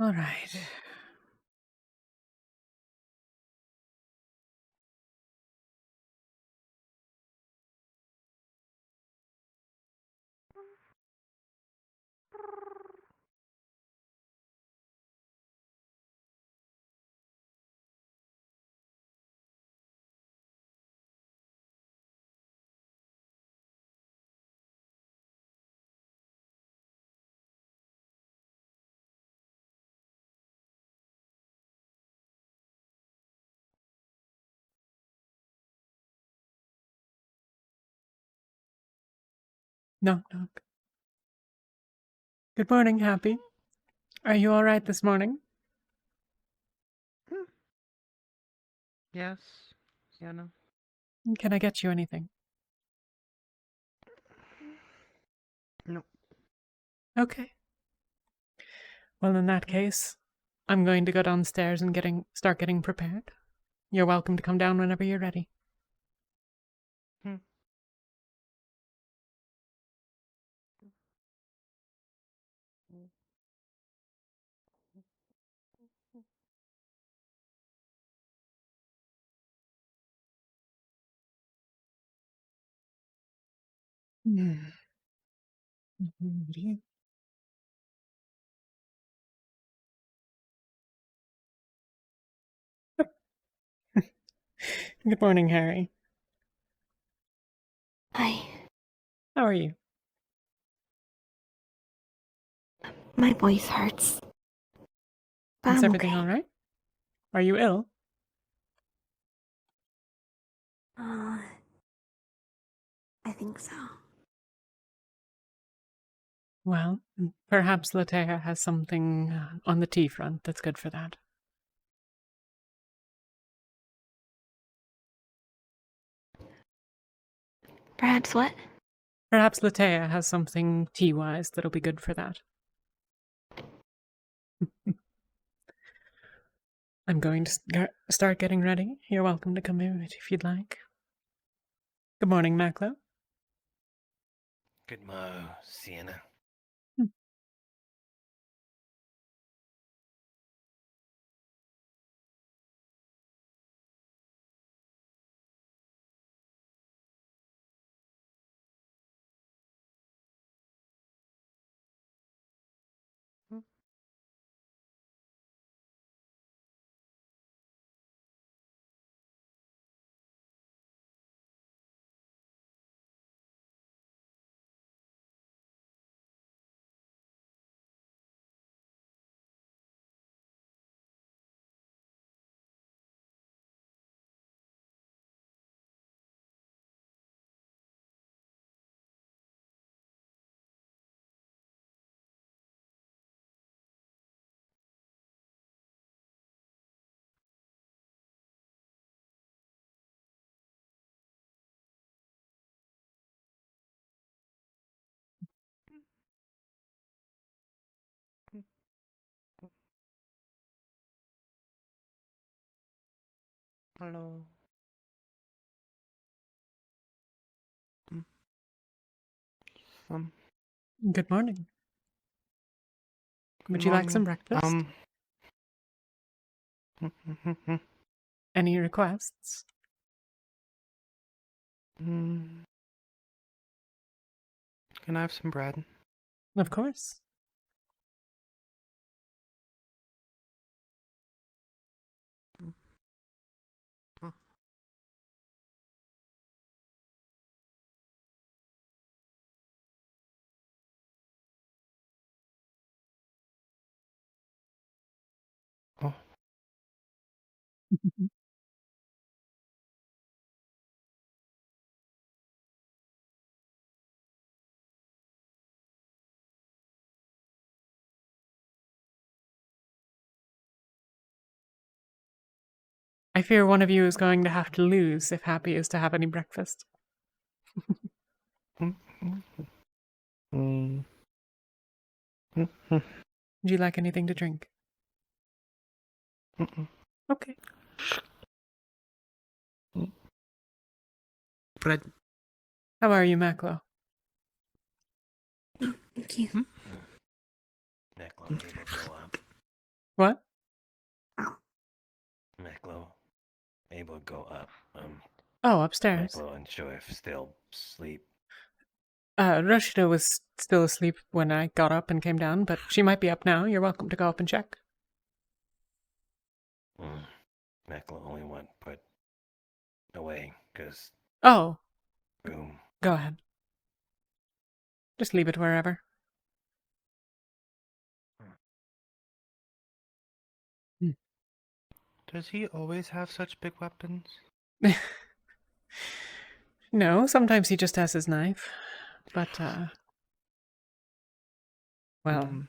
All right. Knock, knock. Good morning, Happy. Are you all right this morning? Yes, Sienna. Can I get you anything? No. Okay. Well, in that case, I'm going to go downstairs and start getting prepared. You're welcome to come down whenever you're ready. Hmm. Good morning, Harry. Hi. How are you? My voice hurts. But Is I'm everything okay. all right? Are you ill? I think so. Well, perhaps Latea has something on the tea front that's good for that. Perhaps what? Perhaps Latea has something tea-wise that'll be good for that. I'm going to start getting ready. You're welcome to come in if you'd like. Good morning, Maclo. Good mo, Sienna. Hello. Good morning. Good Would you like some morning. breakfast? Any requests? Can I have some bread? Of course. Oh, I fear one of you is going to have to lose if Happy is to have any breakfast. Mm. Would you like anything to drink? Okay. Bread. How are you, Maclo? Thank you. Necklace need to go up. What? Oh, Meklo, able to go up. Oh, upstairs. Meklo and Shoif still sleep. Rashida was still asleep when I got up and came down, but she might be up now. You're welcome to go up and check. Meklo only went put away, cause Oh, boom. go ahead. Just leave it wherever. Does he always have such big weapons? No, sometimes he just has his knife. But, well,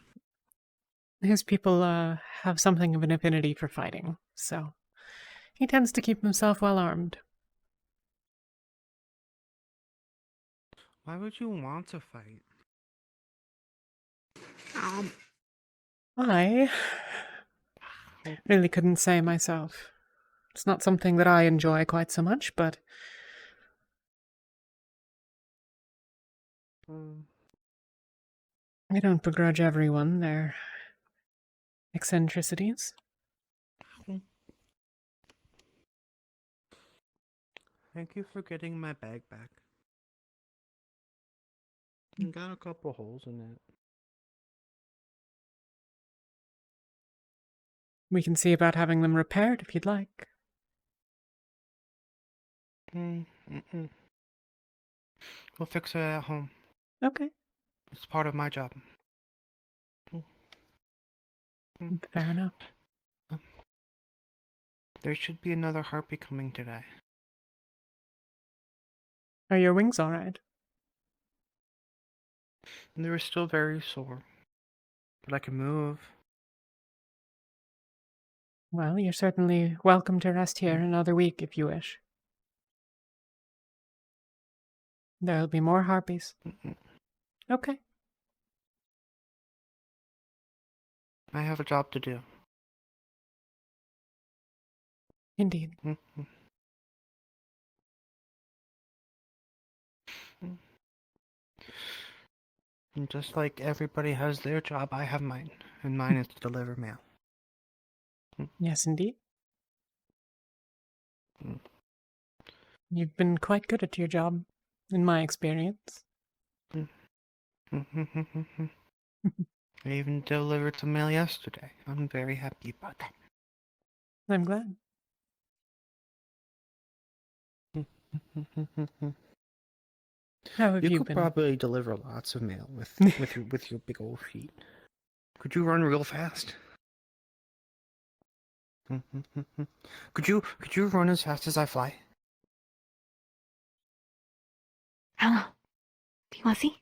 his people, have something of an affinity for fighting, so he tends to keep himself well armed. Why would you want to fight? I really couldn't say myself. It's not something that I enjoy quite so much, but I don't begrudge everyone their eccentricities. Thank you for getting my bag back. You got a couple holes in it. We can see about having them repaired if you'd like. We'll fix it at home. Okay, It's part of my job. fair enough. There should be another harpy coming today. Are your wings all right? They were still very sore, but I can move. Well, you're certainly welcome to rest here another week if you wish. There'll be more harpies. Okay. I have a job to do. Indeed. And just like everybody has their job, I have mine. And mine is to deliver mail. Yes, indeed. You've been quite good at your job, in my experience. I even delivered some mail yesterday. I'm very happy about that. I'm glad. How have you could been? probably deliver lots of mail with your big old feet. Could you run real fast? Could you run as fast as I fly? I don't know. Do you want to see?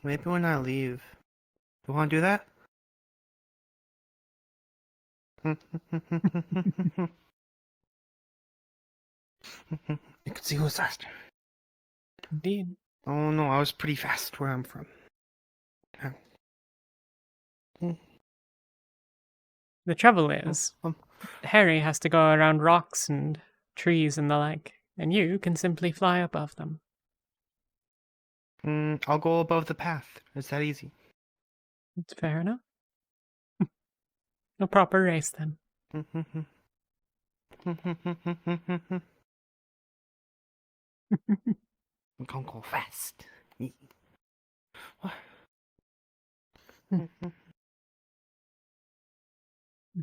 Maybe when I leave. You want to do that? You can see who's faster. Indeed. Oh no, I was pretty fast where I'm from. The trouble is, Harry has to go around rocks and trees and the like, and you can simply fly above them. I'll go above the path. It's that easy. It's fair enough. A proper race, then. I'm gonna go fast.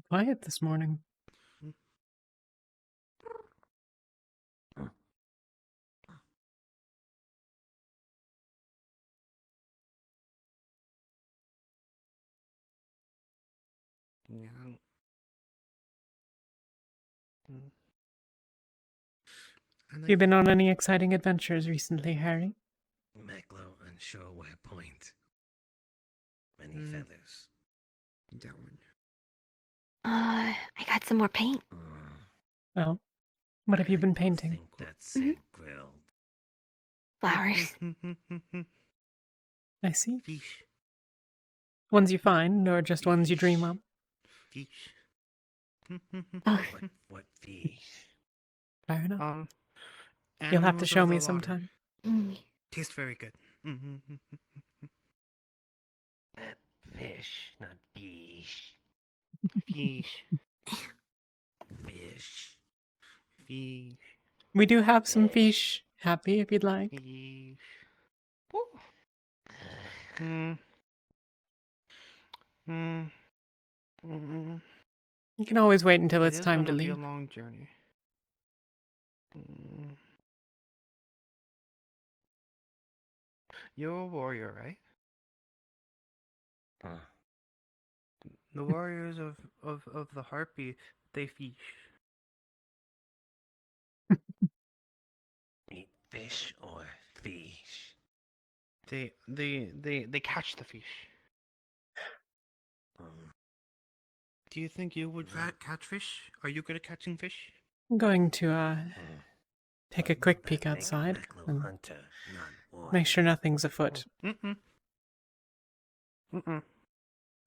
Quiet this morning. Yeah. Have you been on any exciting adventures recently, Harry? Meklo and show where point. Many feathers. That one. I got some more paint. Well, what have you been painting? Think that's it grilled. Flowers. I see. Fish. Ones you find, or just ones you dream of? Fish. Both. What fish? Fair enough. You'll have to Animals show of the me water. sometime. Tastes very good. Fish, not fish. Fish. Fish. Fish. We do have some fish, Happy, if you'd like. Fish. Woo. Hmm. Hmm. Mm. You can always wait until It it's is time to gonna be a leave. long journey. Mm. You're a warrior, right? Huh. The warriors of the harpy, they fish. Eat fish or fish? They catch the fish. Um, Do you think you would Yeah. catch fish? Are you good at catching fish? I'm going to hmm. take a quick That peek make a outside Mecklo and hunter, not warrior. make sure nothing's afoot. Mm-mm. Mm-mm.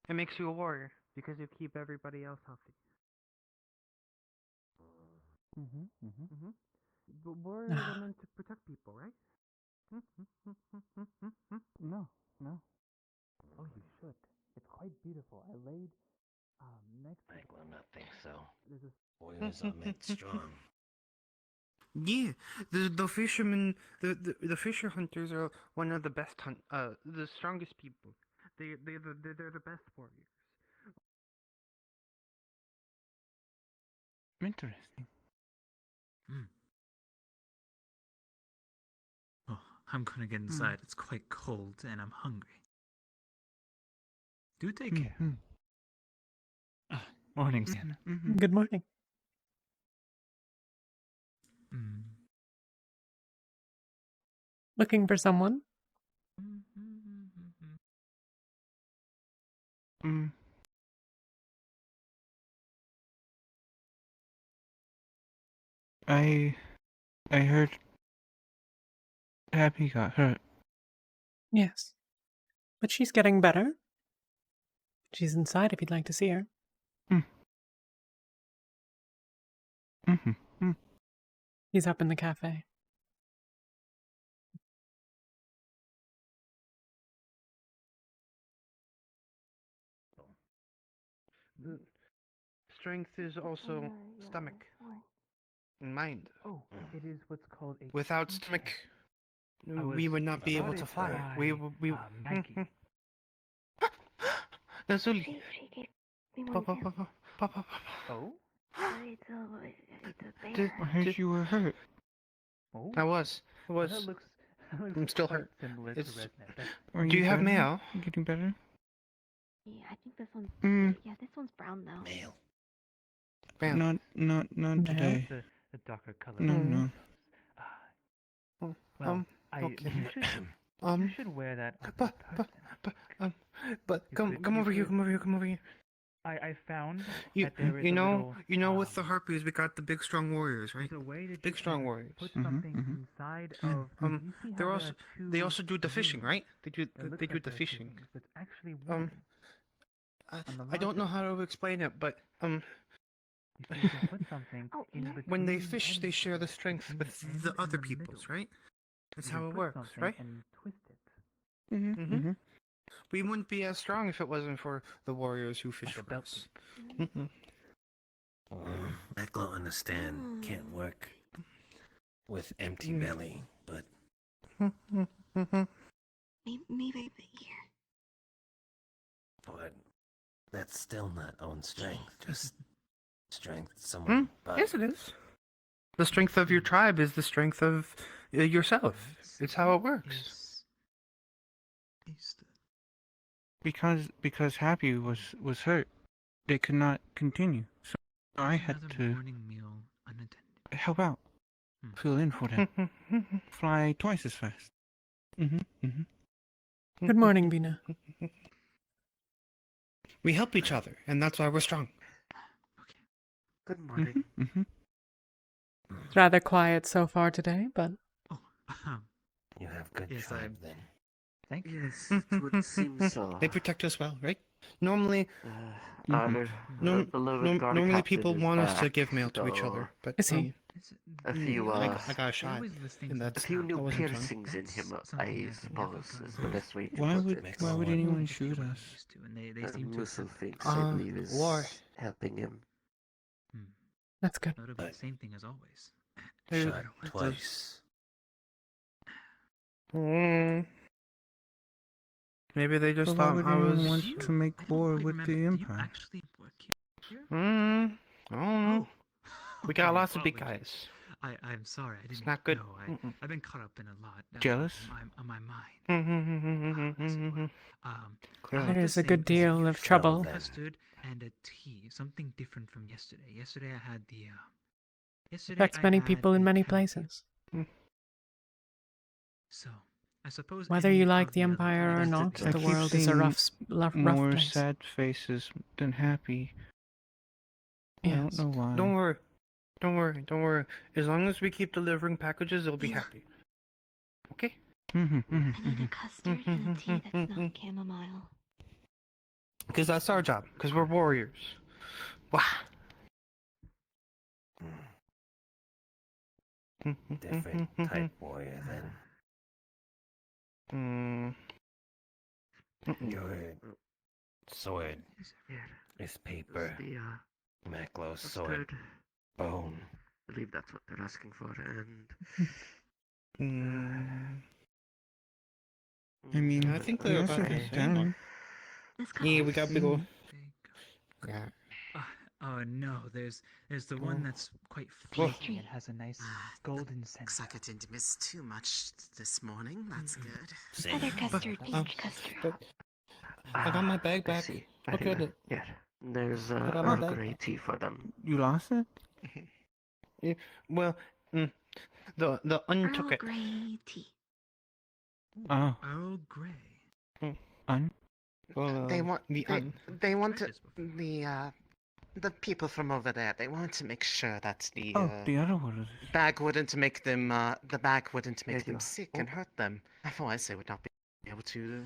It makes you a warrior because you keep everybody else healthy. Mm-hmm. Mm-hmm. Mm-hmm. But warriors are meant to protect people, right? No, no. Oh, you should. It's quite beautiful. I laid next to Mecklo not think so. there's a Warriors are made strong. Yeah, the fishermen, the fisher hunters are one of the best the strongest people. They're the best warriors. Interesting. Hmm. Oh, I'm gonna get inside. It's quite cold and I'm hungry. Do take care. Mhm. Morning, Sienna. Mhm. Good morning. Mm. Looking for someone? Mm. I heard Happy got hurt. Yes. But she's getting better. She's inside if you'd like to see her. Mhm. Mm. He's up in the cafe. The strength is also stomach and mind. Oh, it is what's called a. Without stomach, I we was would not be able taught to it fly. by, We Maggie. Lazuli. She gave me one Papa, too. papa, papa, papa. Oh, It's a Did- bear. I heard you were hurt. I That was. looks. I'm still quite hurt. Similar It's- to Redneck. That's Do you have better? mail? Getting better? Yeah, I think this one's. Mm. Yeah, this one's brown though. Male. Mail. Not Ma'am? today. The darker color. No, Mm. no. Well, Okay. you should wear that on But, person. but You come could- you over here, could- come over here, come over here. I found You, that there is you a know, little, with the harpies, we got the big strong warriors, right? there's a way that Big you strong can warriors. put Mhm, something mhm. inside Mm. of. You see how They're there also are two they also do the fishing, rings? right? They do It looks they do like the there are two fishing. rings, but it's actually one. On the I don't know larger how to explain it, but You see, you can put something Oh, in here? between. when they fish, they ends, share the strength between with the end the and other the people's, middle. right? That's You how can it put works, something right? And twist it. Mhm. Mhm. Mhm. We wouldn't be as strong if it wasn't for the warriors who fish Like a for belt us. loop. Mhm. Mecklo understand can't work with empty belly, but Maybe a bit here. but that's still not own strength. Just strength someone. But Yes, it is. The strength of your tribe is the strength of yourself. It's how it works. Because Happy was hurt, they could not continue. So I had Another to morning meal unattended. help out, fill in for them, fly twice as fast. Mhm. Mhm. Good morning, Bina. We help each other, and that's why we're strong. good morning. Mhm. It's rather quiet so far today, but Oh, You have good Yes, tribe then. thank you. Yes, it would seem so. They protect us well, right? Normally, Otter, norm- the liver norm- guard normally captain people is want us to back, give mail to each so other, but is he? A few, I got a they shot, always list things and like a that's few new that wasn't fun. piercings in him, That's I something I've never suppose, is the done. best way to Why put would it. why would Or- anyone Just shoot what I'm us? used to, and they seem to Muscle accept thinks, it. I believe, is war. helping him. That's good. It'll be the same thing as always. There's- Shot twice. Mm. Maybe they just But why thought would I anyone was. want to make I don't war quite with remember. the Do you Empire? actually work here? I don't know. We got My lots of big apologies. guys. I'm sorry. I didn't It's not good. know. I've been caught up in a lot. Jealous? On my mind. As it were. Clearly. There's a Same good as deal usual. of trouble. then. Custard and a tea. Something different from yesterday. Yesterday I had the. Yesterday Affects I many had people in the many chamomile. places. So, I suppose Whether any you like of the other Empire or candidates not, that I the we- keep world is a seeing rough More place. sad faces than happy. I Yes. don't know why. Don't worry. Don't worry. Don't worry. As long as we keep delivering packages, they'll be happy. Okay? I need a custard and a tea that's not chamomile. Because that's our job. Because we're warriors. Wah. Different type warrior then. Your sword Yeah, is paper. the, Maclo's that's sword, good. bone. I believe that's what they're asking for, and... I mean, I think the they're answer about is the same. down. This Yeah, we got big ol'. Yeah. Oh no, there's the one Oh. that's quite Whoa. flaky. It has a nice golden scent. Looks like I didn't miss too much this morning. That's good. Same. other custard, um, peach custard. But I got my bag I back. see. Look at it. Yeah, there's got my Earl bag Grey back. tea for them. You lost it? Well, the untook Earl it. Grey tea. Oh, Earl Grey. un? Well, They want the they want Tried to, this before. the people from over there. They want to make sure that the Oh, the other one is. bag wouldn't make them the bag wouldn't make There you them go. sick and hurt them. Otherwise, they would not be able to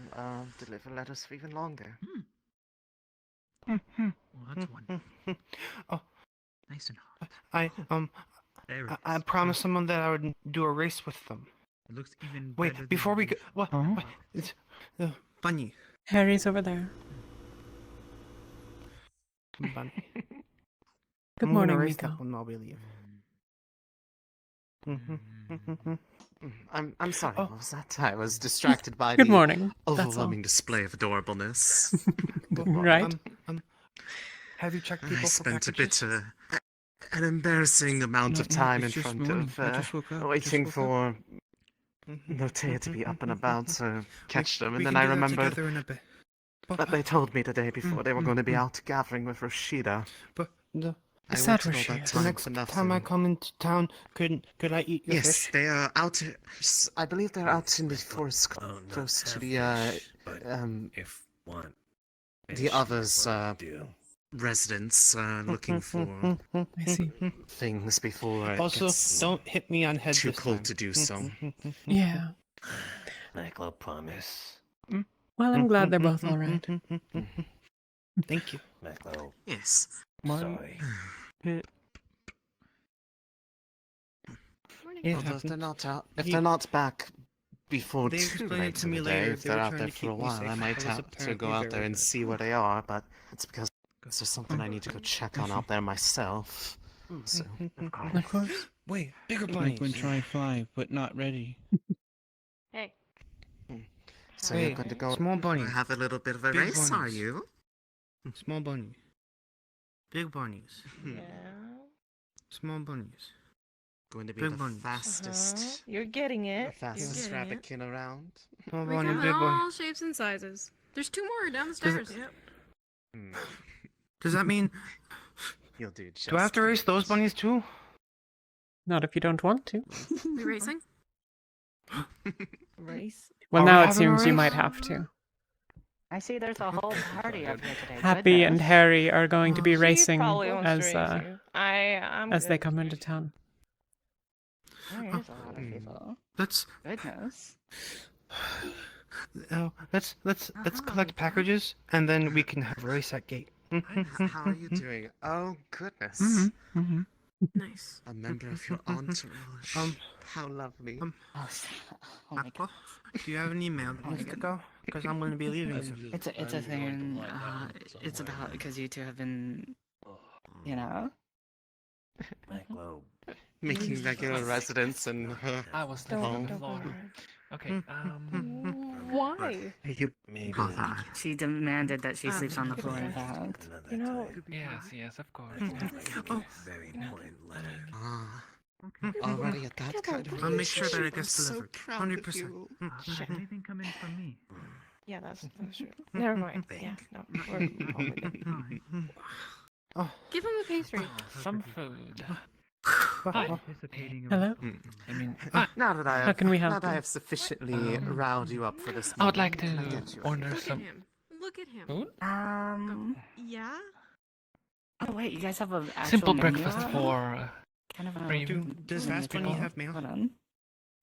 deliver letters for even longer. Well, that's wonderful. Oh, Nice and hot. There it I is. promised someone that I would do a race with them. It looks even better Wait, than before we go, usual. what? Huh? What? It's Bunny. Harry's over there. Bunny. Good I'm morning, gonna race Nico. that one while we leave. I'm sorry. Oh. What was that? I was distracted by Good the morning. That's all. overwhelming display of adorableness. Right? Have you checked people I for spent a packages? bit an embarrassing amount of time in it's just front morning. of I just woke up. waiting Just woke up. for Notea to be up and about to catch them, We and then can I do that remembered together in a bit. that they told me the day before they were going to be out gathering with Rashida. But the I Is that waited all Rashida? that the time next for time I nothing. come into town, could I eat your Yes, fish? they are out. I believe they're out in the Maclo forest, don't close to have the fish, but if want the fish, others' what do? residents looking for I see. things before it Also, gets don't hit me on head too this cold time. to do so. Yeah. Maclo promise. Well, I'm glad they're both all right. Thank you. Maclo, Yes. sorry. Hit. It Although if they're happens. not out, if Ye- they're not back before They too explained late it to in me the later. day, if They they're were out trying there to for a keep me while, safe. I might I was have to apparently go out there very and good. see where they are. But it's because there's something I need to go check on out there myself. So Of course. Of course. Wait, bigger Like when bunnies. try fly, but not ready. Hey. so Hey, you're going to go small bunnies. have a little bit of a Big race, are bunnies. you? Small bunnies. Big bunnies. Small bunnies. Going to be Big the bunnies. fastest, You're getting the it. fastest You're getting it. rabbitkin around. Small We bunny, come in big bunny. all shapes and sizes. There's two more down the stairs. Yep. Does that mean You'll do just do I have to race those great. bunnies too? Not if you don't want to. We racing? Race? Well, Are we now it having a seems you race? might have to. I see there's a whole party up here today. Happy and Goodness. Harry are going to be She racing probably wants to as race you. I'm as they good. come into town. There is a lot of people. Let's Goodness. let's collect packages and then we can have a race at gate. How are you doing? Oh goodness. Mm-hmm. Nice. A member of your entourage. How lovely. um, Oh, oh my Apple, god. do you have any mail that Oh my needs to God. go? Because I'm going to be leaving soon. It's a thing. It's about because you two have been, you know, My globe. making regular residence in her I was home. Okay, Why? You maybe. She demanded that she sleeps on the floor, in fact. You know, Yes, of course. Very important letter. Ah, already at that kind of I'll make sure that it relationship. gets I'm so delivered. proud of 100%. you. Has anything come in from me? yeah, that's true. Never mind. Yeah, no, we're totally good. Hi. Give him a pastry. Some food. Anticipating a Hello? response. I mean, Now that I How have, can we now help that I you? have sufficiently riled you up for this, I would like meeting, to can I get you a order Look some at him. Look at him. food. Yeah? Oh wait, you guys have a actual Simple menu breakfast out? for Kind of a three Does menu Fast Bunny people. have mail? Hold on.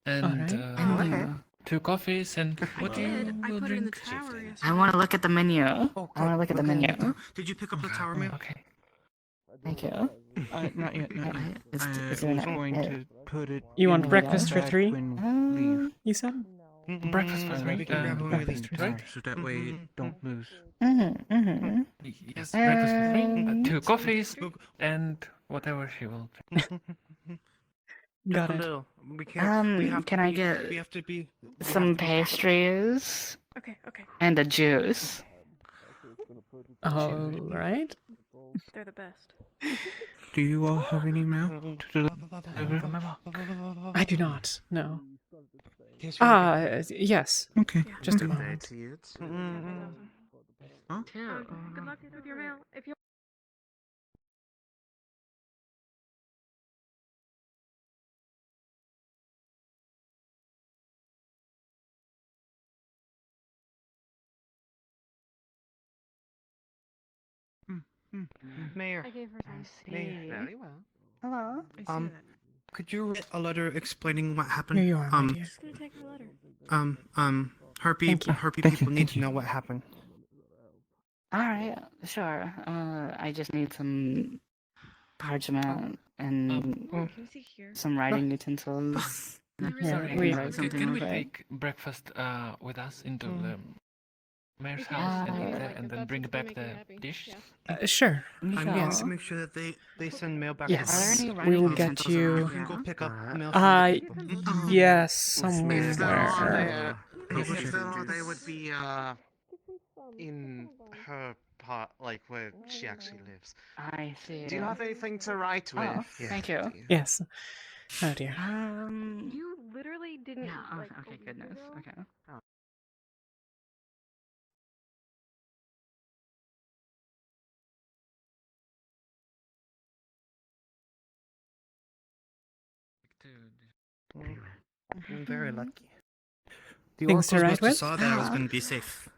and Alright. 2 coffees and I what do did. you I will put it in the drink? tower yesterday. I want to look at the menu. Oh, I want to look at the menu. Did you pick up the tower mail? Okay. Thank you. Not yet. Not yet. It's- I it's was in going that- to put it. You want in breakfast the for bag 3? when we leave. You said? Breakfast for I three. like to grab put one it of in these the two. tower, so that way you don't lose. Yes, breakfast for 3. 2 coffees Look, and whatever she will. just Got a it. little. We can't. We have Can to I be, get We have to be. we some have to be- pastries Okay, okay. and a juice? Alright. They're the best. Do you all have any mail to deliver? I do not. No. Yes, we have Ah, yes. Okay. Just a Good day moment. to you. Huh? Good luck with your mail. If you Mayor. I gave her some. Very well. Hello. Could you write a letter explaining what happened? Here you are, my dear. Just gonna take her letter. Harpy. Thank you. Harpy Thank you, people need thank to you. know what happened. All right. Sure. I just need some parchment and Can we see here? some writing utensils. Yeah, Sorry, we- write something can we with it. take breakfast with us into the mayor's house and then bring back the dish? Sure. I'm Mika, going to make sure that they send mail back. Yes. to Are us. there any We writing will get utensils you- around You can here? go pick up mail. Uh, from the people. yes, If they're somewhere. if they're all, they would be in her part, like where she actually lives. I see. Do you have anything to write with? Oh, Thank you. Yes. Oh dear. You literally didn't. Yeah. Oh, like, a okay. week Goodness. ago? Okay. I'm very lucky. The Things to oracles write must have with? saw that I was going to be safe.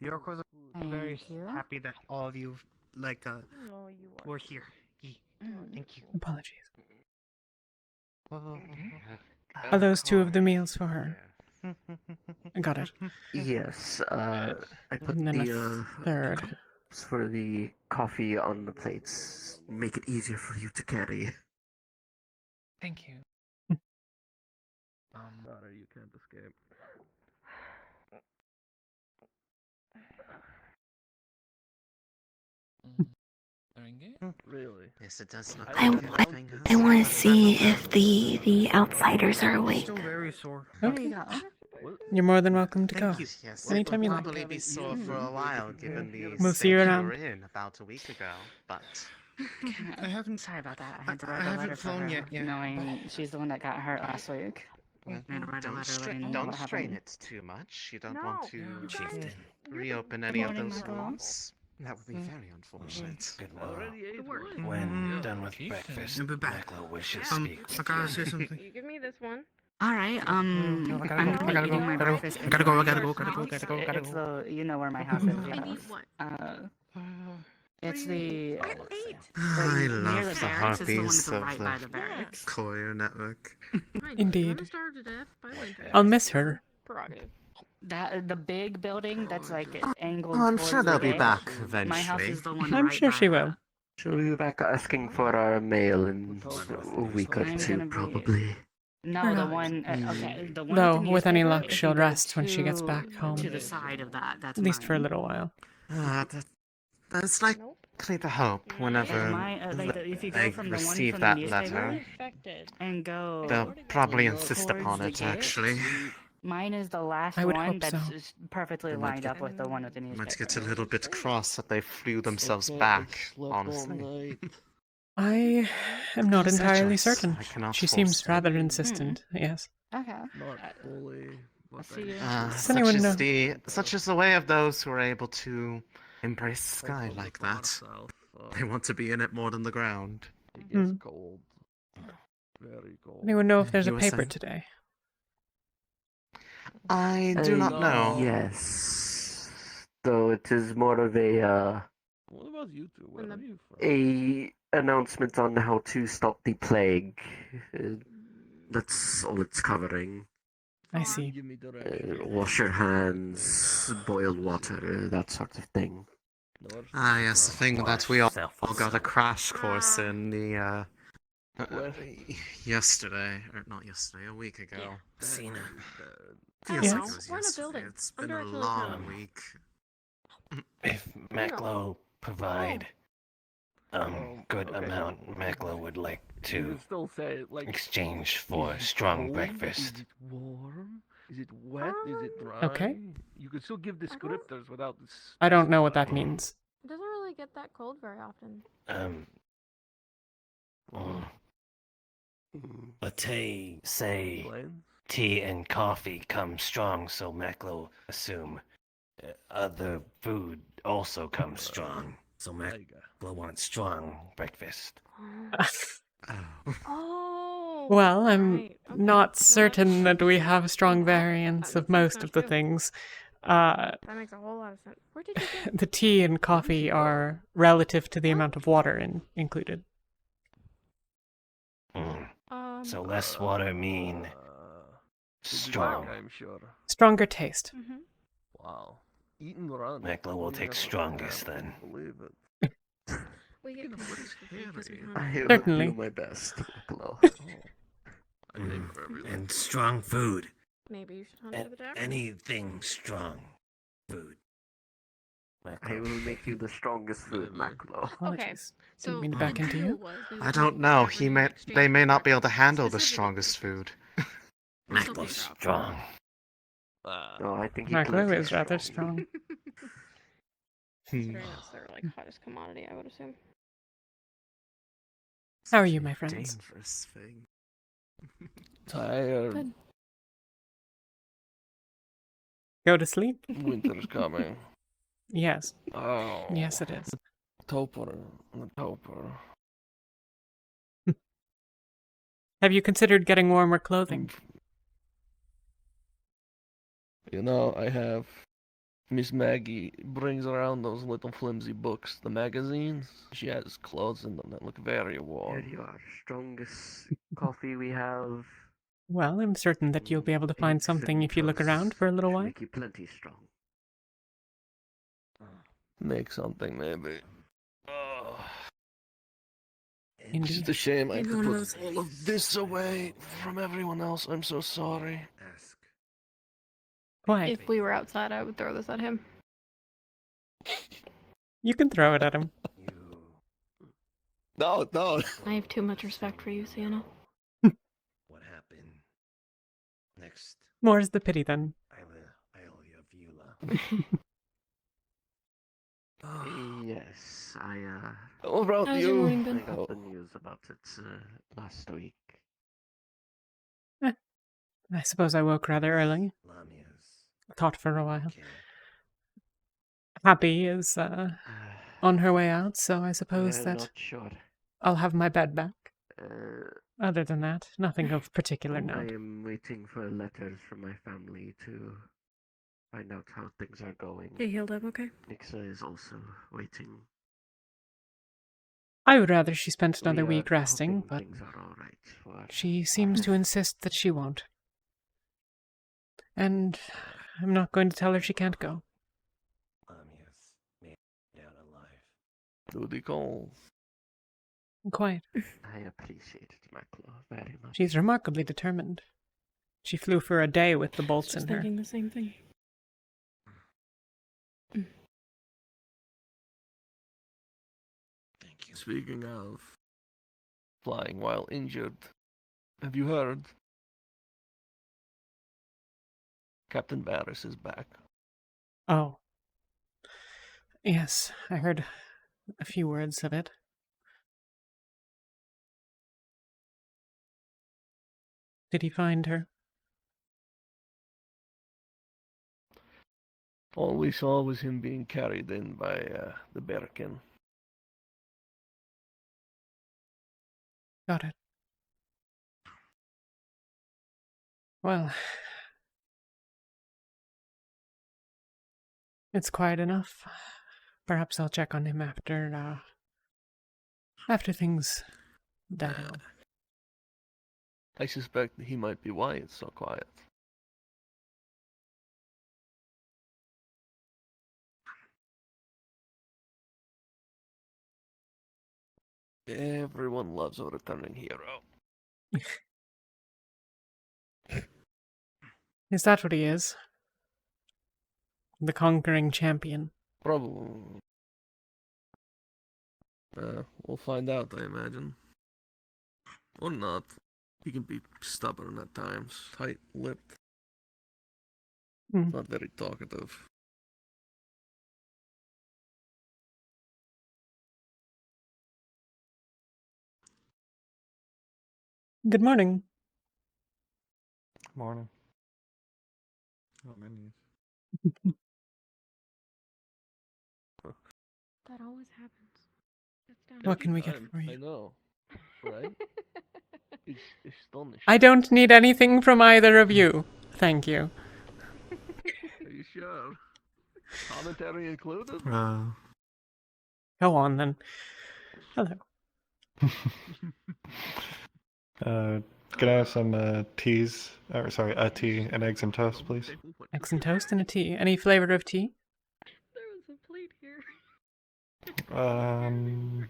The oracles are Thank very you. happy that all of you, like, No, you are. were here. Thank you. Apologies. Okay. Are those 2 of the meals for her? Got it. Yes, I put And then the a third. cups for the coffee on the plates. Make it easier for you to carry. Thank you. Daughter, you can't escape. Really? Yes, it does look I- like I- everything I has- want to see if the outsiders are awake. Still very sore. Okay. You're more than welcome to go. Thank you. Yes. Anytime it you will like. probably be sore for a while, given the We'll see state you you around. were in about a week ago. But I haven't. sorry about that. I had to I write a haven't letter for flown her, yet, yeah. knowing she's the one that got hurt last week. I had to write a Don't, letter letting her know don't what strain happened. it too much. You don't No, want to you guys- chieftain. Reopen Good any of morning, those Michael. wounds. That would be very unfortunate. Good It worked. When Mhm. done with Chieftain. breakfast, I'll be back. Michael wishes Um, to speak I with gotta you. say something. You give me this one. All right. I I'm gotta gonna go, be I gotta eating go, my I gotta go. breakfast. I gotta go, I in gotta your go, gotta go, house. gotta go, gotta It's go. the you know where my house is. I need Yes. what? It's the I eight. the- I near love the the barracks is the one harpies that's of right the by the barracks. Courier network. Fine. Indeed. You wanna starve to death by winter. I'll miss her. Prerogative. That the big building that's like angled. Oh, I'm towards sure the they'll be gate. back My house eventually. is the one I'm right sure by she that. will. She'll be back asking for our mail in a week or I'm two, gonna be- probably. No, the one. Okay, the one. Though, with the with any newspaper, luck, if she'll you go rest when she gets back to home. the side of that. That's At least for a mine. little while. That's likely the hope whenever If you go they from the one receive from that the newspaper letter. and go. They'll probably insist towards upon the it, gate, actually. Mine is the last I would one hope that's so. just perfectly They might lined get- up with the one with the newspaper. Might get a little bit cross that they flew themselves back, honestly. I am not It's their entirely choice. certain. I cannot She force seems it. rather insistent, yes. Okay. I'll see you. Does anyone know? Such is the way of those who are able to embrace the sky like that. They want to be in it more than the ground. Hmm. Anyone know if there's a You were paper saying? today? I do not know. Yes. Though it is more of What about you two? Where are you from? a announcement on how to stop the plague. That's all it's covering. I see. Give me directions. Wash your hands, boil water, that sort of thing. North, Ah, yes, the thing that we all got a crash Ah. course in the Where? yesterday, or not yesterday, a week ago. Sienna. Feels Yes. like it was We're in a yesterday. building. It's I'm been a directly long looking week. If Maclo provide good okay. amount, Maclo would like You to can still say like exchange is for it strong cold? breakfast. Is it warm? Is it wet? Is it dry? Okay. You could still give descriptors without this. I don't know what that means. It doesn't really get that cold very often. But they say Plain? tea and coffee come strong, so Maclo assume other food also comes strong. So Maclo wants strong breakfast. Oh. Well, I'm right, okay. not No, certain that we have strong that variants of makes most sense of the too. things. That makes a whole lot of sense. Where did you get? The tea and coffee are relative to the amount of water included. So less water mean strong. I'm sure. Stronger taste. Mhm. Wow. Eating around. Maclo will take strongest then. Believe it. We get confused with it 'cause we don't I know. will Certainly. do my best, Niccolo. And strong food. Maybe you should hunt for the tavern. Anything strong food. I will make you the strongest food, Maclo. Apologies. So Didn't mean to the back into deal you. was we I would don't hunt know. the tavern in exchange They may for not be able to breakfast. handle the Specifically strongest breakfast. food. Or something Maclo's drop. strong. No, I think he Maclo plenty is rather strong. Considering that's their like hottest commodity, I would assume. How are you, my friends? Dangerous thing. Tired. Good. Go to sleep? Winter's coming. Yes. Oh. Yes, it is. Toper. The toper. Have you considered getting warmer clothing? You know, I have. Miss Maggie brings around those little flimsy books, the magazines. She has clothes in them that look very warm. Here you are, strongest coffee we have. Well, I'm certain that you'll be able to find Eggs something and if you look toast. around for a little Should while. make you plenty strong. Make something, maybe. Oh. It's Indeed. just a shame I Maybe had to one of put those all of this away from everyone else. I'm so sorry. Ask. Why? If we were outside, I would throw this at him. You can throw it at him. No, no. I have too much respect for you, Sienna. What happened next? More's the pity then. I owe you a view. Yes, What about How's your you? morning I been? got the news about it last week. I suppose I woke rather early. Lamia's. Thought for a while. Okay. Happy is on her way out, so I suppose I'm that not sure. I'll have my bed back. Uh, Other than that, nothing of particular I note. am waiting for letters from my family to find out how things are going. You healed up, okay? Nixa is also waiting. I would rather she spent another We are week resting, hoping but things are all right for she seems to insist that she won't. And I'm not going to tell her she can't go. Lamia's made it out alive. Duty calls. Quite. I appreciate it, Maclo, very much. She's remarkably determined. She flew for a day with the bolts Just in her. thinking the same thing. Thank you. Speaking of flying while injured, have you heard? Captain Barris is back. Oh. Yes, I heard a few words of it. Did he find her? All we saw was him being carried in by the Berkin. Got it. Well, it's quiet enough. Perhaps I'll check on him after things die down. I suspect that he might be why it's so quiet. Everyone loves a returning hero. Is that what he is? The conquering champion. Probably. We'll find out, I imagine. Or not. He can be stubborn at times, tight-lipped, not very talkative. Good morning. Morning. Oh, menus. That always happens. That's down. What can we get for I you? know, right? It's astonishing. I don't need anything from either of you. Thank you. Are you sure? Commentary included? Go on then. Hello. Can I have some teas? Or sorry, a tea and eggs and toast, please. Eggs and toast and a tea. Any flavor of tea? There was a plate here.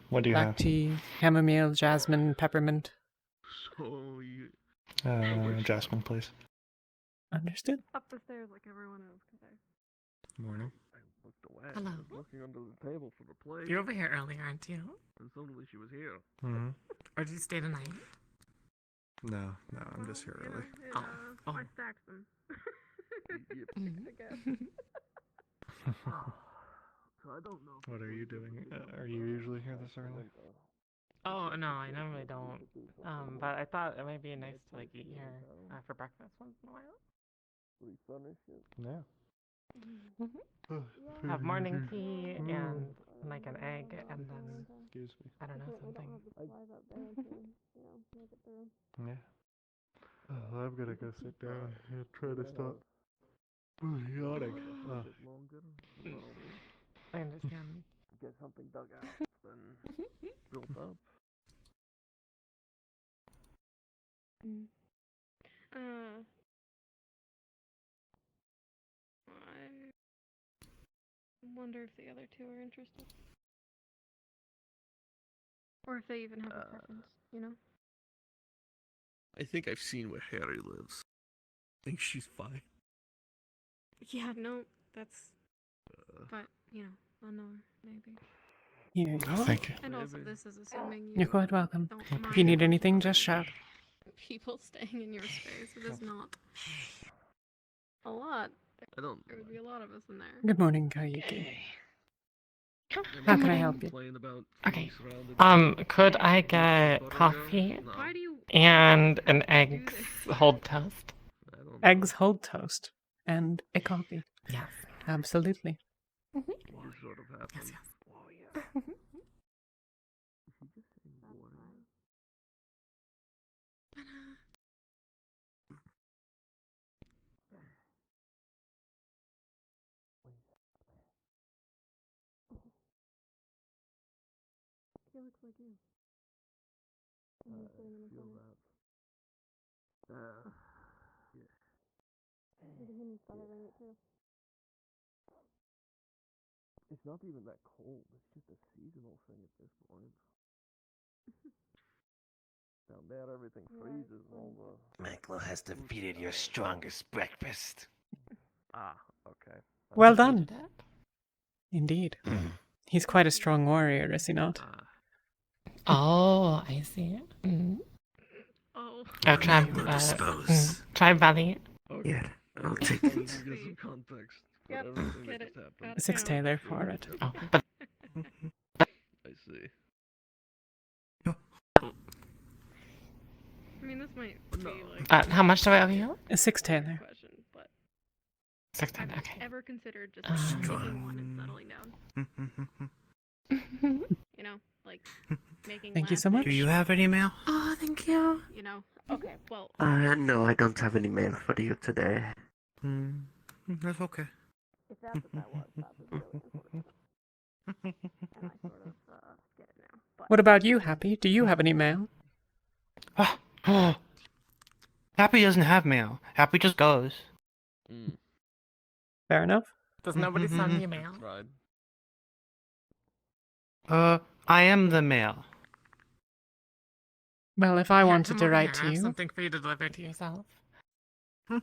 What do you Black have? tea, chamomile, jasmine, peppermint. So you... Jasmine, please. Understood. Up the stairs like everyone else today. Morning. Hello. I was looking under the table for the plate. You're over here early, aren't you? And suddenly she was here. Mm-hmm. Or did you stay the night? No, I'm just here early. I stacked them. I guess. So I don't know. What are you doing? Are you usually here this early? Oh no, I normally don't. But I thought it might be nice to like eat here for breakfast once in a while. Pretty fun shit. Yeah. Have morning tea and like an egg and then Excuse me. I don't know something. Yeah. Oh, I'm gonna go sit down and try to stop yawning. I understand. Get something dug out, then built up. I wonder if the other two are interested. Or if they even have a preference, you know? I think I've seen where Harry lives. I think she's fine. Yeah, no, that's... but, you know, I'll know her, maybe. Here you go. Thank you. And also, this is assuming you You're quite welcome. don't If you mind need anything, just shout. people staying in your space. It is not a lot. I don't... There would be a lot of us in there. Good morning, Kayuki. How can I help you? Okay. Could I get coffee Why do you and an egg hold toast? Eggs hold toast and a coffee. Yes. Absolutely. You sort of have Yes, them. yes. Oh, yeah. He looks like you. And he's sitting in the Feel corner. that. Yeah. Maybe he needs better than it too. It's not even that cold. It's just a seasonal thing at this point. there everything freezes. All the... Maklo has defeated your strongest breakfast. Ah, okay. Well done. Indeed. He's quite a strong warrior, is he not? Oh, I see. Mm. Oh. I'll try. Try Valley. Yeah, I'll take Give it. some context for Yep, everything get that it. just happened. Got it 6 down. Taylor for it. Oh, but I see. I mean, this might be like how much do I owe you? 6 Taylor. question, but 6 Taylor. have Okay. you ever considered just like, taking one and settling down? You know, like making. Thank you last so much. Do you have any mail? Oh, thank you. You know. Okay. Well. No, I don't have any mail for you today. That's okay. If that's what that was, that was really important. And I sort of get it now. But What about you, Happy? Do you have any mail? Happy doesn't have mail. Happy just goes. Fair enough. Does nobody send me mail? Right. I am the mail. Well, if I Here, wanted come to over write here. to I have you, something for you to deliver to yourself. Here,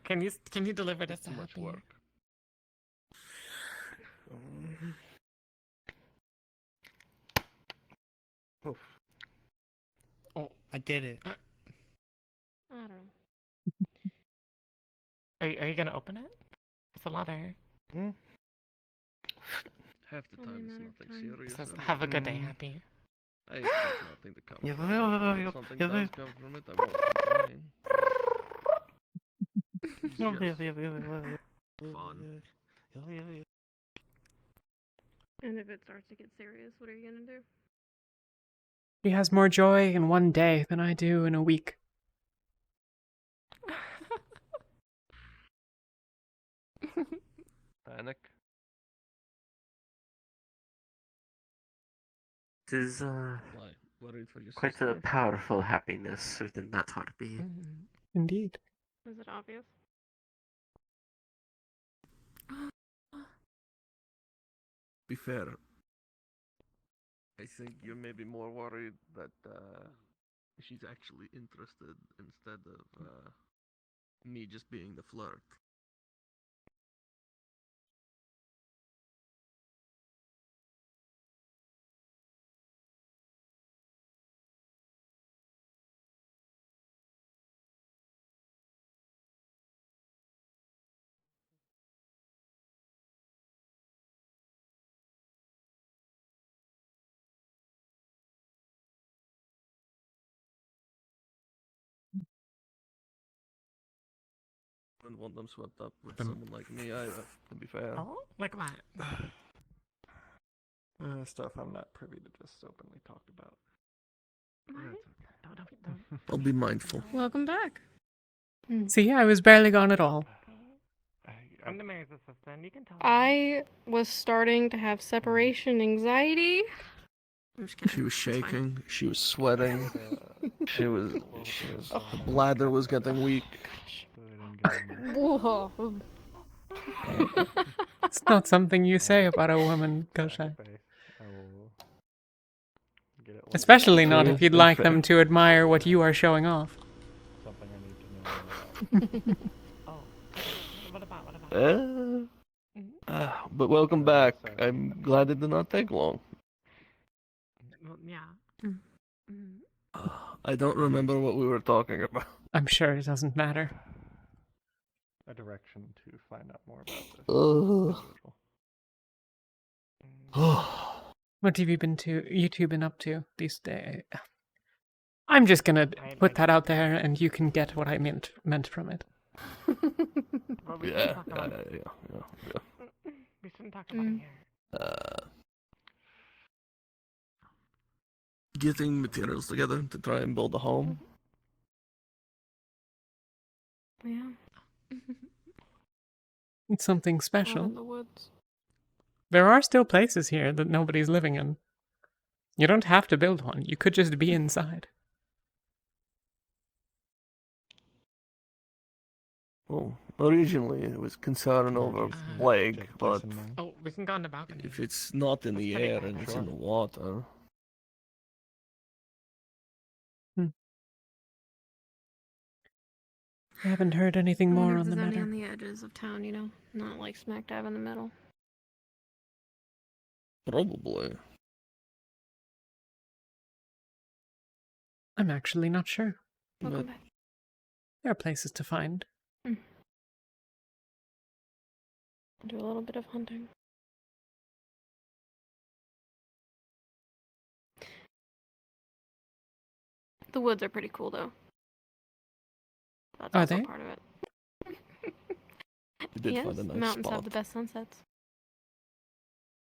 can you deliver this to Too much Happy? work. Oh, I did it. I don't know. Are you gonna open it? It's a letter. Half the time it's nothing serious. It says, "Have a good day, Happy." I expect nothing to come Yeah, from it. yeah, If yeah, something yeah, does come from it, I won't complain. Fun. And if it starts to get serious, what are you gonna do? he has more joy in one day than I do in a week. Panic. It is Why? Worried for your quite a sister? powerful happiness within that harpy. Indeed. Is it obvious? Be fair. I think you're maybe more worried that she's actually interested instead of me just being the flirt. Wouldn't want them swept up with someone like me either, to be fair. Oh, like what? Stuff I'm not privy to just openly talk about. Don't. I'll be mindful. Welcome back. See, I was barely gone at all. I'm the mayor's assistant. You can tell. I was starting to have separation anxiety. I'm just kidding. She was It's fine. shaking, she was sweating, her bladder was getting weak. Whoa. It's not something you say about a woman, Gosha. Especially not if you'd like them to admire what you are showing off. Something I need to know. Oh, what about? But welcome back. I'm glad it did not take long. Well, yeah. I don't remember what we were talking about. I'm sure it doesn't matter. A direction to find out more about this. What have you two been up to these days? I'm just gonna put that out there, and you can get what I meant from it. Well, we Yeah. shouldn't talk about We shouldn't talk about it here. Getting materials together to try and build a home. Yeah. It's something Out in special. the woods. There are still places here that nobody's living in. You don't have to build one. You could just be inside. Well, originally it was concern over plague, but Oh, we can go on the balcony. if it's not in the air and it's in the water, I haven't heard anything I wonder more if on the there's any matter. on the edges of town, you know? Not like smack dab in the middle. Probably. I'm actually not sure. Welcome back. There are places to find. Do a little bit of hunting. The woods are pretty cool, though. That's Are also they? part of it. You did Yes, find a nice mountains spot. have the best sunsets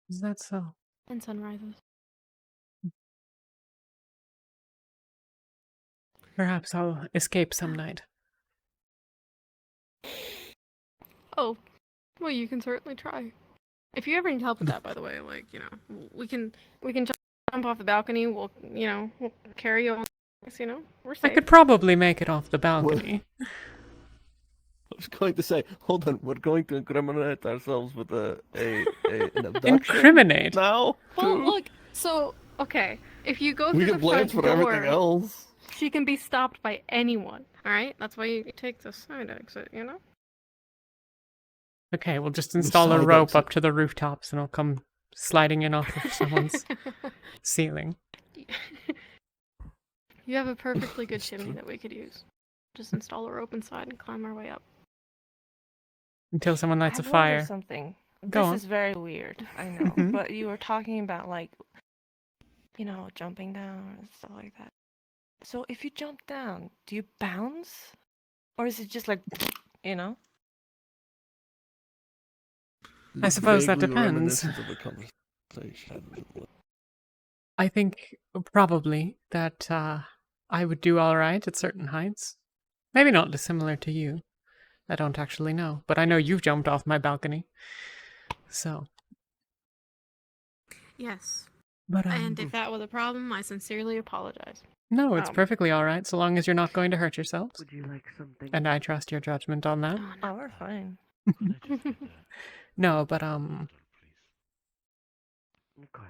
Is that so? and sunrises. Perhaps I'll escape some night. Oh, well, you can certainly try. If you ever need help with that, by the way, like, you know, we can jump off the balcony. We'll carry you on. You know, we're I safe. could probably make it off the balcony. I was going to say, hold on, we're going to incriminate ourselves with an abduction. Incriminate? Now? Well, too? look. So, okay, if you go We through get the blamed front for door, everything else. she can be stopped by anyone. All right, that's why you take the side exit. You know. Okay, we'll just install a side rope exit. up to the rooftops and I'll come sliding in off of someone's ceiling. You have a perfectly good chimney that we could use. Just install a rope inside and climb our way up. Until someone lights a I've wondered fire. something. Go This on. is very weird, I know. Mhm. But you were talking about, like, you know, jumping down and stuff like that. So if you jump down, do you bounce? Or is it just like, you know? I suppose that Vaguely depends. reminiscent of a conversation. I think probably that I would do alright at certain heights. Maybe not dissimilar to you. I don't actually know. But I know you've jumped off my balcony. So. Yes. But, And if that was a problem, I sincerely apologize. No, it's perfectly alright so long as you're not going to hurt yourselves. Would you like something? And I trust your judgment on that. Oh, we're fine. No, but Of course.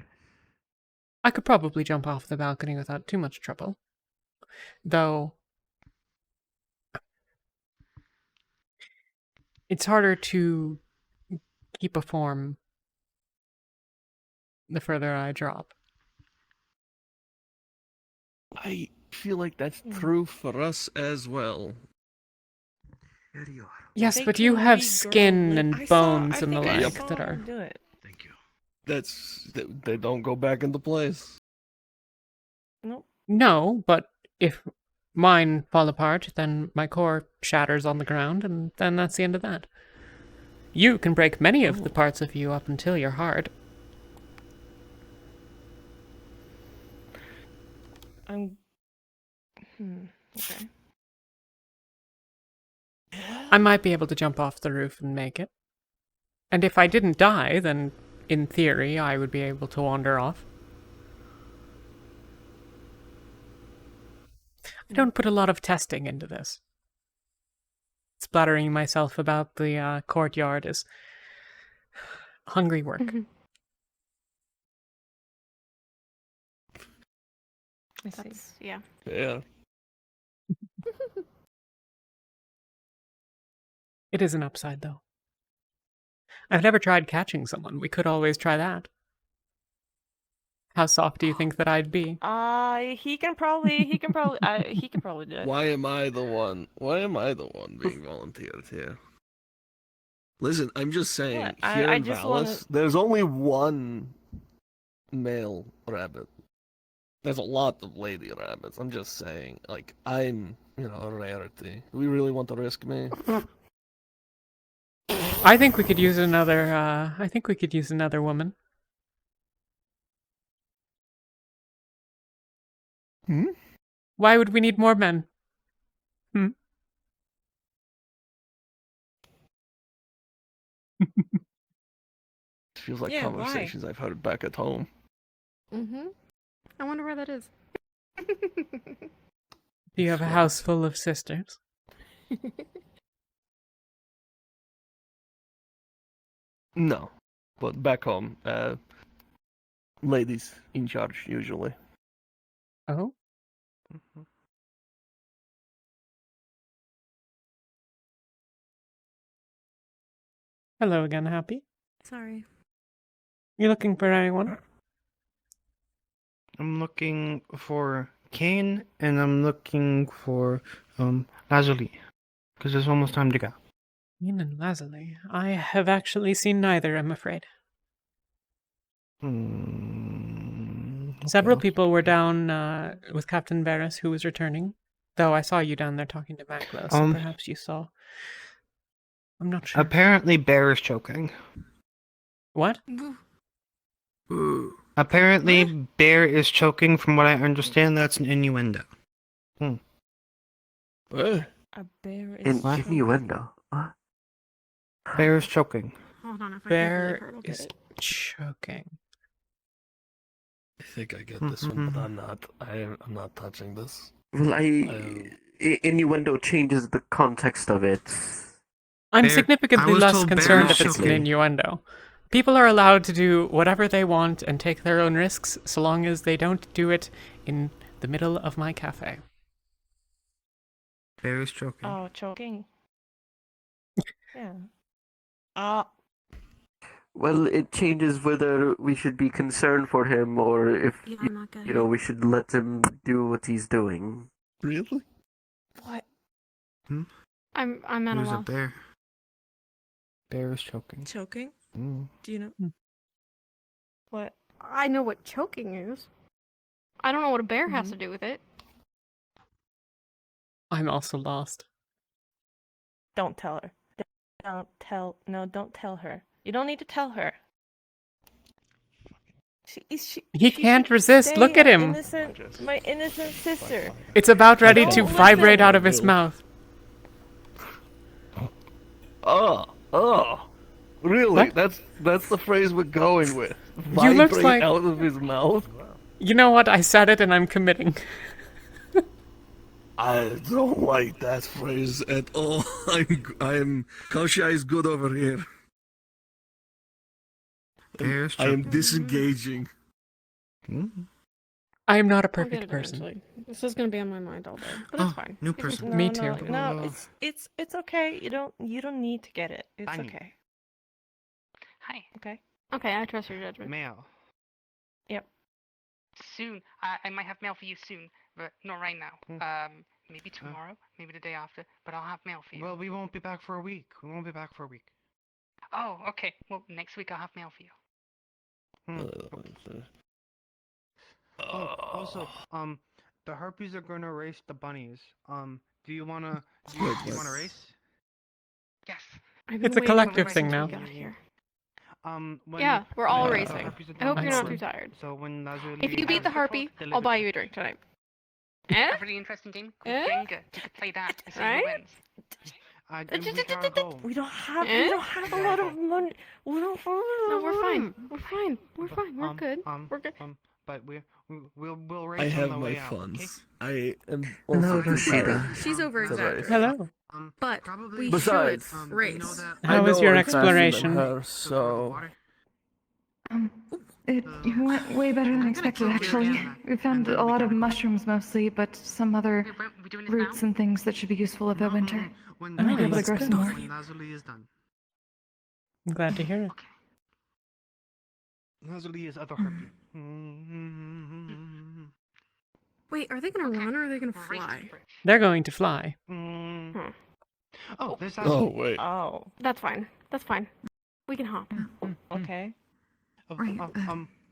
I could probably jump off the balcony without too much trouble. Though it's harder to keep a form the further I drop. I feel like that's true for us as well. Here you are. Yes, They but you can have regrow skin limb- and I saw- bones I and the think I like saw that him are... do it. Thank you. They don't go back into place. Nope. No, but if mine fall apart, then my core shatters on the ground, and then that's the end of that. You can break many of the parts of you up until you're hard. Okay. I might be able to jump off the roof and make it. And if I didn't die, then in theory I would be able to wander off. I don't put a lot of testing into this. Splattering myself about the courtyard is hungry work. I see. Yeah. Yeah. It is an upside, though. I've never tried catching someone. We could always try that. How soft do you think that I'd be? He can probably do it. Why am I the one being volunteered here? Listen, I'm just saying, What? here I in just Valis, there's only one male rabbit. There's a lot of lady rabbits. I'm just saying, like, I'm, a rarity. Do we really want to risk me? I think we could use another, woman. Hmm? Why would we need more men? Hmm? Feels like Yeah, why? conversations I've heard back at home. I wonder where that is. Do you have a house full of sisters? No. But back home, ladies in charge, usually. Oh? Hello again, Happy. Sorry. You looking for anyone? I'm looking for Kane, and I'm looking for Lazuli, because it's almost time to go. Ian and Lazuli. I have actually seen neither, I'm afraid. Several people were down with Captain Varys, who was returning. Though I saw you down there talking to Maclo, so perhaps you saw. I'm not sure. Apparently, Bear is choking. What? Apparently, Bear is choking. From what I understand, that's an innuendo. What? A bear is An innuendo. What? Bear is choking. Hold on, if I Bear is choking. I think I get this one, but I'm not. I'm not touching this. Well, innuendo changes the context of it. I'm significantly less concerned if it's an innuendo. People are allowed to do whatever they want and take their own risks, so long as they don't do it in the middle of my cafe. Bear is choking. Oh, choking. Yeah. Well, it changes whether we should be concerned for him or if we should let him do what he's doing. Really? What? I'm at a Who's a loss. bear? Bear is choking. Choking? Mm. Do you know? What? I know what choking is. I don't know what a bear has to do with it. I'm also lost. Don't tell her. Don't tell her. You don't need to tell her. He can't resist. Look at him. My innocent sister. It's about ready to vibrate out of his mouth. Oh, really? What? That's the phrase we're going with. You look Vibrate like out of his mouth. You know what? I said it, and I'm committing. I don't like that phrase at all. I'm Kausha is good over here. I am disengaging. I am not a I'll get perfect it person. eventually. This is gonna be on my mind all day, but it's fine. New Give me person. some- Me too. No, it's okay. You don't need to get it. It's Bang. okay. Hi. Okay. Okay, I trust your judgment. Mail. Yep. Soon. I might have mail for you soon, but not right now. Maybe tomorrow, maybe the day after, but I'll have mail for you. Well, we won't be back for a week. Oh, okay. Well, next week I'll have mail for you. Also, the harpies are gonna race the bunnies. Do you wanna race? Yes. It's a collective thing now. Yeah, we're all racing. harpies are I hope done you're not racing. too tired. So when Lazuli If you beat the harpy, I'll buy you a drink tonight. Eh? A really interesting game called Eh? Jenga. You could play that and see Right? who wins. we gotta go. We don't have Eh? a lot of money. We don't. No, we're fine. We're fine. We're fine. We're good. We're good. But we'll race I on have the my way out. funds. I am Hello, also too Rashida. tired She's over to race. exaggerating. Hello. But we Besides, should race. How was your I'm faster than exploration? her, so It went way better than expected, actually. We found a lot of mushrooms mostly, but some other We doing this roots now? and things that should be useful over winter. When I might be able to that's grow good. some more. when Lazuli is done. I'm glad to hear it. Lazuli is other harpy. Wait, are they gonna run or are they gonna Race fly? to the bridge. They're going to fly. Oh, there's oh Lazuli. wait. Oh. That's fine. That's fine. We can hop. Okay. Right,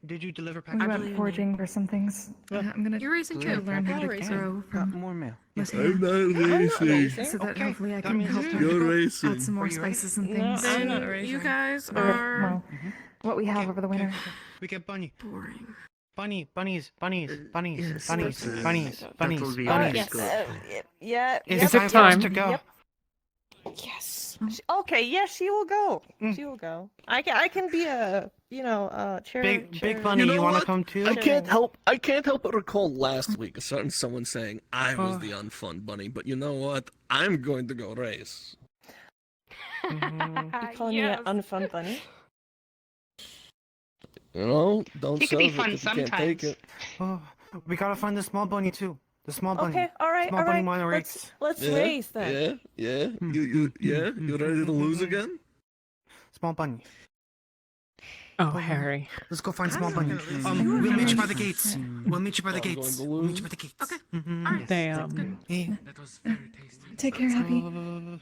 Did you deliver We packages? went foraging for some things. I'm gonna You're racing try to too. learn how We're to all racing. grow Got from more mail. listening, I'm not racing. so that Okay, hopefully I that can means help you're them racing. add some more Are you ready? spices and No, things. I'm not And racing. you guys Or, are well, what we have over the winter. We get bunnies. boring. Bunnies. yes, Bunnies. that'll be Bunnies. nice. Yeah. It's it time for us time? to go. Yep. Yes. Okay. Yes, she will go. She will go. I can be a chair. Big bunny. You know You wanna what? come too? I can't help but recall last week someone saying I was the unfun bunny, but you know what? I'm going to go race. You calling me an unfun bunny? You know, don't You serve could be it fun if you can't take sometimes. it. Oh, we gotta find the small bunny too. The small bunny. Okay. All right. Small All bunny right. wanna Let's race. race then. Yeah. You ready to lose again? Small bunny. Oh, Harry. Let's go find small bunny. You We'll are meet you by Harry. the gates. We'll meet you by the I'm gates. going We'll meet you by balloons. the gates. Okay. Mhm. Alright. They Hey. That was very tasty. Take care, Happy.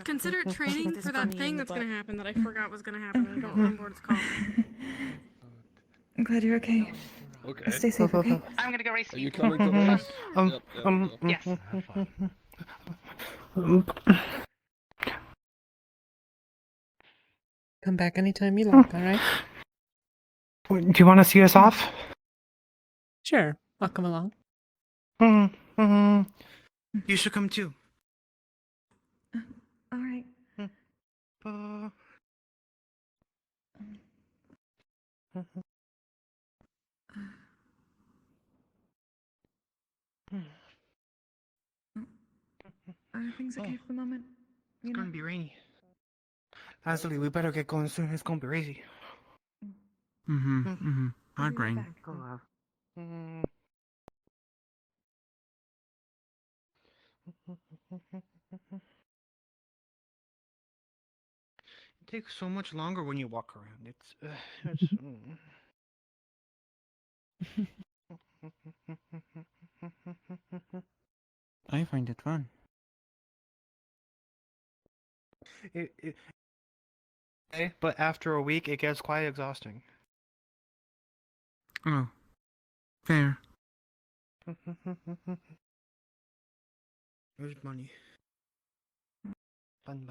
Consider it training This for that bunny in thing the that's butt. gonna happen that I forgot was gonna happen. I don't remember what it's called. I'm glad you're okay. Okay. Stay safe, okay? I'm gonna go race Are you. you coming to this? Yes. Come back anytime you like, alright? Do you want to see us off? Sure, I'll come along. You should come too. All right. Are things okay for the moment? It's gonna be rainy. Leslie, we better get going soon. It's gonna be crazy. Hard rain. It takes so much longer when you walk around. I find it fun. But after a week, it gets quite exhausting. Oh, fair. Where's money? Bun.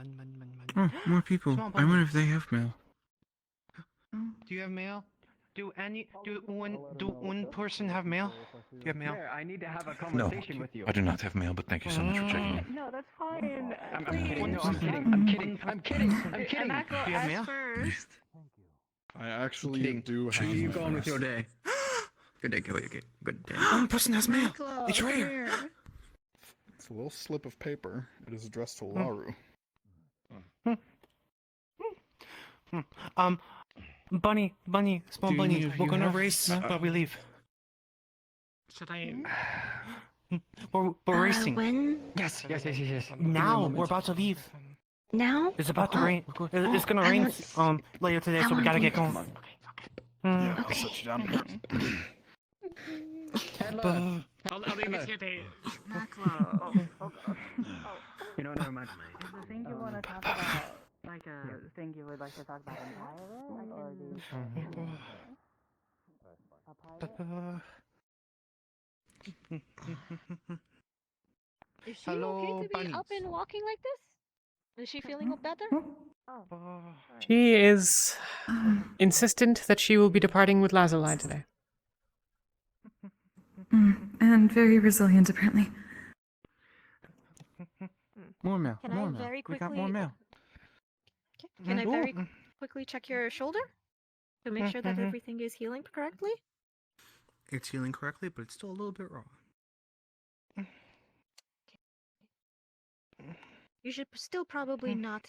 Oh, more people. Small I wonder bunny. if they have mail. Do you have mail? Do one person have mail? Do you have mail? I need to have a No, conversation with you. I do not have mail, but thank you so much for checking in. No, that's fine. I'm kidding. No, I'm kidding. I'm kidding. I'm kidding. I'm kidding. Do you have mail? First. I actually do have. You go on with your day. Good day, Kelly. Okay. Good day. One person has mail. It's Come rare. here. It's a little slip of paper. It is addressed to Laru. Bunny, small Do bunny. you We're gonna have race, mail? but we leave. Should I? We're racing. When? Yes. Now we're about to leave. Now? It's about to rain. It's gonna rain later today, so we gotta get going. Yeah, I'll set you down here. I'll leave it here, Dave. You know, never mind. Is the thing you want to talk about like a thing you would like to talk about in private? Or do you... Is she Hello, okay to be bunnies. up and walking like this? Is she feeling better? Oh. She is insistent that she will be departing with Lazuli today. And very resilient, apparently. More mail. Can More I mail. very We got quickly? more mail. Can I very quickly check your shoulder to make sure that everything is healing correctly? It's healing correctly, but it's still a little bit raw. You should still probably not.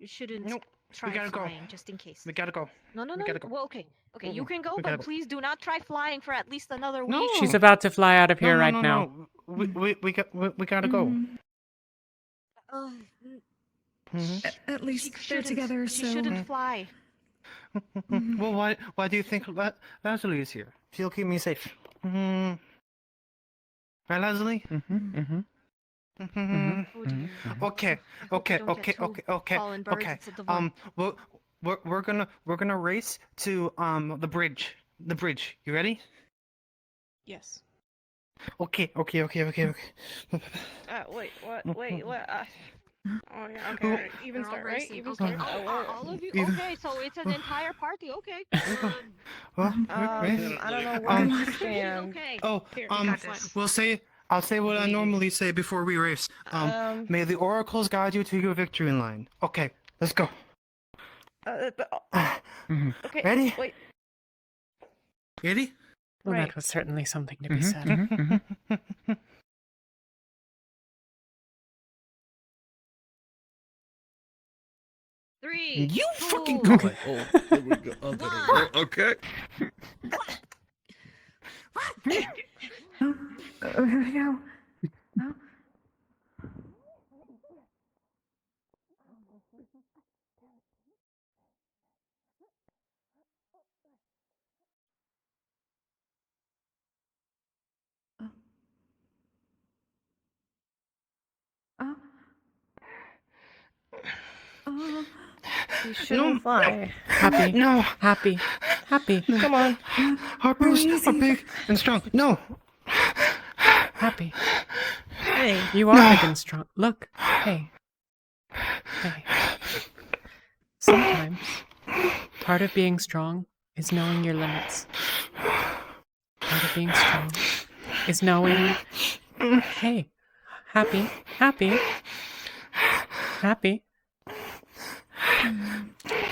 Shouldn't Nope. try gotta go. flying just in case. We gotta go. No. we gotta go. Well, okay. Okay, you Mm-mm. can go, We but gotta go. please do not try flying for at least another No. week. She's about to fly out of here right now. No. We gotta go. Uh, At least she they're shouldn't- together, She so... shouldn't fly. Well, why do you think Leslie is here? She'll keep me safe. Right, Leslie? Okay. Don't get too fallen birds, Okay. it's a divine. We're gonna race to the bridge. The bridge. You ready? Yes. Okay. Wait, what? Wait, what? Oh yeah. Okay. Alright, even They're all start, right? racing. Even Okay. start. All of you. Even- Okay, so it's an entire party. Okay. I don't know where to stand. Okay. Oh, Here, you got this. I'll say what I normally say before we race. May the oracles guide you to your victory line. Okay, let's go. Okay. Ready? Wait. Ready? Well, Right. that was certainly something to be said. Three. You fucking two, go. Oh, here we go. Okay. Oh, here we go. No? You shouldn't fly. Happy. No. Happy. Happy. Come on. Harpies are big and strong. No. Happy. Hey. You are big and strong. Look. Hey. Hey. Sometimes, part of being strong is knowing your limits. Part of being strong is knowing, hey, happy, happy, happy.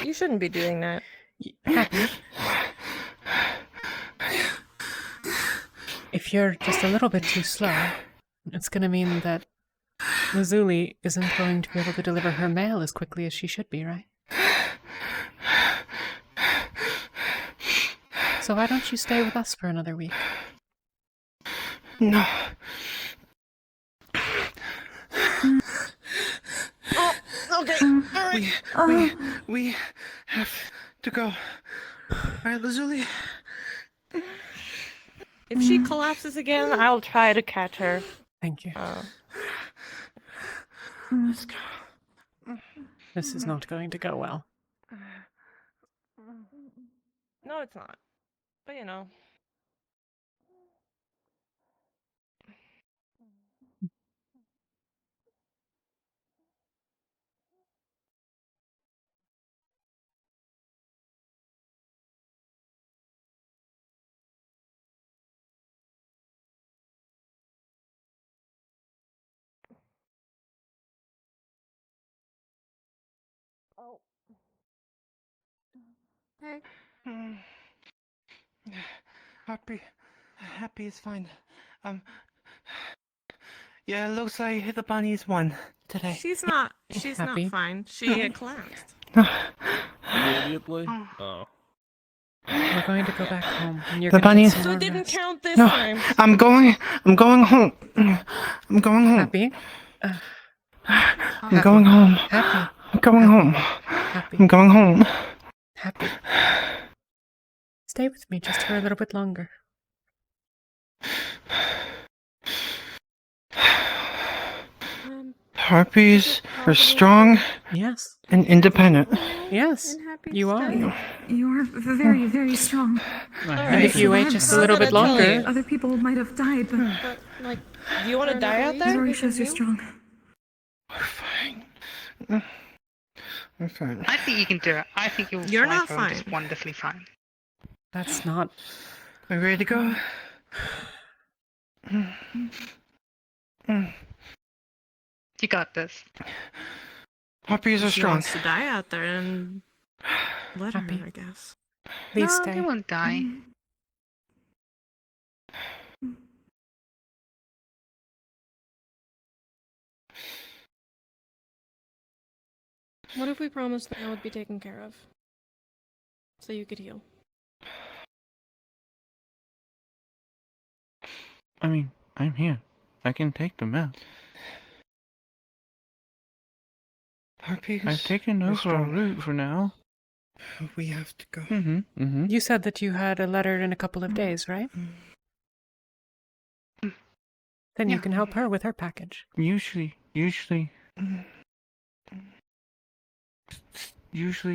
You shouldn't be doing that. Happy. If you're just a little bit too slow, it's going to mean that Lazuli isn't going to be able to deliver her mail as quickly as she should be, right? So why don't you stay with us for another week? No. Oh, okay. All right. We have to go. All right, Lazuli. If she collapses again, I'll try to catch her. Thank you. Let's go. This is not going to go well. No, it's not. But you know. Oh. Hey. Happy is fine. Yeah, it looks like the bunny's won today. She's not Happy? fine. She collapsed. Immediately? Oh. We're going to go back home, and you're The going to bunny- get some So more it didn't rest. count this No, time. I'm going home. I'm going home. Happy? I'm going home. Happy. I'm going home. Happy. I'm going home. Happy. Stay with me just for a little bit longer. Harpies are strong Yes. and independent. Yes. You are. You're very, very strong. And if you wait just a little bit longer, Other people might have died, but But, like, Do you want to die out it there? already shows you're strong. I'm fine. I think you can do it. I think you'll You're fly not home just fine. wonderfully fine. that's not. Are you ready to go? You got this. Harpies are She strong. wants to die out there, and let Happy. her, I guess. Please No, stay. you won't die. What if we promised that I would be taken care of? So you could heal. I mean, I'm here. I can take them out. Harpies. I've taken are over a strong. route for now. We have to go. Mm-hmm. Mm-hmm. You said that you had a letter in a couple of days, right? Then you Yeah. can help her with her package. Usually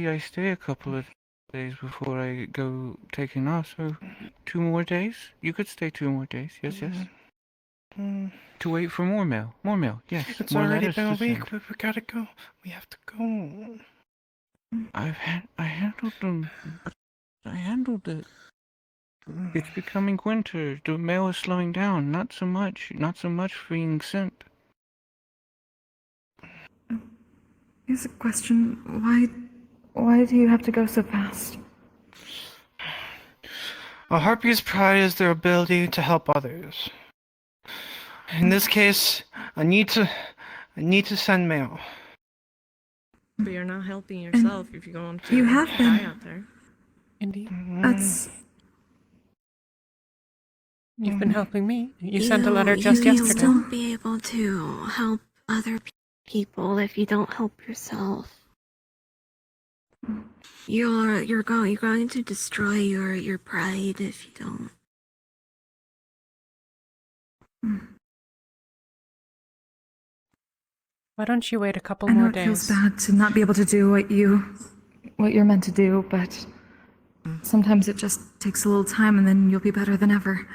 I stay a couple of days before I go taking off, so 2 more days? You could stay 2 more days, yes. To wait for more mail, yes. It's more already letters been a to send. week. We gotta go. We have to go. I handled them. I handled it. It's becoming winter. The mail is slowing down. Not so much being sent. Here's a question. Why do you have to go so fast? A harpy's pride is their ability to help others. In this case, I need to send mail. But you're not helping yourself if you're going to You have die been. out there. Indeed. That's You've been helping me. You sent a letter just You'll yesterday. still be able to help other people if you don't help yourself. You're going to destroy your pride if you don't. Why don't you wait a couple I know more it feels days? bad to not be able to do what you're meant to do, but sometimes it just takes a little time and then you'll be better than ever.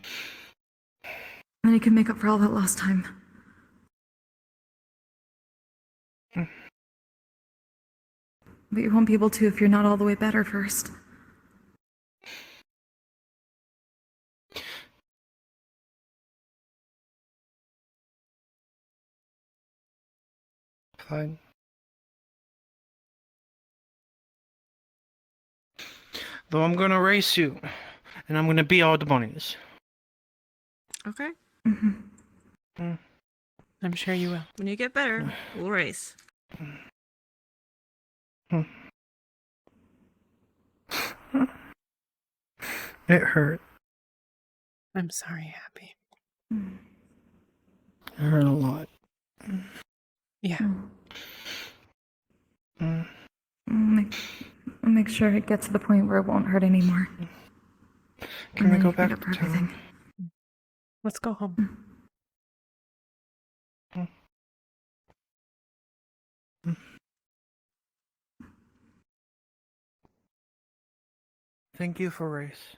And then you can make up for all that lost time. But you won't be able to if you're not all the way better first. Fine. Though I'm gonna race you, and I'm gonna beat all the bunnies. Okay. I'm sure you will. When you get better, we'll race. It hurt. I'm sorry, Happy. It hurt a lot. Yeah. Make sure it gets to the point where it won't hurt anymore. Can we go back to everything? Let's go home. Thank you for race.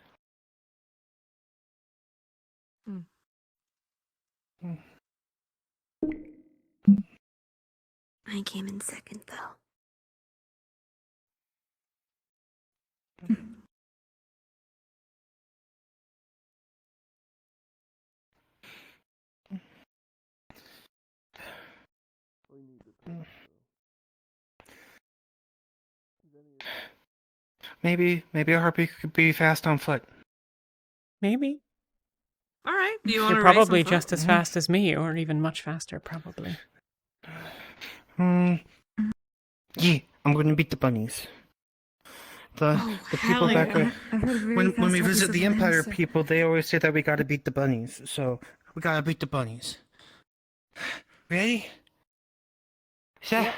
I came in second, though. Maybe a harpy could be fast on foot. Maybe. All right. Do you want You're to race on probably foot? just as fast as me, or even much faster, probably. Yeah, I'm gonna beat the bunnies. The people hell back yeah. when we visit the Empire people, they always say that we gotta beat the bunnies. So we gotta beat the bunnies. Ready? Set.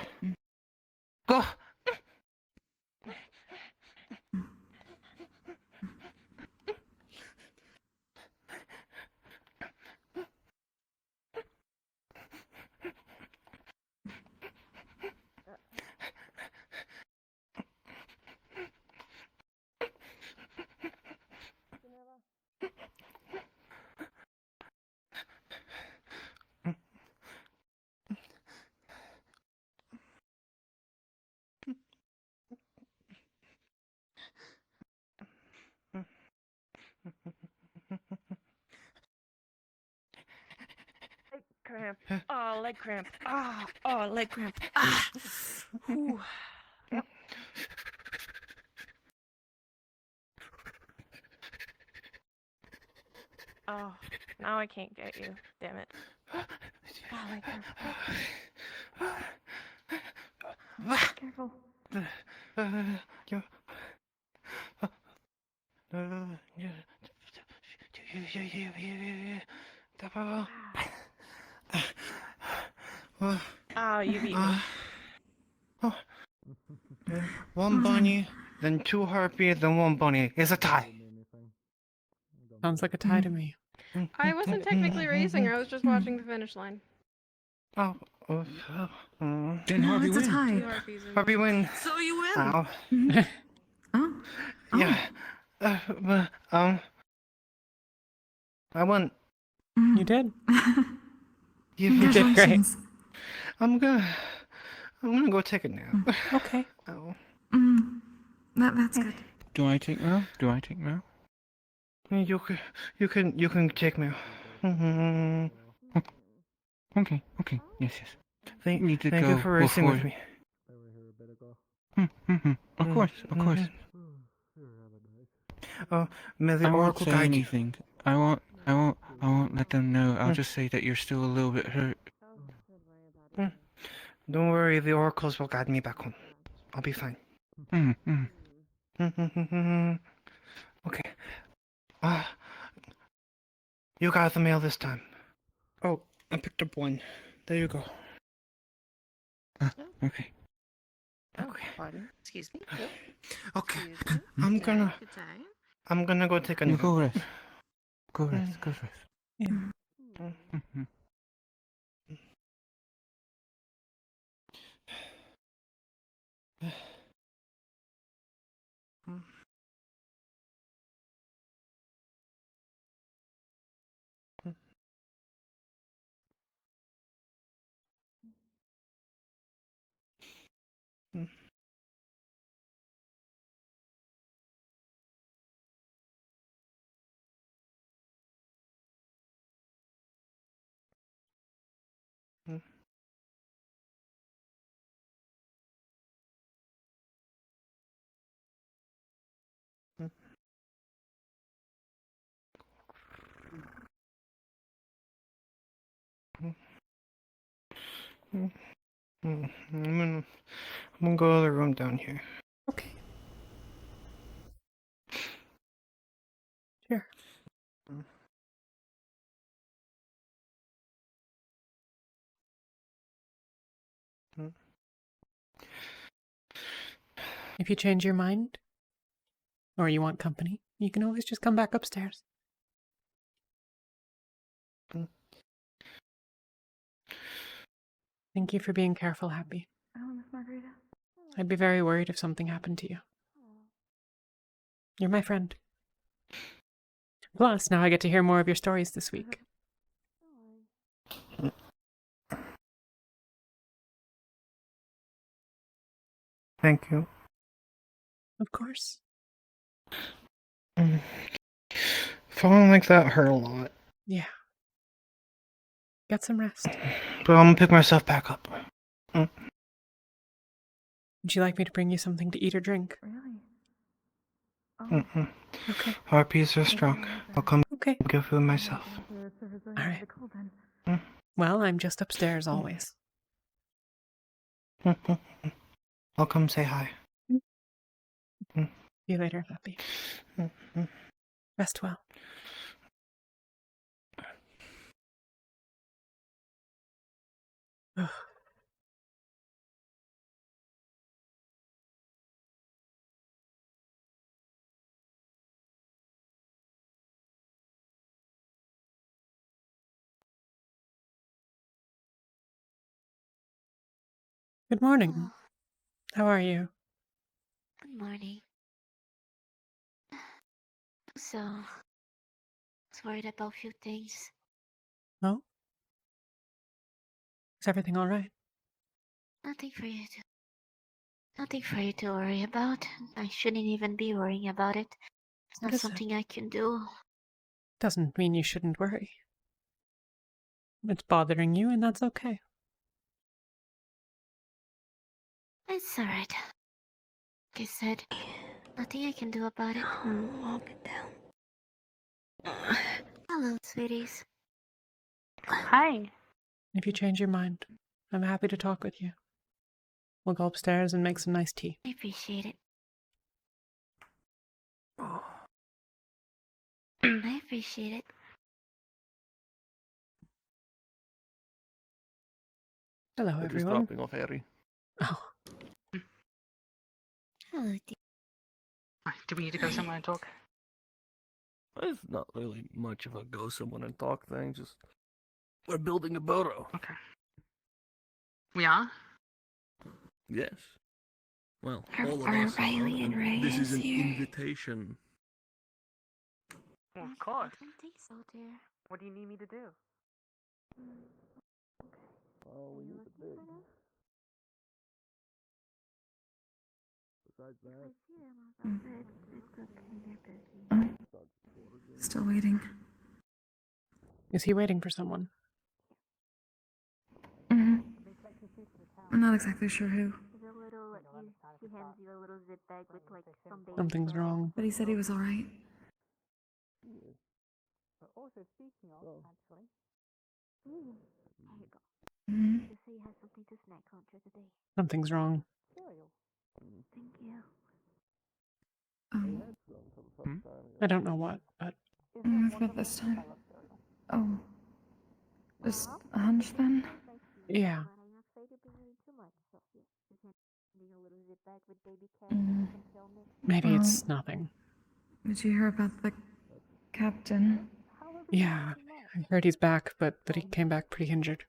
Go. Cramp. Oh, leg cramp. Ah, oh, leg cramp. Ah. Ooh. Yep. Oh, now I can't get you. Damn it. Oh, leg cramp. Careful. Oh, you beat me. One bunny, then two harpy, then one bunny. It's a tie. Sounds like a tie to me. I wasn't technically racing. I was just watching the finish line. Then Harpy Harpy it's a win. tie. Two harpies and- Harpy win. So you win. Ow. Oh. Yeah. I won. You did. You did great. I'm gonna go take a nap. Okay. Oh. That's good. Do I take now? Do I take now? You can take me. Okay. Yes. Thank Need to you go for racing with before- me. Of course. Oh, may the I won't Oracle say guide you. anything. I won't let them know. I'll just say that you're still a little bit hurt. Don't worry, the oracles will guide me back home. I'll be fine. Okay. You got the mail this time. Oh, I picked up one. There you go. Okay. Okay. Pardon? Excuse me. Yep. Okay. Excuse me. I'm Good gonna day, good day. I'm gonna go take a You nap. go rest. Go rest. Yeah. I'm gonna go to the room down here. Okay. Sure. If you change your mind, or you want company, you can always just come back upstairs. Thank you for being careful, Happy. Oh, Miss Margarita. I'd be very worried if something happened to you. You're my friend. Plus, now I get to hear more of your stories this week. Thank you. Of course. Falling like that hurt a lot. Yeah. Get some rest. But I'm gonna pick myself back up. Would you like me to bring you something to eat or drink? Really? Mm-mm. Okay. Harpies are strong. I'll come Okay. get food myself. All right. Well, I'm just upstairs always. I'll come say hi. See you later, Happy. Rest well. Ugh. Good morning. How are you? Good morning. So, I was worried about a few things. Oh? Is everything all right? Nothing for you to worry about. I shouldn't even be worrying about it. It's What not is it? something I can do. Doesn't mean you shouldn't worry. It's bothering you, and that's okay. It's alright. Like I said, nothing I can do about it. Walk it down. Hello, sweeties. Hi. If you change your mind, I'm happy to talk with you. We'll go upstairs and make some nice tea. I appreciate it. I appreciate it. Hello, Just everyone. dropping off Harry. Oh, Hello, dear. Do we need to go somewhere and talk? It's not really much of a go someone and talk thing, just we're building a burrow. Okay. We are? Yes. Well, Are- all of are us Riley are, and Ray this is an here? invitation. Well, of course. I don't think so, dear. What do you need me to do? Oh, we need the big. Besides that, Still waiting. is he waiting for someone? I'm not exactly sure who. He hands you a little zip bag with like some baby Something's stuff. wrong. But he said he was alright. Also, speaking of, actually. Here you go. Mhm. Just so you have something to snack on for the day. Something's wrong. Cereal. Thank you. I don't know what, but I've got this time. Oh. Just a hunch then? yeah. Mm. Maybe Well, it's nothing. Did you hear about the captain? Yeah, I heard he's back, but he came back pretty injured.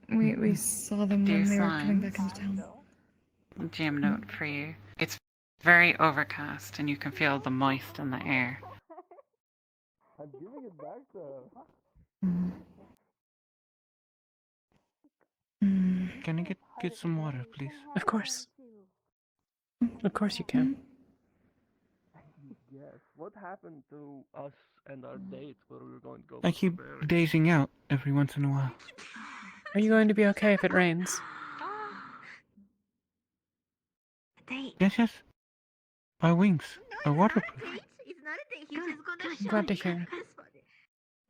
We saw them Dear when they were coming Slime, back into town. jam note for you. It's very overcast and you can feel the moist in the air. I'm giving it back to Can I get get some water, please? Of course. Of course you can. Yes. What happened to us and our date where we were going to go I for keep berries? dazing out every once in a while. Are you going to be okay if it rains? Yes, yes. Our wings are waterproof. It's not a date. He's just gonna I'm show glad to you. hear it.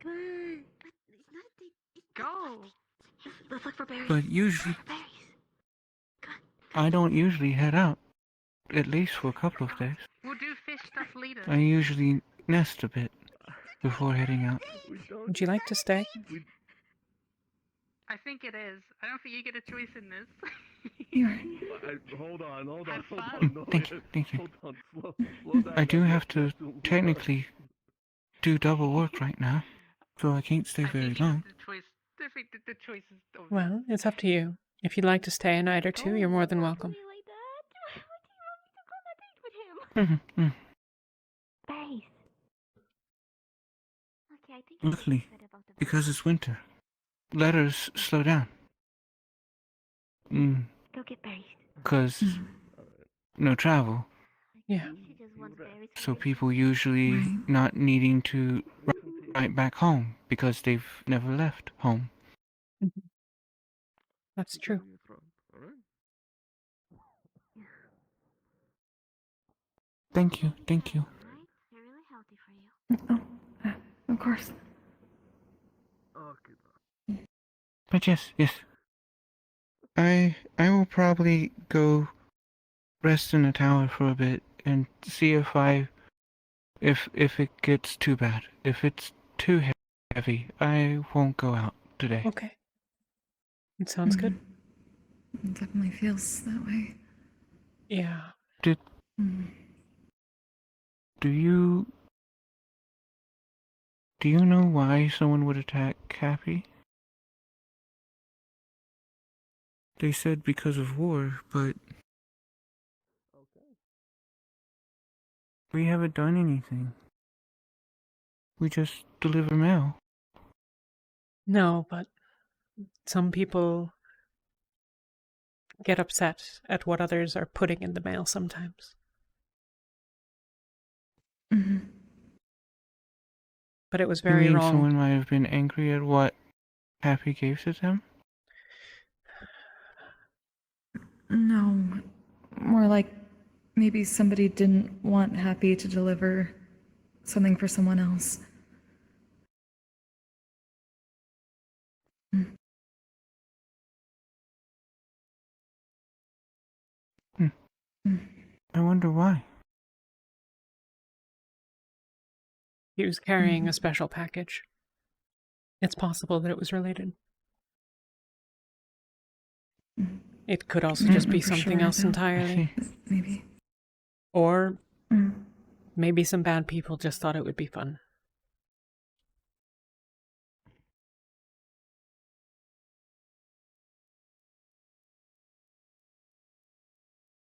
Come on. It's not a date. Go. Let's look for berries. But usually, I don't usually head out, at least for a couple of days. We'll do fish stuff later. I usually nest a bit before heading out. Would you like to stay? I think it is. I don't think you get a choice in this. Hold on. Have Hold fun. on. No, Thank you, thank you. Hold on. Slow down. I do guys. have to technically do double work right now, so I can't stay very long. The choice. I think the choice is over. Well, it's up to you. If you'd like to stay a night or two, you're more than welcome. Mhm. Berries. Okay, I think Luckily, because it's winter, letters slow down. Go get berries. Because no travel. Yeah. So people usually not needing to write back home because they've never left home. That's true. Thank you, thank you. They're really healthy for you. Of course. But yes, yes. I will probably go rest in the tower for a bit and see if it gets too bad. If it's too heavy, I won't go out today. Okay. It sounds good. It definitely feels that way. Yeah. Do you know why someone would attack Cappy? They said because of war, but we haven't done anything. We just deliver mail. No, but some people get upset at what others are putting in the mail sometimes. But it was You very mean wrong. someone might have been angry at what Happy gave to them? No. More like maybe somebody didn't want Happy to deliver something for someone else. I wonder why. He was carrying a special package. It's possible that it was related. It could also just be something else entirely. Maybe. Or maybe some bad people just thought it would be fun.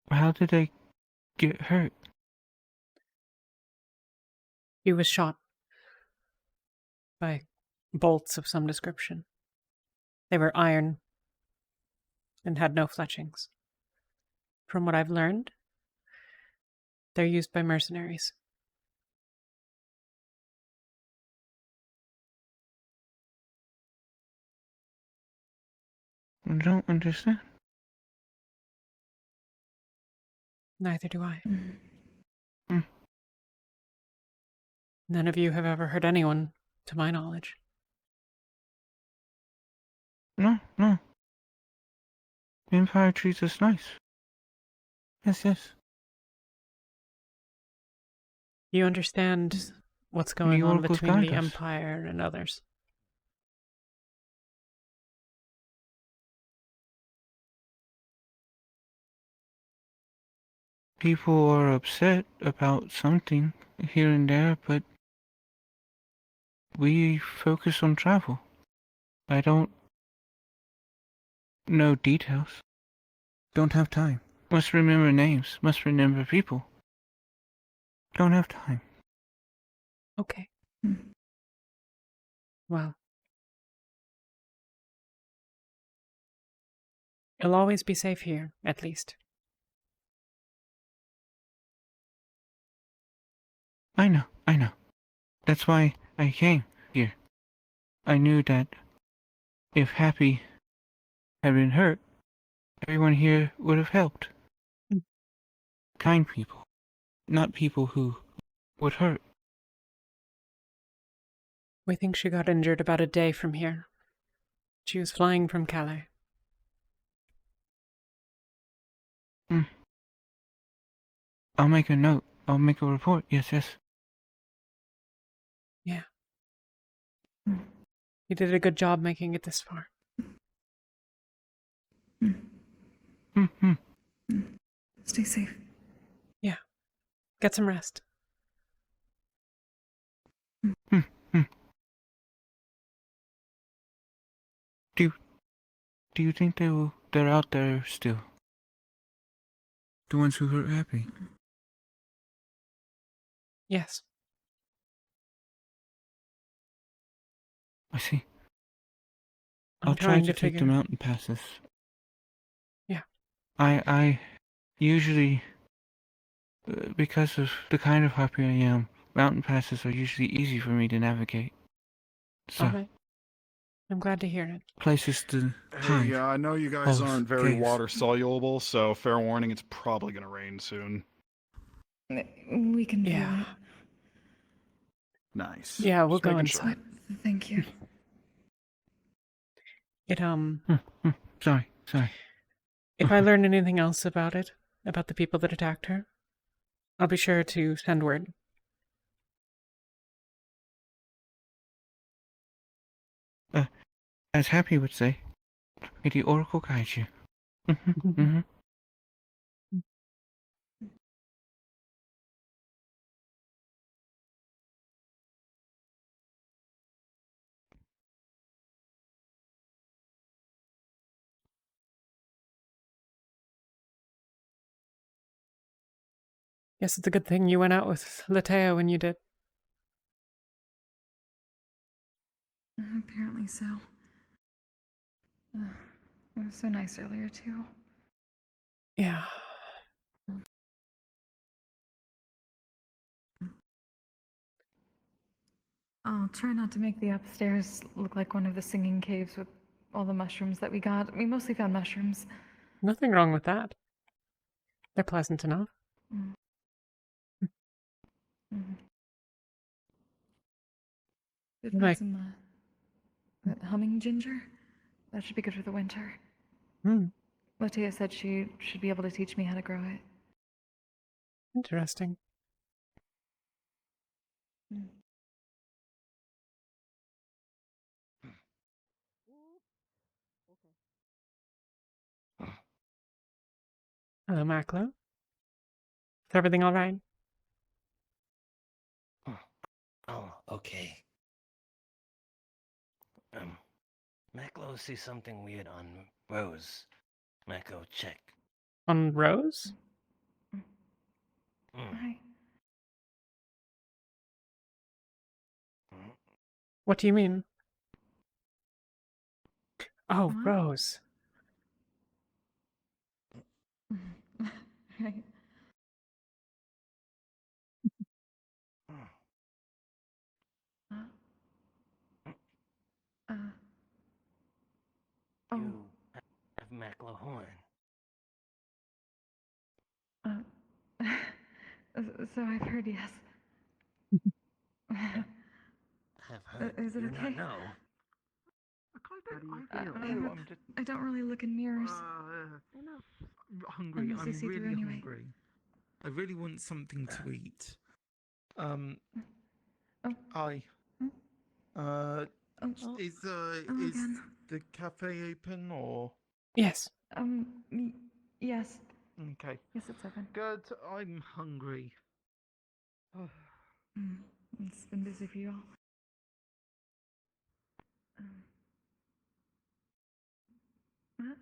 How did they get hurt? He was shot by bolts of some description. They were iron and had no fletchings. From what I've learned, they're used by mercenaries. I don't understand. Neither do I. None of you have ever hurt anyone, to my knowledge. No. The Empire treats us nice. Yes. You understand what's going on oracles between the guide us. Empire and others. People are upset about something here and there, but we focus on travel. I don't know details. Don't have time. Must remember names. Must remember people. Don't have time. Okay. Well, You'll always be safe here, at least. I know. That's why I came here. I knew that if Happy had been hurt, everyone here would have helped. Kind people, not people who would hurt. We think she got injured about a day from here. She was flying from Calais. I'll make a note. I'll make a report. Yes. Yeah. You did a good job making it this far. Stay safe. Yeah. Get some rest. Do you think they're out there still? The ones who hurt Happy? Yes. I see. I'm I'll try trying to to take the figure- mountain passes. Yeah. I usually, because of the kind of harpy I am, mountain passes are usually easy for me to navigate. So, Alright. I'm glad to hear it. places to hide. Hey, I know you guys holes, aren't very caves. water soluble, so fair warning, it's probably gonna rain soon. We can do Yeah. it. Nice. Yeah, we'll Just go making sure. inside. Thank you. It, Sorry. If I learn anything else about it, about the people that attacked her, I'll be sure to send word. As Happy would say, may the Oracle guide you. Yes, it's a good thing you went out with Lateo when you did. Apparently so. It was so nice earlier, too. Yeah. I'll try not to make the upstairs look like one of the singing caves with all the mushrooms that we got. We mostly found mushrooms. Nothing wrong with that. They're pleasant enough. Mm. We've got Like- some that humming ginger. That should be good for the winter. Latia said she should be able to teach me how to grow it. Interesting. Hello, Maclo. Is everything all right? Oh, okay. Maclo sees something weird on Rose. Maclo, check. On Rose? Hi. What do you mean? Oh, Huh? Rose. Right. Oh. You have Maclo horn. So I've heard, yes. Have heard. Is it Do okay? not know. I don't really look in mirrors. Hungry. mostly I'm see through really anyway. hungry. I really want something to eat. I. Is again. the cafe open or? Yes. Yes. Okay. Yes, it's open. Good. I'm hungry. It's been busy for you all. What?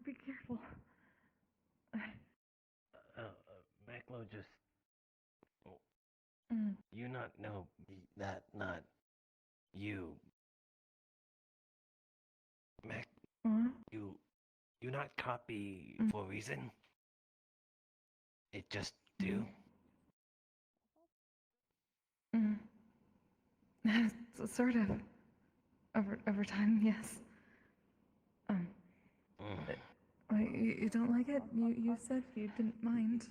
Be careful. Maclo just. Mm. You not know that not. You, Mac, Huh? you not copy for a reason? It just do? Mm. Sort of. Over time, yes. Wait, you don't like it? You said you didn't mind.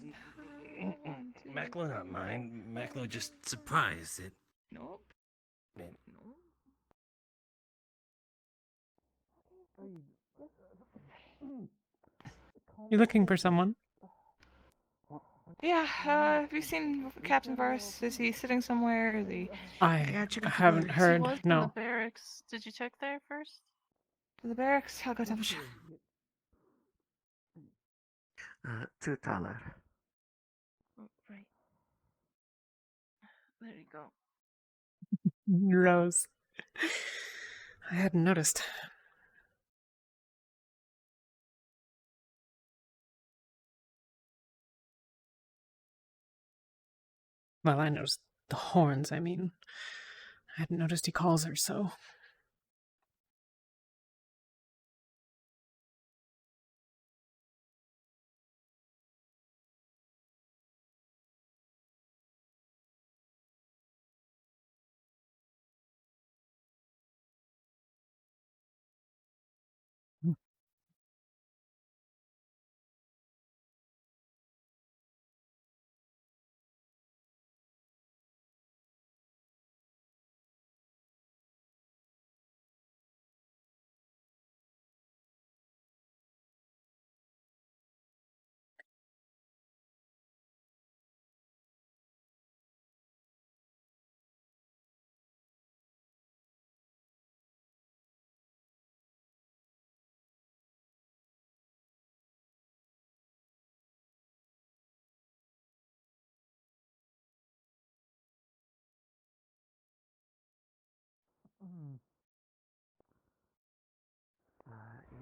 Macklo not mine. Macklo just surprised it. Nope. Man. You looking for someone? Yeah, have you seen Captain Varus? Is he sitting somewhere? Is he... I haven't He heard. was in the No. barracks. Did you check there first? To the barracks? I'll go double check. $2. Oh, right. There you go. Rose. I hadn't noticed. Well, I noticed the horns, I mean. I hadn't noticed he calls her so.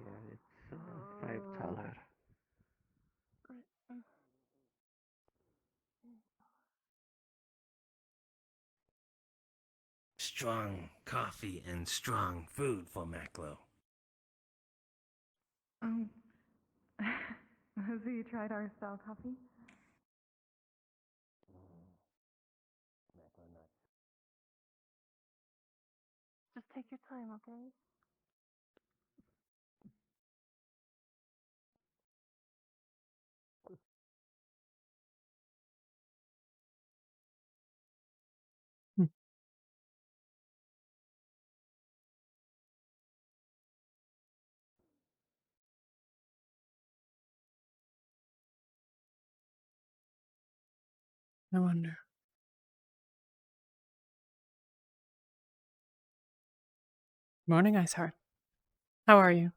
Yeah, it's $5. Strong coffee and strong food for Macklo. Have you tried our style coffee? Just take your time, okay? I wonder. Morning, Iceheart. How are you?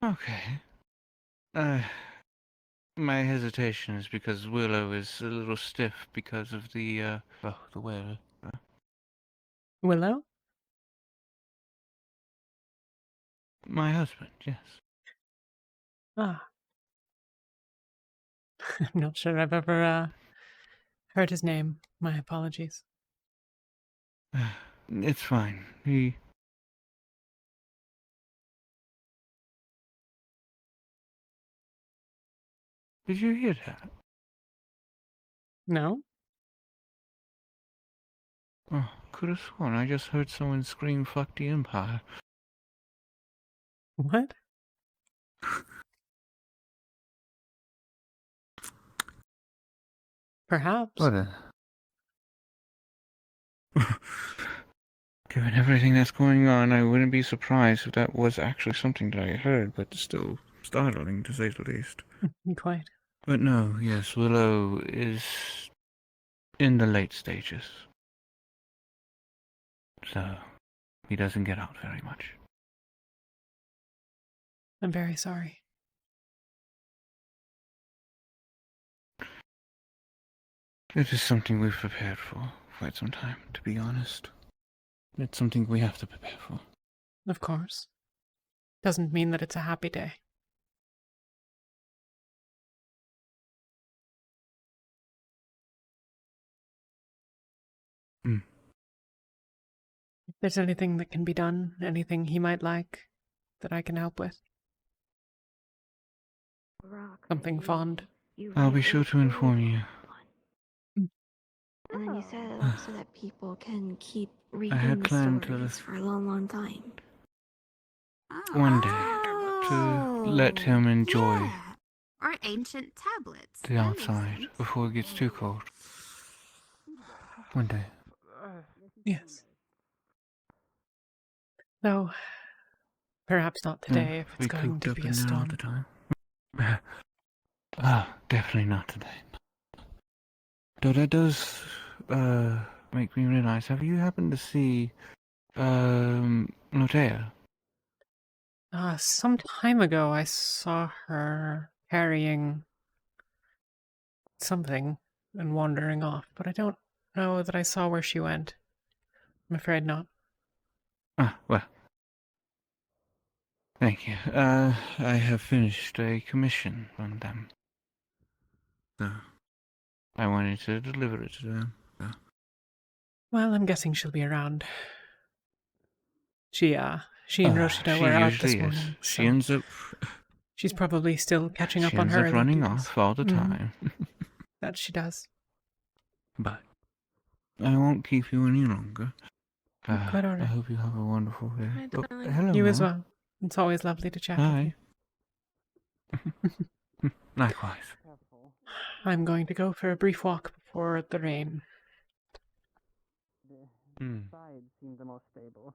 Okay. My hesitation is because Willow is a little stiff because of the wear. Willow? My husband, yes. Ah. I'm not sure I've ever heard his name. My apologies. It's fine. Did you hear that? No? Oh, could have sworn I just heard someone scream "fuck the Empire." What? Perhaps. What Given everything that's going on, I wouldn't be surprised if that was actually something that I heard, but still startling to say the least. Quite. But no, yes, Willow is in the late stages. So, he doesn't get out very much. I'm very sorry. It is something we've prepared for quite some time, to be honest. It's something we have to prepare for. Of course. Doesn't mean that it's a happy day. there's anything that can be done, anything he might like that I can help with. Something fond. I'll be sure to inform you. And then you set it up so that people can keep I reading had the planned stories for a long, long time. one day to let him enjoy Or ancient tablets. the outside before it gets too cold. One day. Yes. Though, perhaps not today if it's Be going cooped to up be in a there all storm. the time. Definitely not today. Though that does make me realize, have you happened to see Notea? Some time ago I saw her carrying something and wandering off, but I don't know that I saw where she went. I'm afraid not. Well. Thank you. I have finished a commission on them. So, I wanted to deliver it to them. So. Well, I'm guessing she'll be around. She and Roshida She were out this usually is. morning. She so ends up... She's probably still catching up She on ends her up early running duties. off all the time. That she does. But I won't keep you any longer. Quite all I right. hope you have a wonderful day. Hi, Oh, darling. hello, You as Mom. well. It's always lovely to chat Hi. with you. Likewise. I'm going to go for a brief walk before the rain. Hmm. Side seemed the most stable.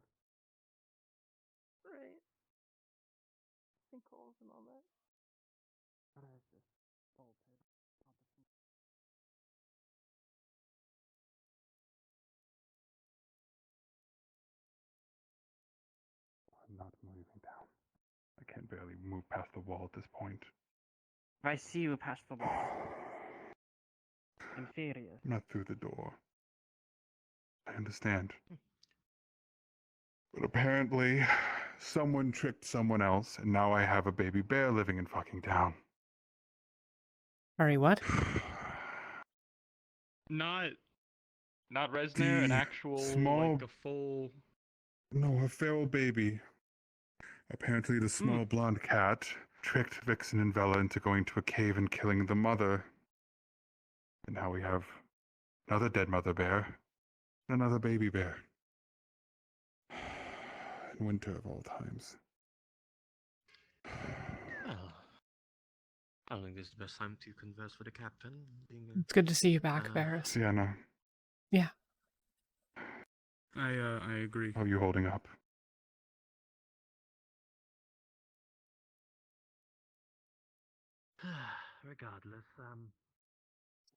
Right. Sinkholes and all that. I'm not moving down. I can't barely move past the wall at this point. I see you past the wall. I'm serious. Not through the door. I understand. But apparently, someone tricked someone else, and now I have a baby bear living in fucking town. Sorry, what? Not Resner, an actual, like a full... No, a feral baby. Apparently the small blonde cat tricked Vixen and Vela into going to a cave and killing the mother. And now we have another dead mother bear and another baby bear. In winter of all times. Well, I don't think this is the best time to converse with the captain. It's good to see you back, Varys. Sienna. Yeah. I agree. How are you holding up? Regardless,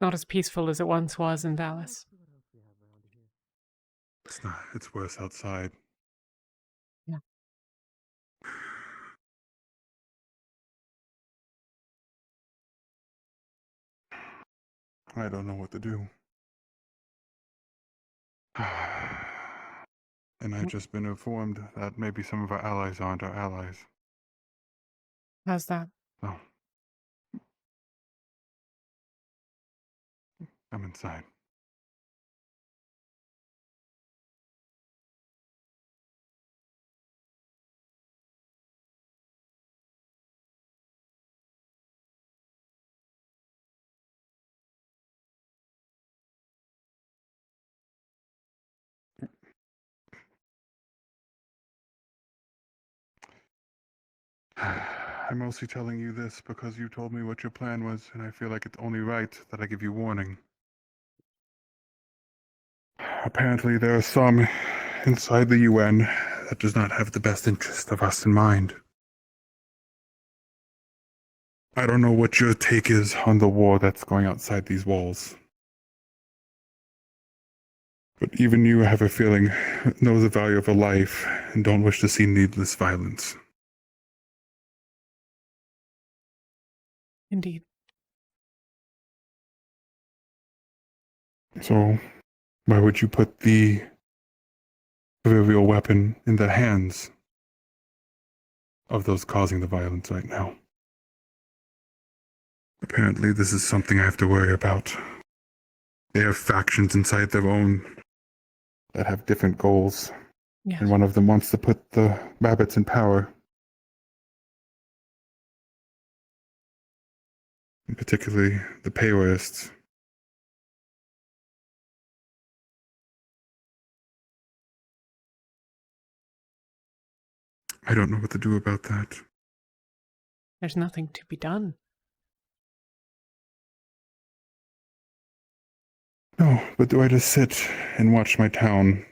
Not as peaceful as it once was in Dallas. It's not. It's worse outside. Yeah. I don't know what to do. And I've just been informed that maybe some of our allies aren't our allies. How's that? Oh. I'm inside. I'm mostly telling you this because you told me what your plan was, and I feel like it's only right that I give you warning. Apparently there are some inside the UN that does not have the best interest of us in mind. I don't know what your take is on the war that's going outside these walls. But even you have a feeling, know the value of a life, and don't wish to see needless violence. Indeed. So, why would you put the proverbial weapon in the hands of those causing the violence right now? Apparently, this is something I have to worry about. They have factions inside their own that have different goals, Yes. And one of them wants to put the rabbits in power. And particularly the Payoists. I don't know what to do about that. There's nothing to be done. No, but do I just sit and watch my town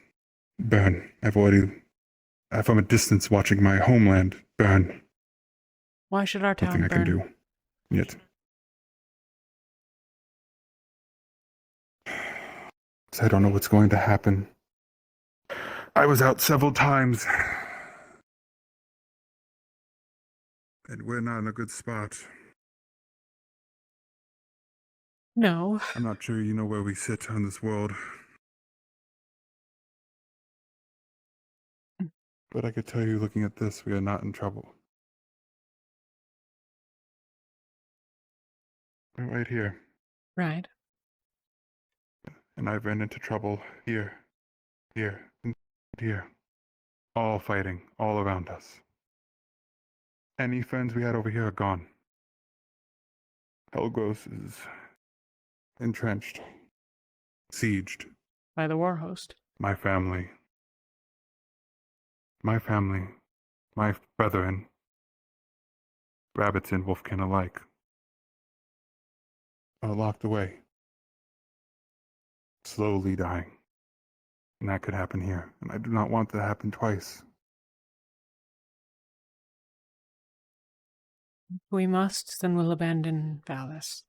burn? I'm from a distance watching my homeland burn. Why should our town Nothing I burn? can do. Yet. I don't know what's going to happen. I was out several times. And we're not in a good spot. No. I'm not sure you know where we sit on this world. But I could tell you, looking at this, we are not in trouble. We're right here. Right. And I've ran into trouble here, and here. All fighting, all around us. Any friends we had over here are gone. Regrowth is entrenched, sieged. By the war host. My family, my brethren, rabbits and wolfkin alike, are locked away, slowly dying. And that could happen here, and I do not want that to happen twice. If we must, then we'll abandon Valis.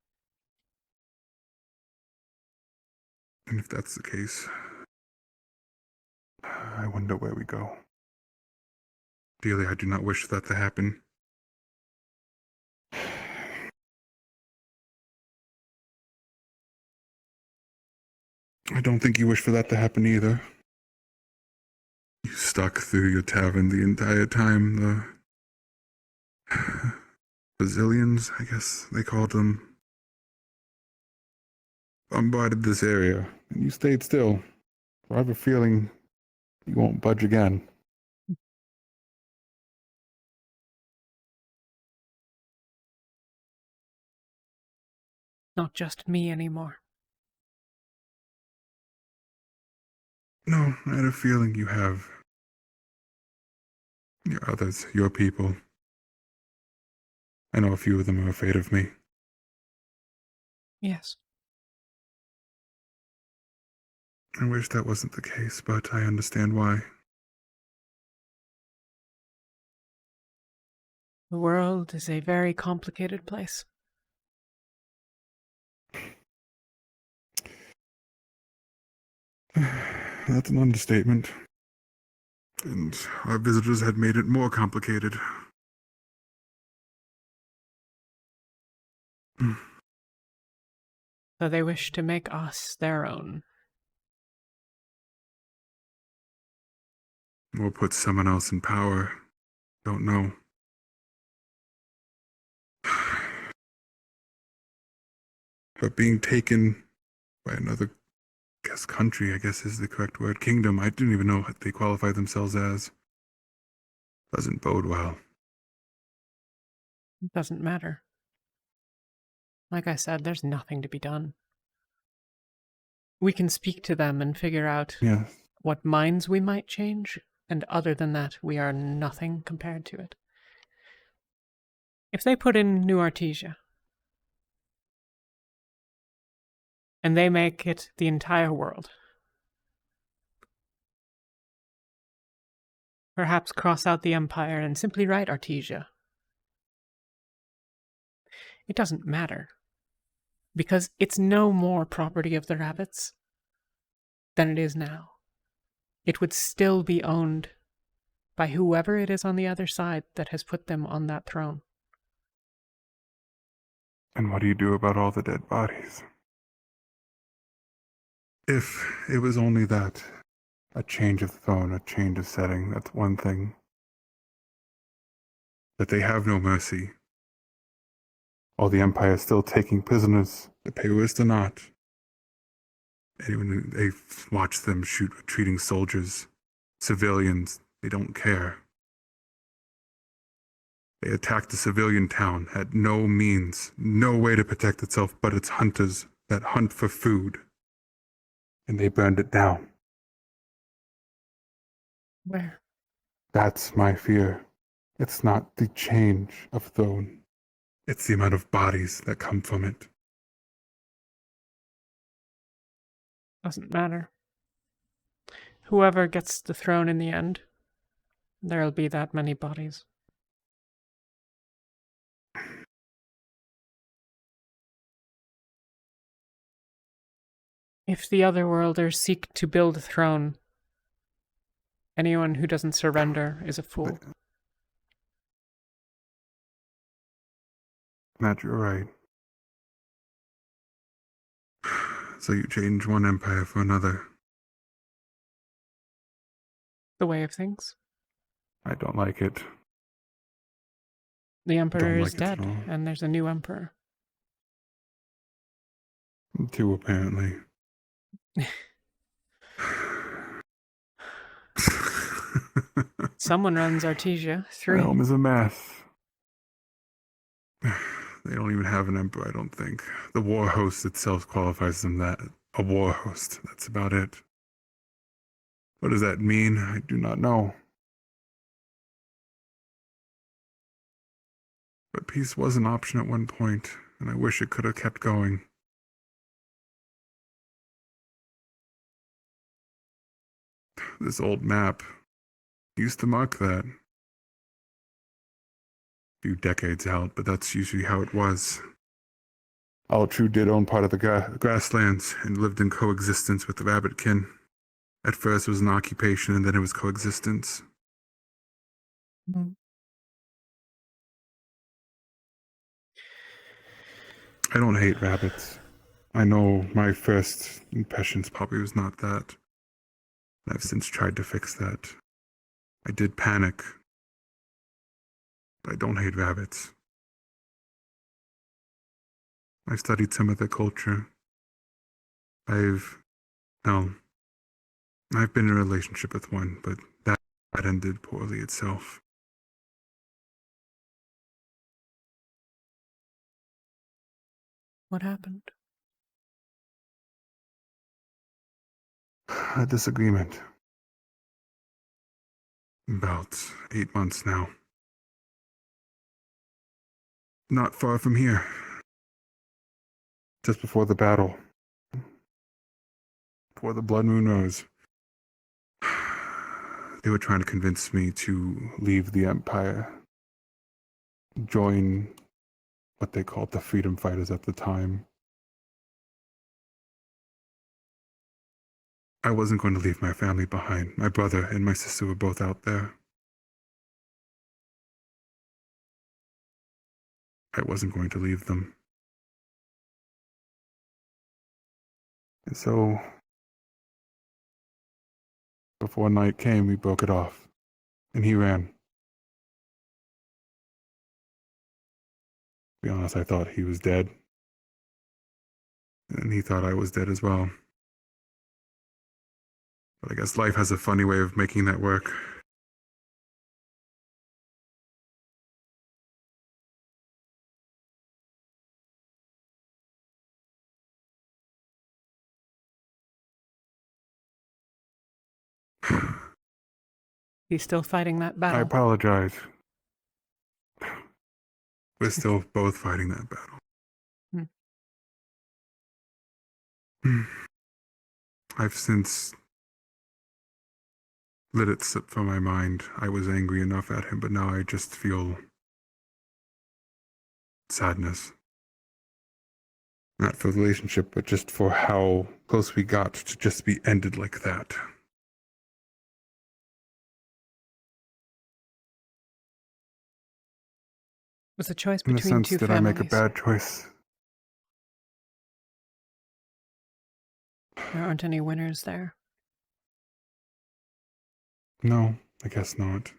And if that's the case, I wonder where we go. Dearly, I do not wish that to happen. I don't think you wish for that to happen either. You stuck through your tavern the entire time. The Brazilians, I guess they called them, bombarded this area, and you stayed still. I have a feeling you won't budge again. Not just me anymore. No, I had a feeling you have your others, your people. I know a few of them are afraid of me. Yes. I wish that wasn't the case, but I understand why. The world is a very complicated place. That's an understatement. And our visitors had made it more complicated. So they wish to make us their own. Or put someone else in power. Don't know. But being taken by another, country, I guess is the correct word, kingdom, I didn't even know what they qualify themselves as. Doesn't bode well. It doesn't matter. Like I said, there's nothing to be done. We can speak to them and figure out what minds we might change, and other than that, we are nothing compared to it. If they put in New Artesia, and they make it the entire world, perhaps cross out the Empire and simply write Artesia. It doesn't matter, because it's no more property of the rabbits than it is now. It would still be owned by whoever it is on the other side that has put them on that throne. And what do you do about all the dead bodies? If it was only that, a change of throne, a change of setting, that's one thing. But they have no mercy. While the Empire is still taking prisoners, the Payoists are not. Anyone they watch them shoot retreating soldiers, civilians, they don't care. They attacked a civilian town, had no means, no way to protect itself but its hunters that hunt for food. And they burned it down. Where? That's my fear. It's not the change of throne. It's the amount of bodies that come from it. Doesn't matter. Whoever gets the throne in the end, there'll be that many bodies. If the Otherworlders seek to build a throne, anyone who doesn't surrender is a fool. Matt, you're right. So you change one empire for another. The way of things. I don't like it. The Emperor Don't is like it at dead, all. and there's a new Emperor. Two, apparently. Someone runs Artesia. My 3. home is a mess. They don't even have an emperor, I don't think. The war host itself qualifies them that. A war host. That's about it. What does that mean? I do not know. But peace was an option at one point, and I wish it could have kept going. This old map used to mark that. A few decades out, but that's usually how it was. Altru did own part of the grasslands and lived in coexistence with the rabbitkin. At first it was an occupation, and then it was coexistence. I don't hate rabbits. I know my first impressions probably was not that. I've since tried to fix that. I did panic. But I don't hate rabbits. I studied some of their culture. I've been in a relationship with one, but that ended poorly itself. What happened? A disagreement. About 8 months now. Not far from here. Just before the battle. Before the blood moon rose. They were trying to convince me to leave the Empire. Join what they called the freedom fighters at the time. I wasn't going to leave my family behind. My brother and my sister were both out there. I wasn't going to leave them. And so, before night came, we broke it off. And he ran. To be honest, I thought he was dead. And he thought I was dead as well. But I guess life has a funny way of making that work. He's still fighting that I battle. apologize. We're still both fighting that battle. I've since let it slip from my mind. I was angry enough at him, but now I just feel sadness. Not for the relationship, but just for how close we got to just be ended like that. It was a choice In the between sense, two did families. I make a bad choice? There aren't any winners there. No, I guess not.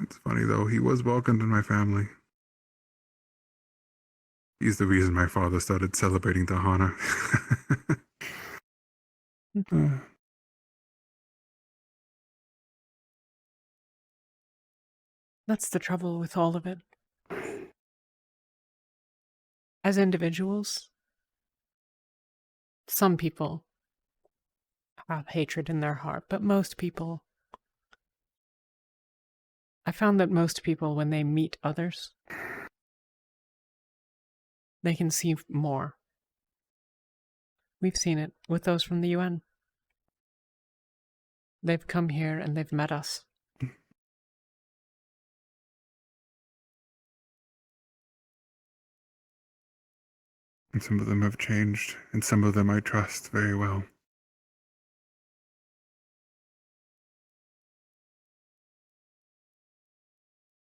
It's funny though, he was welcomed in my family. He's the reason my father started celebrating Dahana. That's the trouble with all of it. As individuals, some people have hatred in their heart, but most people, I found that most people, when they meet others, they can see more. We've seen it with those from the UN. They've come here and they've met us. And some of them have changed, and some of them I trust very well.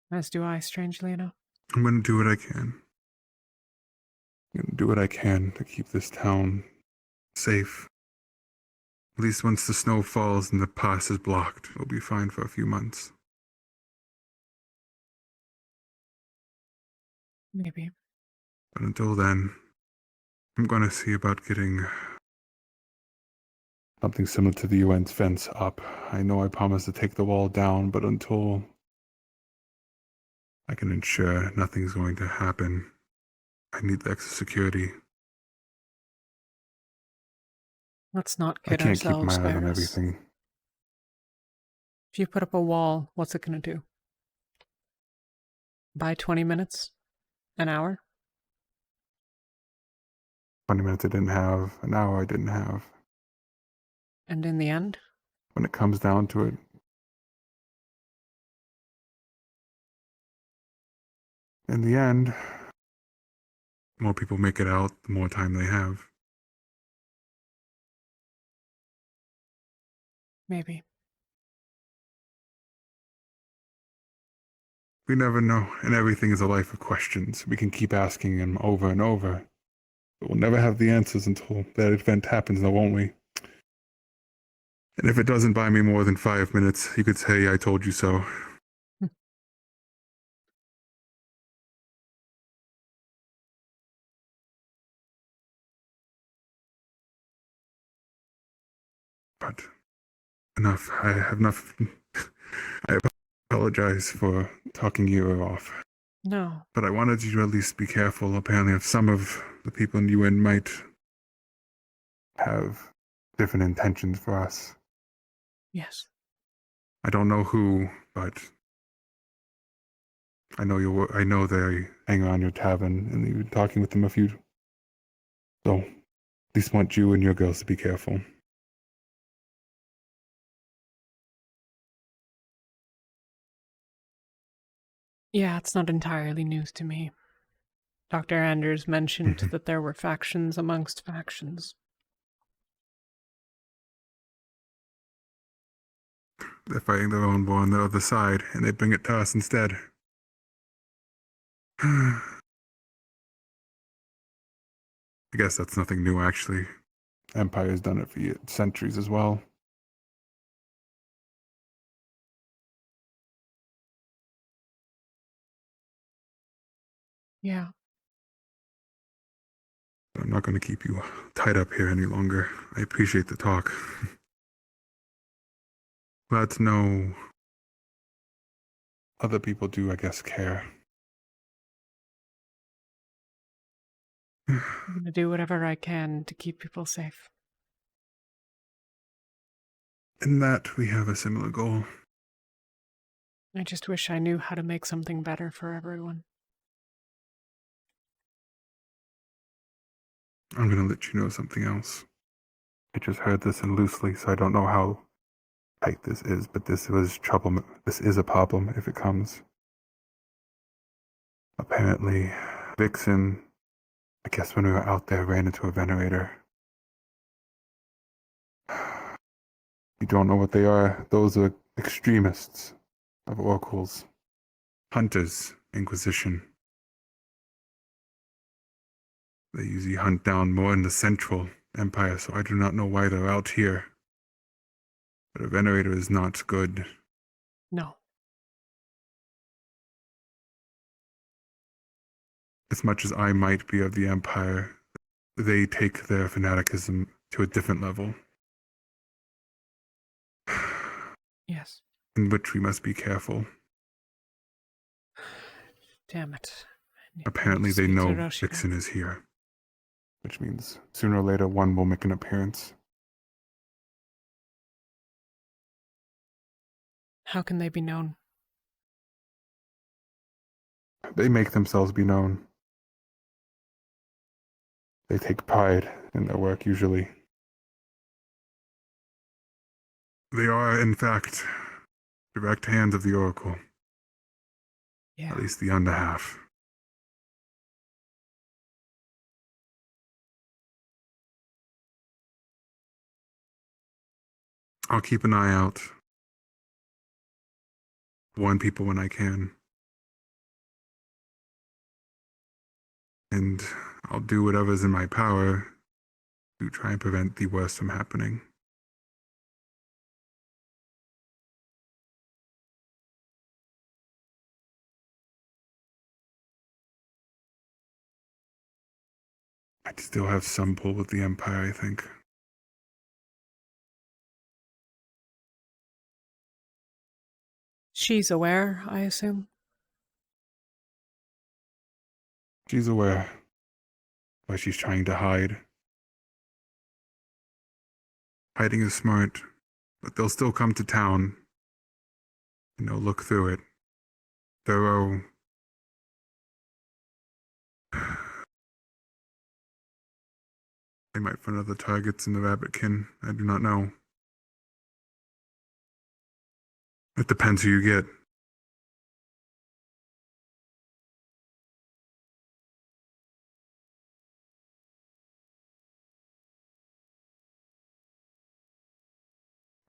As do I, strangely enough. I'm going to do what I can. I'm going to do what I can to keep this town safe. At least once the snow falls and the pass is blocked, we'll be fine for a few months. Maybe. But until then, I'm going to see about getting something similar to the UN's fence up. I know I promised to take the wall down, but until I can ensure nothing's going to happen, I need the extra security. Let's not I kid can't keep ourselves, my eye on Varys. everything. If you put up a wall, what's it going to do? Buy 20 minutes? An hour? 20 minutes I didn't have, an hour I didn't have. And in the end? When it comes down to it, in the end, the more people make it out, the more time they have. Maybe. We never know, and everything is a life of questions. We can keep asking them over and over, but we'll never have the answers until that event happens, now won't we? And if it doesn't buy me more than 5 minutes, you could say, I told you so. But enough. I have enough. I apologize for talking you off. No. But I wanted you to at least be careful. Apparently, if some of the people in UN might have different intentions for us. Yes. I don't know who, but I know they hang around your tavern, and you've been talking with them a few. So, at least want you and your girls to be careful. Yeah, it's not entirely news to me. Dr. Anders mentioned that there were factions amongst factions. They're fighting their own war on the other side, and they bring it to us instead. I guess that's nothing new, actually. Empire's done it for centuries as well. Yeah. I'm not going to keep you tied up here any longer. I appreciate the talk. Glad to know other people do, I guess, care. I'm going to do whatever I can to keep people safe. In that, we have a similar goal. I just wish I knew how to make something better for everyone. I'm going to let you know something else. I just heard this in loosely, so I don't know how tight this is, but this was trouble. This is a problem if it comes. Apparently, Vixen, I guess when we were out there, ran into a venerator. You don't know what they are. Those are extremists of oracles. Hunters, Inquisition. They usually hunt down more in the Central Empire, so I do not know why they're out here. But a venerator is not good. No. as much as I might be of the Empire, they take their fanaticism to a different level. Yes. In which we must be careful. Damn it. Apparently they speak to know Roshida. Vixen is here. Which means sooner or later one will make an appearance. How can they be known? They make themselves be known. They take pride in their work usually. They are, in fact, direct hands of the Oracle. Yeah. At least the under half. I'll keep an eye out. Warn people when I can. And I'll do whatever's in my power to try and prevent the worst from happening. I'd still have some pull with the Empire, I think. She's aware, I assume. She's aware, but she's trying to hide. Hiding is smart, but they'll still come to town, and they'll look through it. Thorough. They might find other targets in the rabbitkin. I do not know. It depends who you get.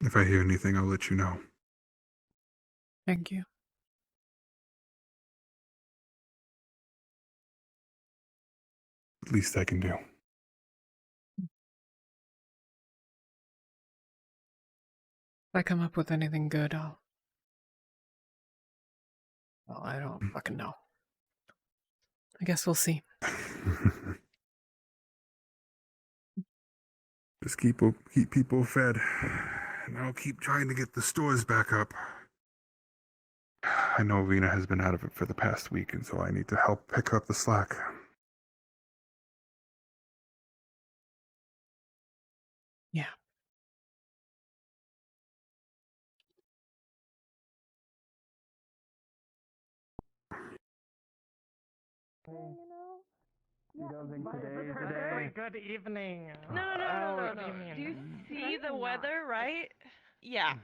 If I hear anything, I'll let you know. Thank you. Least I can do. If I come up with anything good, I'll... Well, I don't fucking know. I guess we'll see. Just keep people fed, and I'll keep trying to get the stores back up. I know Rena has been out of it for the past week, and so I need to help pick up the slack. Yeah. You don't think today is the day? Good evening. No. Do you see the weather, right? Yeah.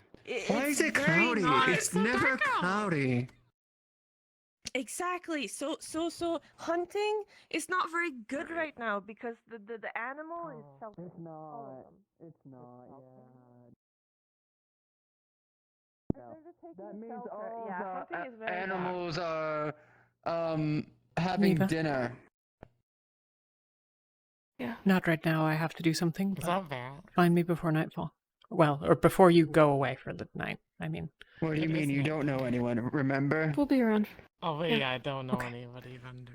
Why is it cloudy? It's never cloudy. Exactly. So hunting is not very good right now because the animal is sheltered. It's not. It's not. That means all the Animals are having Neva? dinner. Yeah. Not right now. I have to do something. Is But that bad? find me before nightfall. Well, or before you go away for the night. I mean. What do you mean you don't know anyone? Remember? We'll be around. Oh wait, Yeah. I don't know Okay. anybody vendor.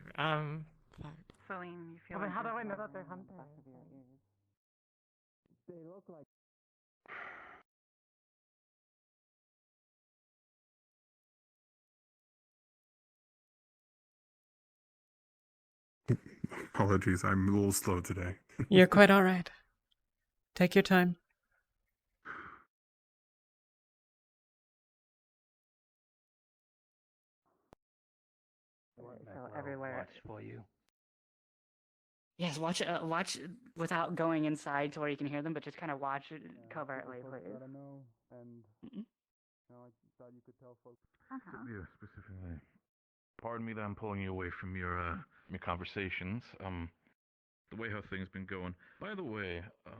Celine, you feel Well, then like how do you're I know more that they're alone hunting? back of your ears. They look like. Apologies, I'm a little slow today. You're quite all right. Take your time. So everywhere. Watch for you. Yes, watch without going inside to where you can hear them, but just kind of watch it covertly, please. Yeah, specifically. Pardon me that I'm pulling you away from your conversations. The way how things been going. By the way, I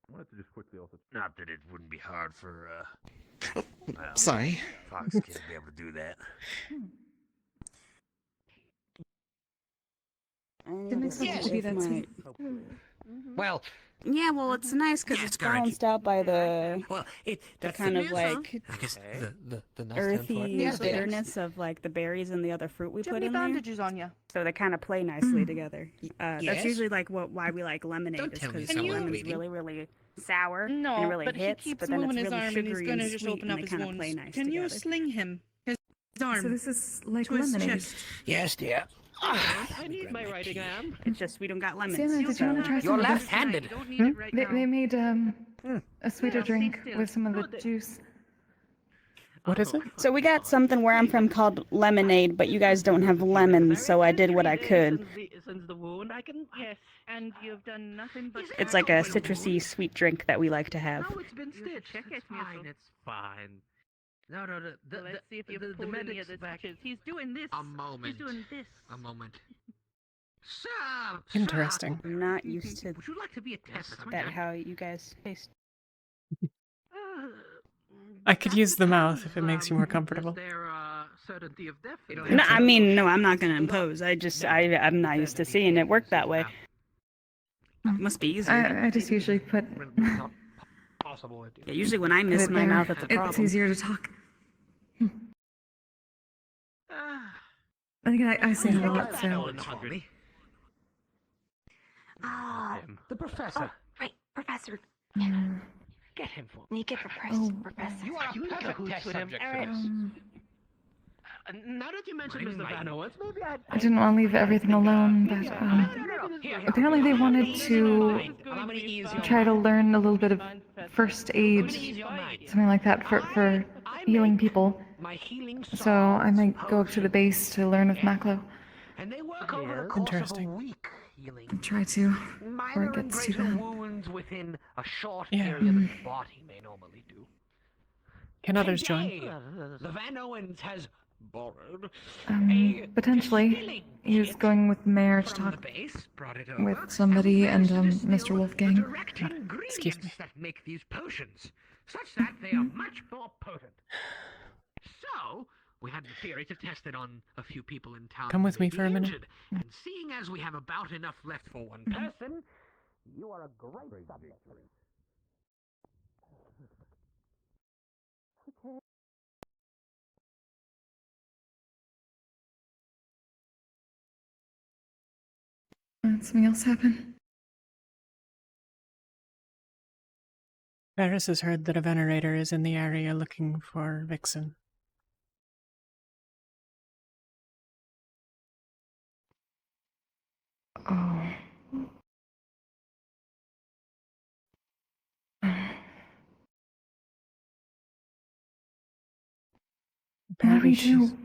wanted to just quickly also. Not that it wouldn't be hard for well, Sorry. Fox kids to be able to do that. Didn't expect it to be that sweet. Well, Yeah, well, it's nice because it's balanced out by the the kind of like I guess the nice earthy bitterness of like the berries and the other fruit we put in there. bandages on you. So they kind of play nicely together. That's Yes? usually like why we like lemonade is tell me because so, lemon's lady. really sour No, and it really but he hits, keeps but then it's moving his really arm and he's sugary gonna and just sweet, open and up they his kind of play wounds. nice Can you together. sling him? His arm. So this is like to his lemonade. chest. Yes, dear. I need my right exam. It's just we don't got lemons. Sienna, did you want to try some You're of this? left-handed. You don't need it right now. They made a sweeter drink with some of the juice. What is it? So we got something where I'm from called lemonade, but you guys don't have lemons, so I did what I could. Since the wound, I can. Yes, and you've done nothing but. It's like a citrusy sweet drink that we like to have. No, it's been stitched. It's fine. It's fine. No. Let's see if you the pulled any medic's of the back. stitches. He's doing this. A moment. He's doing this. A moment. Sir. Interesting. I'm not used to Would you like to be a test? that how you guys taste. I could use the mouth if it makes you more comfortable. There certainty of death. No, I mean, no, I'm not gonna impose. I'm not used to seeing it work that way. Must be easier. I just usually put. Possible. Yeah, usually when I miss it my there. mouth, it's a It's problem. easier to talk. I say a lot, so. The professor. Right, Professor. Get him for You get Professor. Oh. Professor. You are a perfect test subject for this. Now that you mention Mr. Van Owens, maybe I didn't want to leave everything alone, but apparently they wanted to try to learn a little bit of first aid, something like that for healing people. So I might go up to the base to learn with Maklo. And they work over the course of a week healing. Try to, before it gets too bad. Wounds within a short Yeah. area that the body may normally do. Can others join? Today, the Van Owens has borrowed Potentially. He was going with the mayor to from talk the base, brought it over, with somebody and Mr. the Wolfgang. direct ingredients that make these potions, such that they are much more potent. So, we had the theory to test it on a few people in town. Come who with may me be for a minute. injured. And seeing as we have about enough left for one person, you are a great subject. Something else happen? Varys has heard that a venerator is in the area looking for Vixen. Oh. What do we do?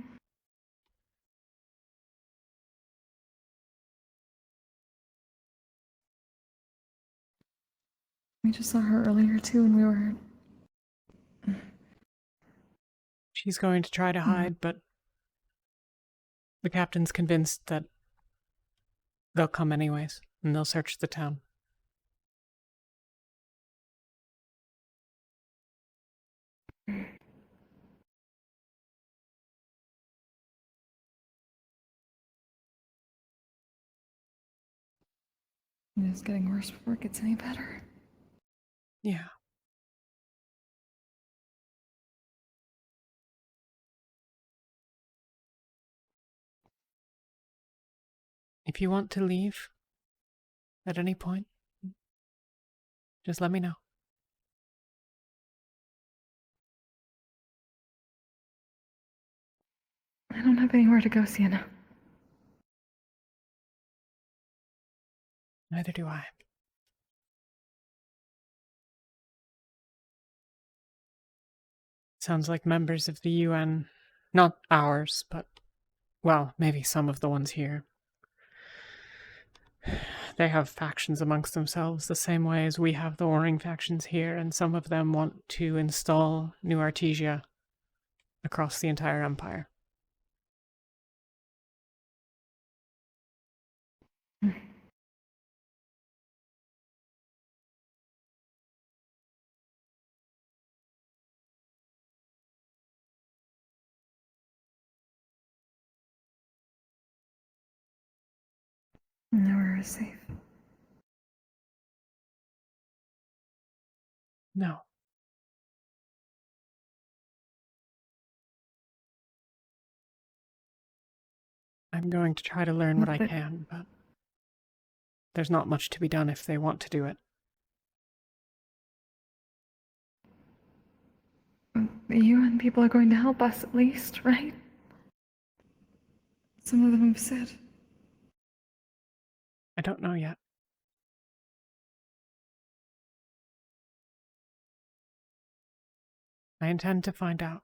We just saw her earlier too, and we were. She's going to try to hide, but the captain's convinced that they'll come anyways, and they'll search the town. It's getting worse before it gets any better. Yeah. If you want to leave at any point, just let me know. I don't have anywhere to go, Sienna. Neither do I. Sounds like members of the UN, not ours, but, well, maybe some of the ones here. They have factions amongst themselves the same way as we have the warring factions here, and some of them want to install New Artesia across the entire empire. Nowhere is safe. No. I'm going to try to learn what I can, but there's not much to be done if they want to do it. The UN people are going to help us at least, right? Some of them have said. I don't know yet. I intend to find out.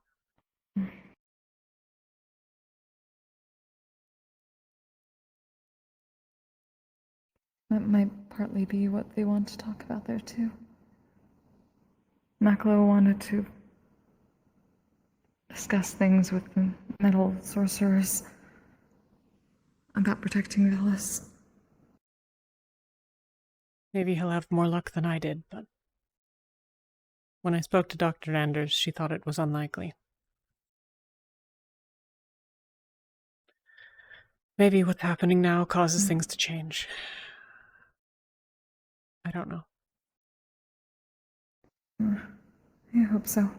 That might partly be what they want to talk about there, too. Maklo wanted to discuss things with the metal sorcerers about protecting Velis. Maybe he'll have more luck than I did, but when I spoke to Dr. Anders, she thought it was unlikely. Maybe what's happening now causes things to change. I don't know. I hope so.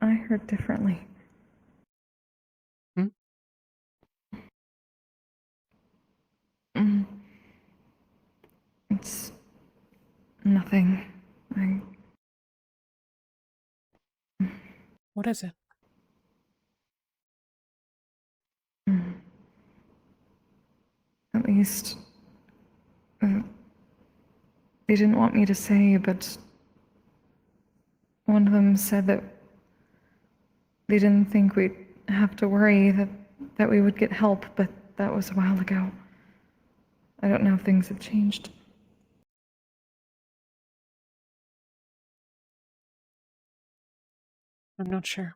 I heard differently. It's nothing. What is it? At least, they didn't want me to say, but one of them said that they didn't think we'd have to worry that we would get help, but that was a while ago. I don't know if things have changed. I'm not sure.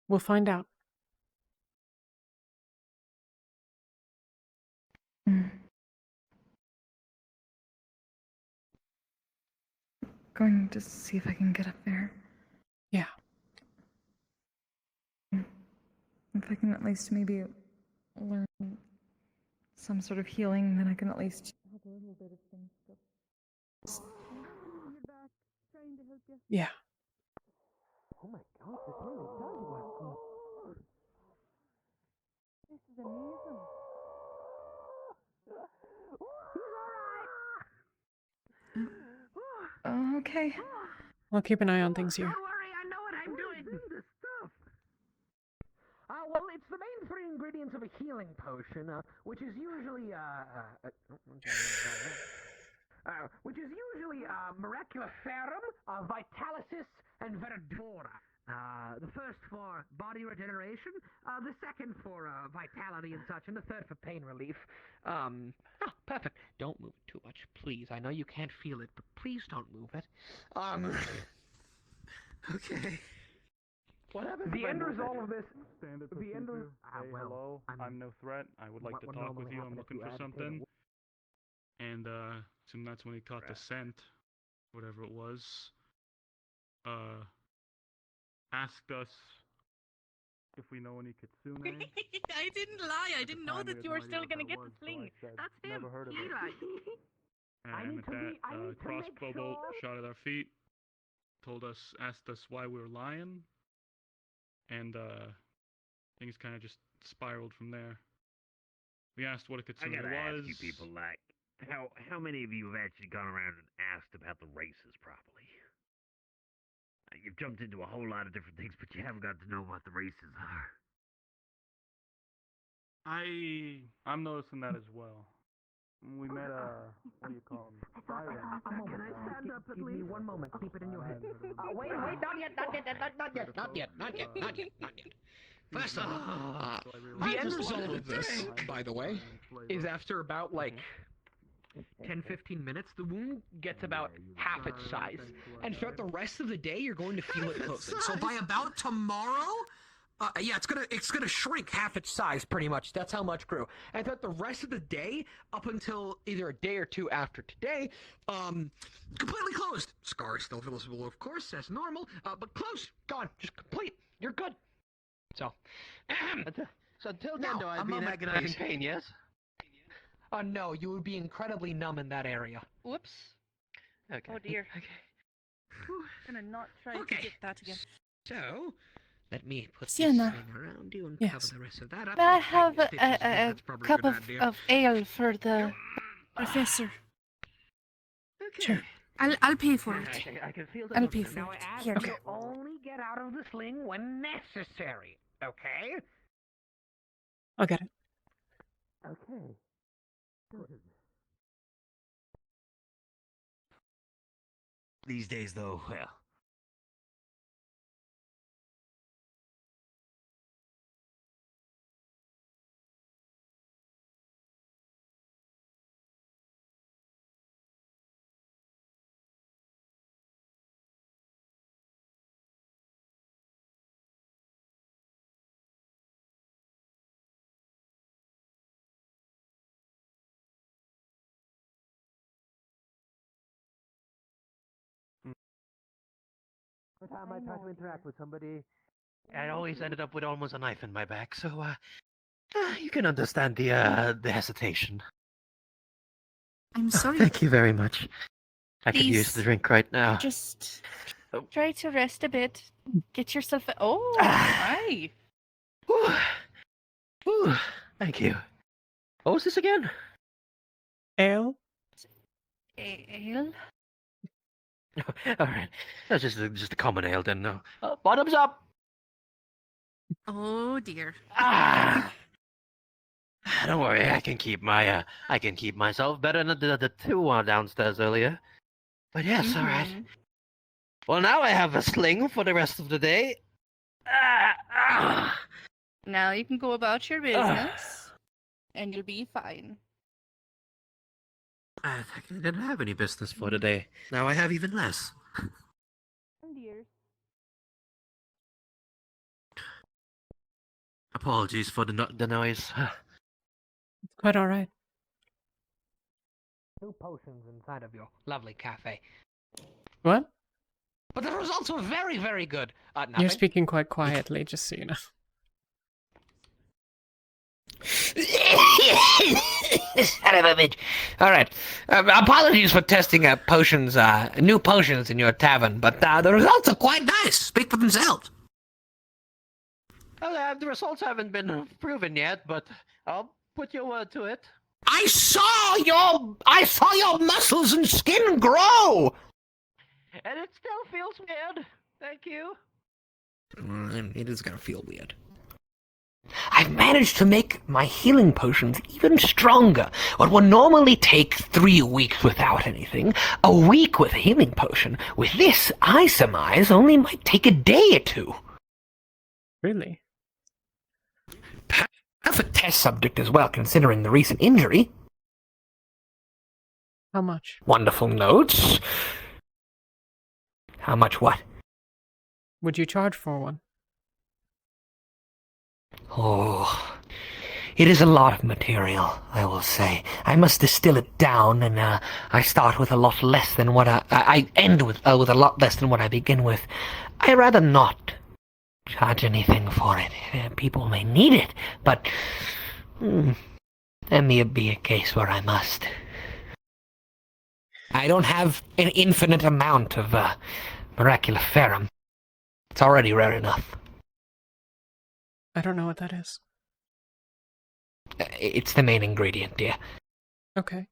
We'll find out. Going to see if I can get up there. Yeah. If I can at least maybe learn some sort of healing, then I can at least help a little bit of things. Yeah. Oh my god, this really does work good. This is amazing. Okay. I'll keep an eye on things here. Don't worry, I know what I'm doing. This stuff. Well, it's the main three ingredients of a healing potion, which is usually Miraculoferum, Vitalicis, and Verdura. The first for body regeneration, the second for vitality and such, and the third for pain relief. Perfect. Don't move it too much, please. I know you can't feel it, but please don't move it. Okay. What happens The if I end move result it? of this. Stand at The end. Say hello. I'm no threat. I would like to talk with you. I'm looking for something. And so that's when he caught the scent, whatever it was. Asked us if we know any kitsune. I didn't lie. I didn't know that you were still gonna get the sling. That's him. Never heard of it. Eli. And at that, crossbow bolt shot at our feet. Asked us why we were lying. And things kind of just spiraled from there. We asked what a kitsune I gotta was. ask you people, like, how many of you have actually gone around and asked about the races properly? You've jumped into a whole lot of different things, but you haven't got to know what the races are. I'm noticing that as well. We met what do you call him? Byron. Can I stand up at least? Give me 1 moment. Keep it in your head. Wait, not yet. First off, the end result of this, by the way, is after about like 10-15 minutes, the wound gets about half its size. And throughout the rest of the day, you're going to feel it closing. so by about tomorrow, yeah, it's gonna shrink Half its size, pretty much. That's how much grew. And throughout the rest of the day, up until either a day or two after today, completely closed. Scar is still visible, of course, as normal, but close, gone, just complete. You're good. So, so until then, though, I'd be in agonizing pain, yes? No, you would be incredibly numb in that area. Whoops. Okay. Oh dear. Okay. Gonna not try to Okay. get that again. So, let me put Sienna. this thing around you and Yes. cover the rest of that up. May I Oh, have stitches, yeah, that's probably a cup good idea. of ale for the professor? Okay. I'll pay for it. I can feel I'll that. pay for Now, it. I ask Here. you only get out of the sling when necessary. Okay? I'll get it. Okay. These days, though, well. Every time I try to interact with somebody, I always ended up with almost a knife in my back. So, you can understand the hesitation. I'm sorry. Thank you very much. I could use the Please, drink right now. Just Oh. try to rest a bit. Get yourself. Oh, Ah. hi. Whew. Whew. Thank you. What was this again? Ale? Ale? All right, that's just a common ale then. No, bottoms up. Oh dear. Ah. Don't worry, I can keep myself better than the two downstairs earlier. But yes, all right. Well, now I have a sling for the rest of the day. Now you can go about your business, and you'll be fine. I technically didn't have any business for today. Now I have even less. Dear. Apologies for the noise. It's quite all right. 2 potions inside of your lovely cafe. What? But the results were very, very good. You're Nothing. speaking quite quietly, just so you know. Son of a bitch. All right. Apologies for testing potions, new potions in your tavern, but the results are quite nice. Speak for themselves. Well, the results haven't been proven yet, but I'll put your word to it. I saw your muscles and skin grow. And it still feels weird. Thank you. It is gonna feel weird. I've managed to make my healing potions even stronger. What would normally take 3 weeks without anything, a week with a healing potion. With this, I surmise, only might take a day or 2. Really? Perfect test subject as well, considering the recent injury. How much? Wonderful notes. How much what? Would you charge for one? Oh, it is a lot of material, I will say. I must distill it down, and I start with a lot less than what I end with a lot less than what I begin with. I rather not charge anything for it. People may need it, but there may be a case where I must. I don't have an infinite amount of miraculoferrum. It's already rare enough. I don't know what that is. It's the main ingredient, dear. Okay.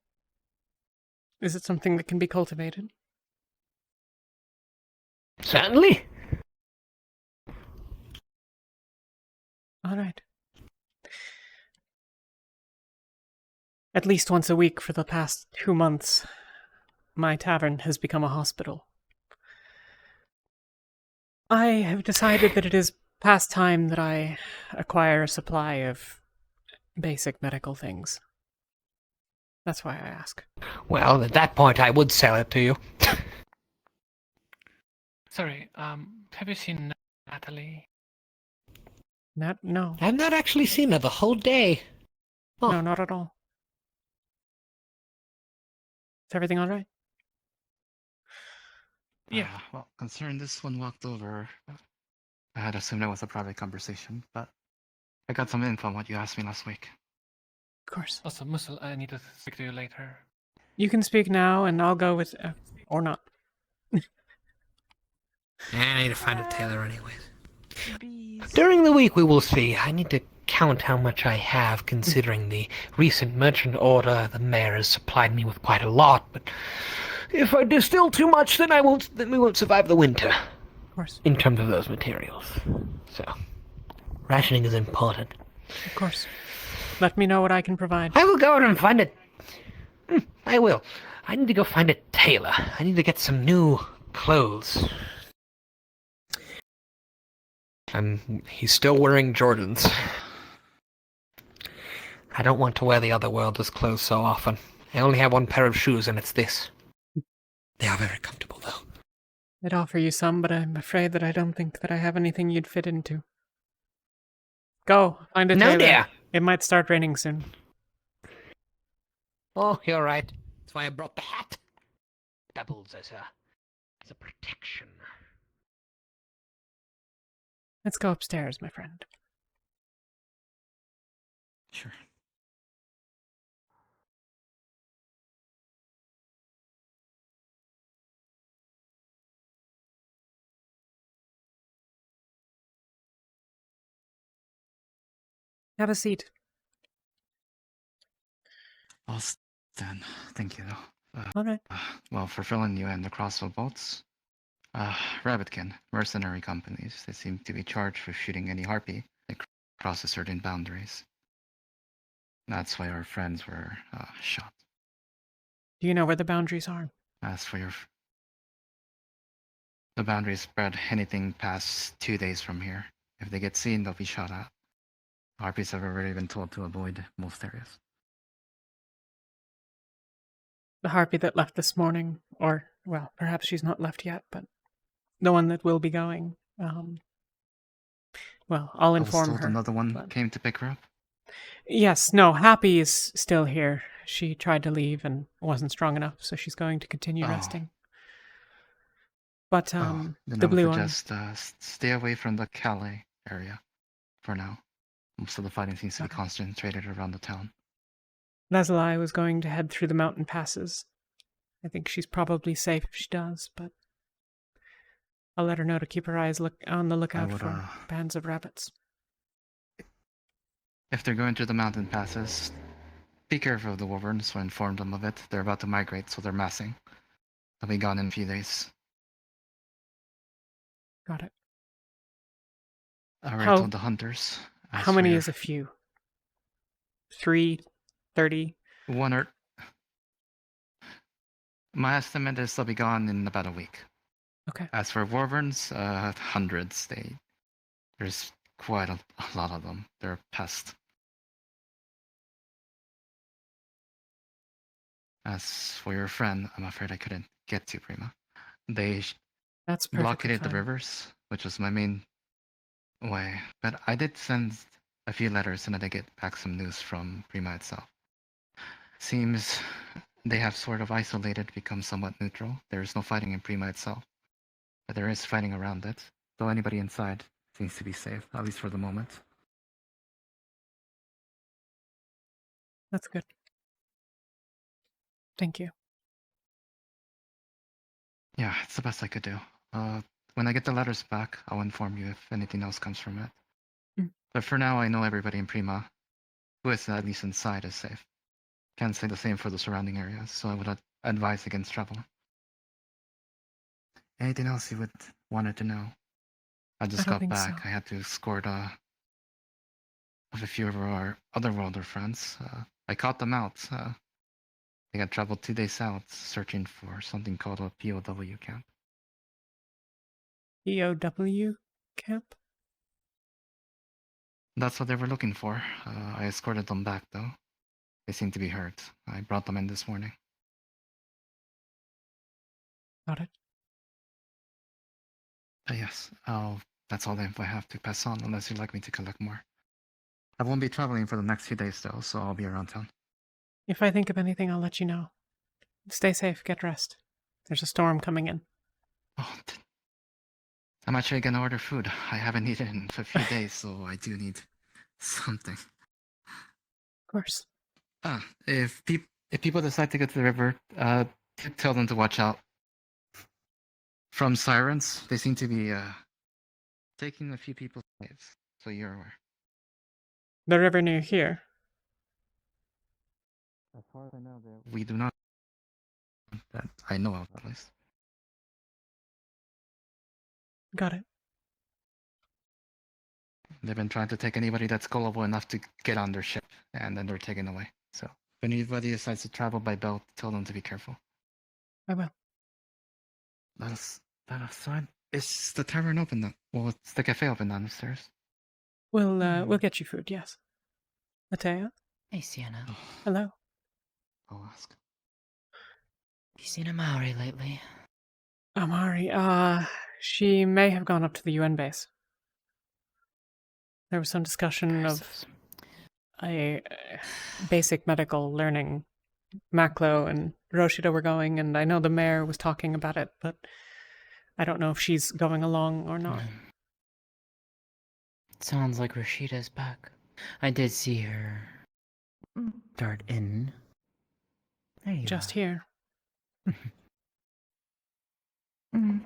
Is it something that can be cultivated? Certainly. All right. At least once a week for the past 2 months, my tavern has become a hospital. I have decided that it is past time that I acquire a supply of basic medical things. That's why I ask. Well, at that point, I would sell it to you. Sorry, have you seen Natalie? No. I've not actually seen her the whole day. Oh. No, not at all. Is everything all right? Yeah. Well, considering this one walked over, I had assumed it was a private conversation, but I got some info on what you asked me last week. Of course. Also, Muscle, I need to speak to you later. You can speak now, and I'll go with... Or not. I need to find a tailor anyways. During the week we will see. I need to count how much I have, considering the recent merchant order. The mayor has supplied me with quite a lot, but if I distill too much, then we won't survive the winter. Of course. In terms of those materials. So, rationing is important. Of course. Let me know what I can provide. I will go out and find it. I will. I need to go find a tailor. I need to get some new clothes. He's still wearing Jordans. I don't want to wear the other world's clothes so often. I only have one pair of shoes, and it's this. They are very comfortable, though. I'd offer you some, but I'm afraid that I don't think that I have anything you'd fit into. Go, find a tailor. No, dear. It might start raining soon. Oh, you're right. That's why I brought the hat. Doubles as a protection. Let's go upstairs, my friend. Sure. Have a seat. I'll stand. Thank you. Okay. Well, for filling you in, the crossbow bolts. Rabbitkin, mercenary companies. They seem to be charged with shooting any harpy that crosses certain boundaries. That's why our friends were shot. Do you know where the boundaries are? As for the boundaries spread anything past 2 days from here. If they get seen, they'll be shot at. Harpies have already been told to avoid most areas. The harpy that left this morning, or, well, perhaps she's not left yet, but the one that will be going. Well, I'll inform her. Another one came to pick her up? Yes, no, Happy is still here. She tried to leave and wasn't strong enough, so she's going to continue resting. But, then the blue one... Just stay away from the Calais area for now. Most of the fighting seems to be concentrated around the town. Lazuli was going to head through the mountain passes. I think she's probably safe if she does, but I'll let her know to keep her eyes on the lookout for bands of rabbits. If they're going through the mountain passes, be careful of the wyverns, so inform them of it. They're about to migrate, so they're massing. They'll be gone in a few days. Got it. I already told the hunters. How many is a few? 3, 30? My estimate is they'll be gone in about a week. Okay. As for wyverns, hundreds. There's quite a lot of them. They're a pest. As for your friend, I'm afraid I couldn't get to Prima. They blockaded the rivers, which was my main way. But I did send a few letters and I did get back some news from Prima itself. Seems they have sort of isolated, become somewhat neutral. There is no fighting in Prima itself. But there is fighting around it, though anybody inside seems to be safe, at least for the moment. That's good. Thank you. Yeah, it's the best I could do. When I get the letters back, I'll inform you if anything else comes from it. But for now, I know everybody in Prima, who is at least inside, is safe. Can't say the same for the surrounding areas, so I would advise against travel. Anything else you would wanted to know? I just got back. So. I had to escort with a few of our otherworlder friends. I caught them out. They had traveled 2 days south, searching for something called a POW camp. POW camp? That's what they were looking for. I escorted them back, though. They seem to be hurt. I brought them in this morning. Got it. Yes, that's all the info I have to pass on, unless you'd like me to collect more. I won't be traveling for the next few days, though, so I'll be around town. If I think of anything, I'll let you know. Stay safe, get rest. There's a storm coming in. Oh, I'm actually gonna order food. I haven't eaten in a few days, so I do need something. Of course. If people decide to go to the river, tell them to watch out. From sirens, they seem to be taking a few people's lives. So you're aware. The river near here. As far as I know, we do not. That I know of, at least. Got it. They've been trying to take anybody that's gullible enough to get on their ship, and then they're taken away. So if anybody decides to travel by boat, tell them to be careful. I will. Let us sign. Is the tavern open then? Well, it's the cafe open downstairs. We'll get you food. Yes. Matea. Hey, Sienna. Hello. I'll ask. You seen Amari lately? Amari. She may have gone up to the UN base. There was some discussion of a basic medical learning. Maklo and Roshida were going, and I know the mayor was talking about it, but I don't know if she's going along or not. Sounds like Rashida's back. I did see her dart in. There you Just are. here. Mm.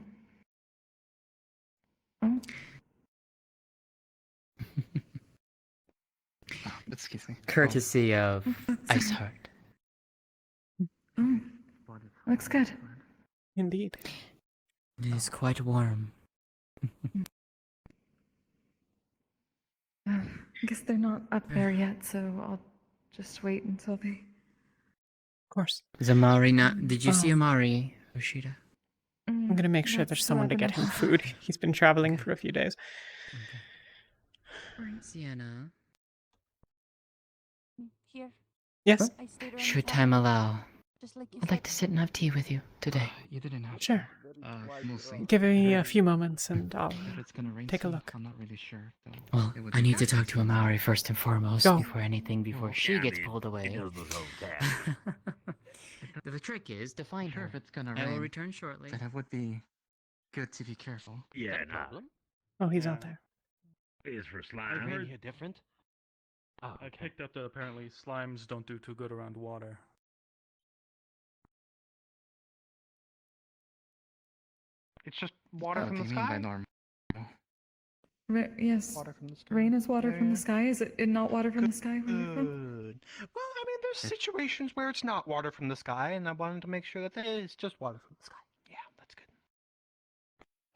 Oh. Excuse me. Courtesy of Iceheart. Mm. Looks good. Indeed. It is quite warm. I guess they're not up there yet, so I'll just wait until they. Of course. Is Amari not? Did you see Amari, Rashida? I'm gonna make sure there's someone to get him food. He's been traveling for a few days. Sienna. Here. Yes. I stayed around Should the time fire, allow, just like you I'd like to sit and have tea with you today. You didn't have Sure. We'll see. Give me a few moments and I'll If it's gonna rain take a soon, look. I'm not really sure. Though. Well, It would I be need to good. talk to Amari first and foremost, Go. before she gets pulled away. It does hold down. The trick is to find Sure, her. if it's gonna I will rain, return shortly. then it would be good to be careful. Yeah, nah. Oh, he's out there. Is for I've slime. heard different? Oh, I picked up that apparently slimes don't do too good around water. It's just water What from do the you mean by sky. normal? Yes. Water from the sky. Rain is water from Yeah. the sky. Is it not water from the sky where you're from? Good. Well, I mean, there's situations where it's not water from the sky, and I wanted to make sure that it's just water from the sky. Yeah, that's good.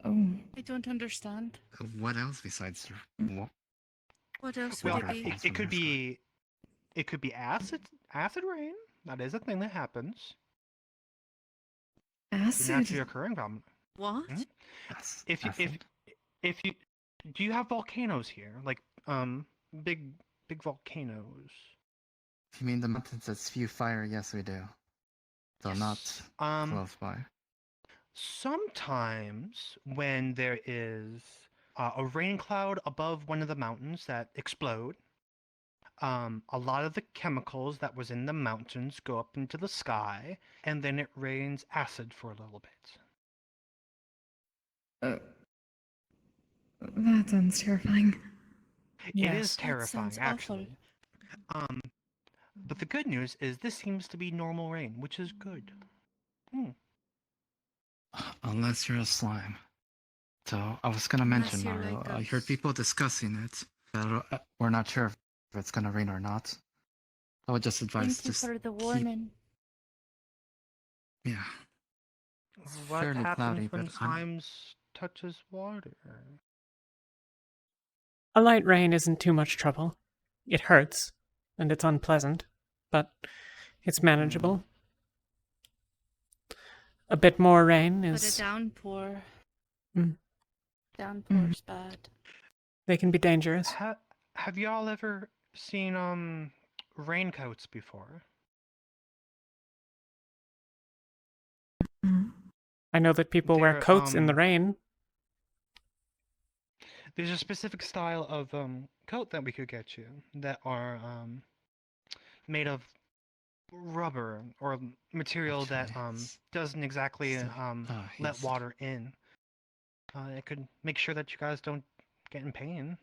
Oh. I don't understand. What else besides What else Well, would it be? it could be, acid rain. That is a thing that happens. It's a naturally Acid. occurring phenomenon. What? Yes. If you do you have volcanoes here, like big volcanoes? If you mean the mountains that spew fire, yes, we do. Though not close by. Sometimes when there is a rain cloud above one of the mountains that explode, a lot of the chemicals that was in the mountains go up into the sky, and then it rains acid for a little bit. That sounds terrifying. It is That terrifying, sounds awful. actually. But the good news is this seems to be normal rain, which is good. Unless you're a slime. So I was gonna Unless mention, you're Mario, like I us. heard people discussing it. But we're not sure if it's gonna rain or not. I would just advise Thank you just for the keep, warning. yeah. It's What fairly happens cloudy, when but I'm slimes touches water? A light rain isn't too much trouble. It hurts, and it's unpleasant, but it's manageable. A bit more rain But a is... downpour. Mm. Downpour's bad. They can be dangerous. Have y'all ever seen raincoats before? I know that people wear They're, coats in the rain. There's a specific style of coat that we could get you that are made of rubber or material that doesn't exactly let yes. water in. It could make sure that you guys don't get in pain.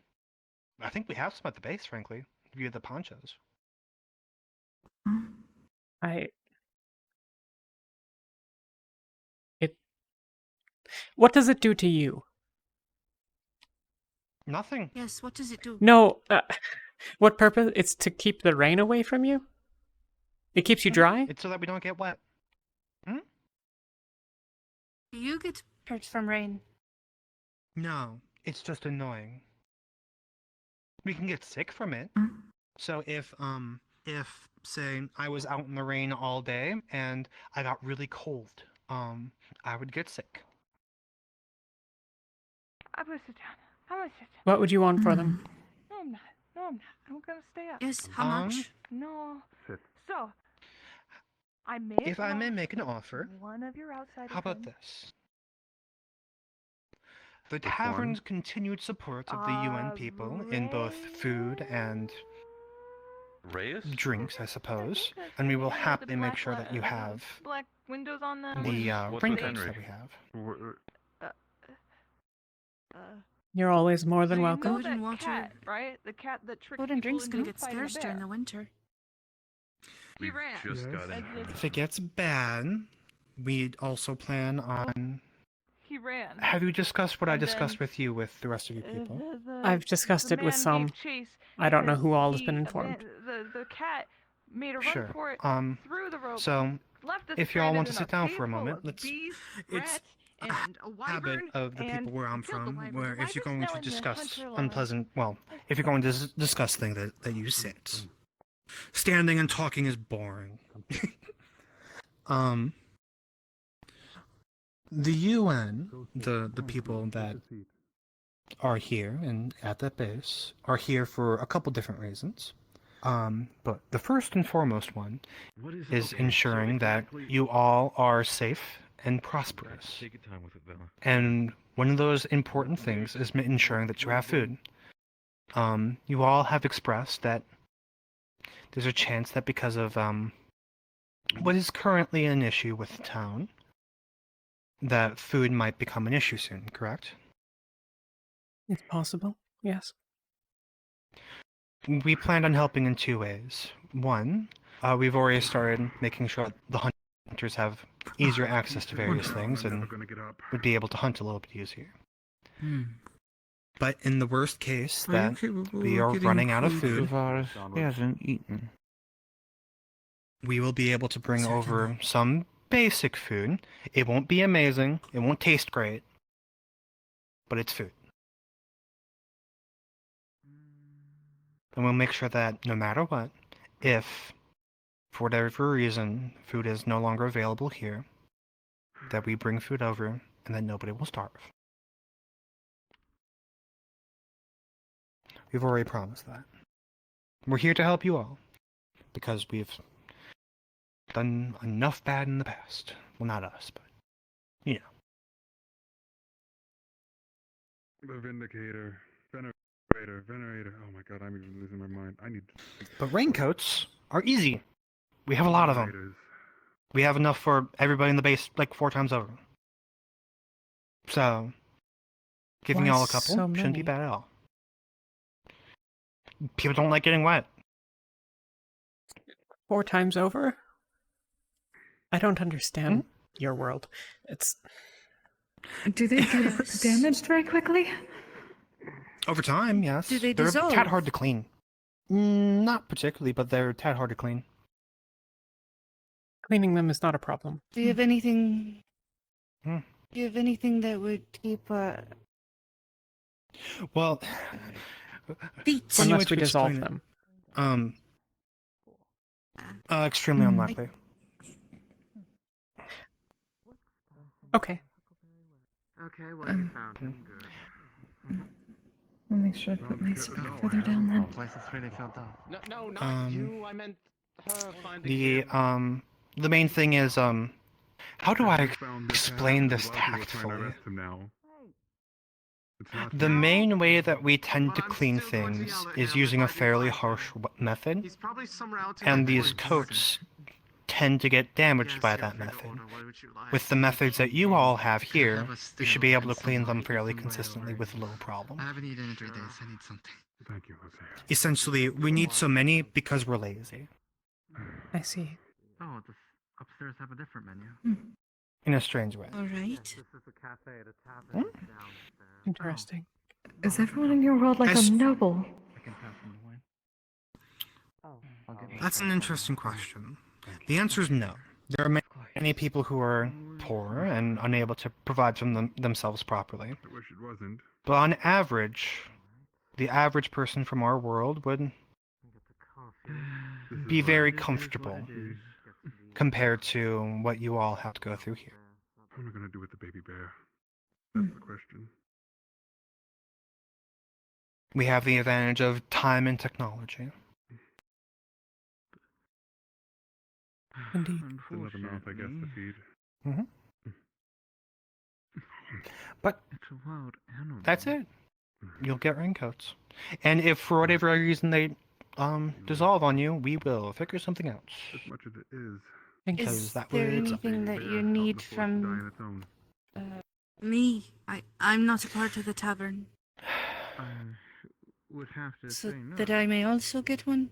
I think we have some at the base, frankly. Via the ponchos. What does it do to you? Nothing. Yes, what does it do? No, what purpose? It's to keep the rain away from you? It keeps you dry? It's so that we don't get wet. Hmm? Do you get hurt from rain? No, it's just annoying. We can get sick from it. So if say I was out in the rain all day and I got really cold, I would get sick. I'm gonna sit down. I'm gonna sit down. What would you want for them? No, I'm not. No, I'm not. I'm gonna stay up. Yes, how much? No. Sit. So, I may. If I may make an offer, one of your outside. how about this? The tavern's continued support of the UN people in both food and Reyes? drinks, I suppose, and we will happily make sure that you have black windows on them. the What's with raincoats Henry? that we have. You're always more than so welcome. You know that cat, right? The cat that tricked Food and drinks people can into get fighting a scarce during bear. the winter. He ran. Just got in. If it gets bad, we also plan on. He ran. Have you discussed what I And discussed then, with you with the rest of you people? I've discussed the it with man some. gave chase I don't know because who all has he been informed. The cat made a run Sure. for it, threw the rope, So, left us if you all want to stranded sit in down cave for a full moment, of let's. bees, It's rats, and a habit wyvern, of the and people where I'm killed the from, wyvern. where The if you're wyvern's going now to in the discuss hunter lodge. unpleasant, well, if you're going to discuss things that you sit. Standing and talking is boring. The UN, the people that are here and at that base are here for a couple different reasons. But the first and foremost one is ensuring that you all are safe and prosperous. Take your time with it, Bella. And one of those important things is ensuring that you have food. You all have expressed that there's a chance that because of what is currently an issue with the town, that food might become an issue soon, correct? If possible, yes. We planned on helping in two ways. One, we've already started making sure the hunters have easier access to various things and would be able to hunt a little bit easier. But in the worst case that we are running out of food, He hasn't eaten. we will be able to bring over some basic food. It won't be amazing. It won't taste great. But it's food. And we'll make sure that no matter what, if for whatever reason food is no longer available here, that we bring food over and that nobody will starve. We've already promised that. We're here to help you all because we've done enough bad in the past. Well, not us, but you know. The Vindicator. Venerator. Oh my god, I'm even losing my mind. I need. But raincoats are easy. We have a lot of them. We have enough for everybody in the base like 4 times over. So, giving Why y'all a couple so shouldn't be many? bad at all. People don't like getting wet. 4 times over? I don't understand your world. It's Do they get damaged very quickly? Over time, yes. Do they They're a dissolve? tad hard to clean. Not particularly, but they're a tad hard to clean. cleaning them is not a problem. Do you have anything? Hmm. Do you have anything that would keep Well, feet? funny way Unless to we dissolve explain it. them. Extremely unlikely. Okay. Okay, well, you found him. Good. I'll make sure to put my seat further down then. Place is really filled up. No, not you. I meant her finding The main thing is how do I explain this tactfully? The main way that we tend to clean things is using a fairly harsh method, and these coats tend to get damaged by that method. With the methods that you all have here, you should be able to clean them fairly consistently with little problem. I haven't eaten in 3 days. I need something. Thank you, Jose. Essentially, we need so many because we're lazy. I see. Oh, the upstairs have a different menu. in a strange way. All right. This is a cafe at a tavern downstairs. Interesting. Is everyone in your world like a noble? That's an interesting question. The answer is no. There are many people who are poor and unable to provide for themselves properly. I wish it wasn't. But on average, the average person from our world would be very comfortable compared to what you all have to go through here. What am I going to do with the baby bear? That's the question. We have the advantage of time and technology. Indeed. Just another mouth, I guess, to feed. Mm-hmm. But that's it. You'll get raincoats. And if for whatever reason they dissolve on you, we will figure something else. As much as it is. Because Is that there would... anything that you need from me? I'm not a part of the tavern. Would have to So say no. that I may also get one?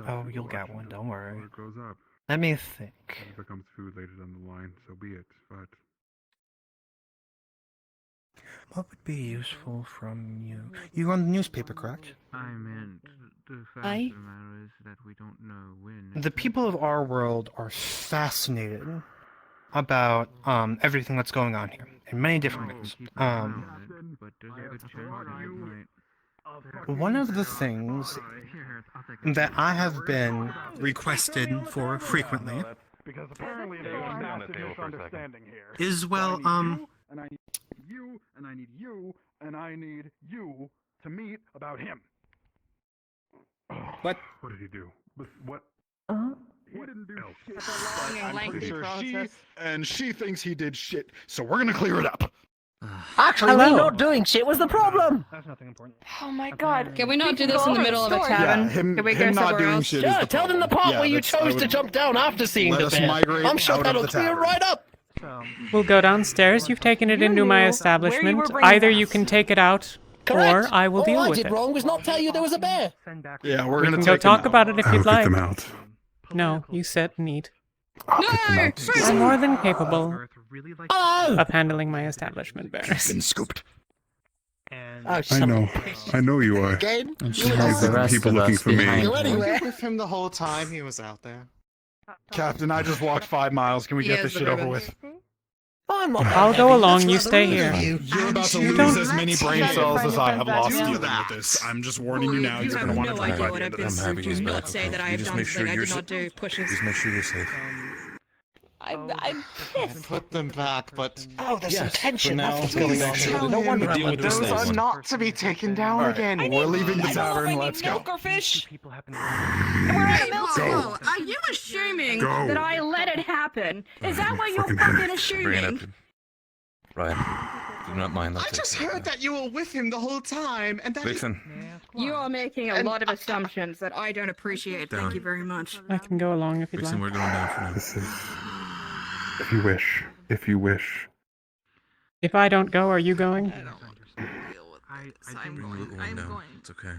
Oh, you'll get one, don't worry. It grows up. Let me think. If it becomes food later down the line, so be it. But What would be useful from you? You run the newspaper, correct? I meant the fact I- of the matter is that we don't know when. The people of our world are fascinated about everything that's going on here in many different ways. But there's a good chance that it might. One of the things that I have been requested for frequently because apparently there's a massive misunderstanding here. is, well, And I need you, and I need you, and I need you to meet about him. What? What did he do? What? He didn't do shit. and I'm pretty lengthy sure she thinks he did shit. So we're gonna clear it up. Actually, me not doing shit was the problem. That's nothing important. Oh my god. Can we not do this in the middle of a tavern? Can we go somewhere else? Sure, tell them the part where you chose to jump down after seeing the bear. I'm sure that'll clear right up. We'll go downstairs. You've taken it into my establishment. Either you can take it out, or I will deal All I with did it. wrong was not tell you there was a bear. Yeah, we're We gonna can go take talk him about out. it if I'll you'd kick like. them out. No, you sit and eat. I'll kick them out. I'm more than capable Oh! of handling my establishment, Barris. Been scooped. Oh, I know you are. Again? These are the people looking for me. Were you with him the whole time he was out there? Captain, I just walked 5 miles. Can we get this shit over with? I'm not I'll go along. You stay here. You're about to You lose don't- as many brain cells as I have lost Do dealing that. with this. I'm just warning you now. You're gonna want to die by the end of this. Do not say that I have done something I did not do. Pushes. Just make sure you're safe. I'm pissed. Put them back, but Oh, there's some yes, tension. but now That's what's going on. tell No him wonder that I'm with this those are thing. not to be taken down All right, again. we're leaving the tavern. Let's go. Milk or fish? Hey, Go. are you assuming Go. that I let it happen? Is that what you're Fucking fucking Bring it up. assuming? Ryan, do not mind that. I just heard that you were with him the whole time, and that Vixen, You are making a lot of assumptions that I don't appreciate. Down. Thank you very much. I can go along if you'd Vixen, like. we're going down for now. This is. If you wish. If you wish. If I don't go, are you going? I'm Bring going. one I'm down. going. It's okay.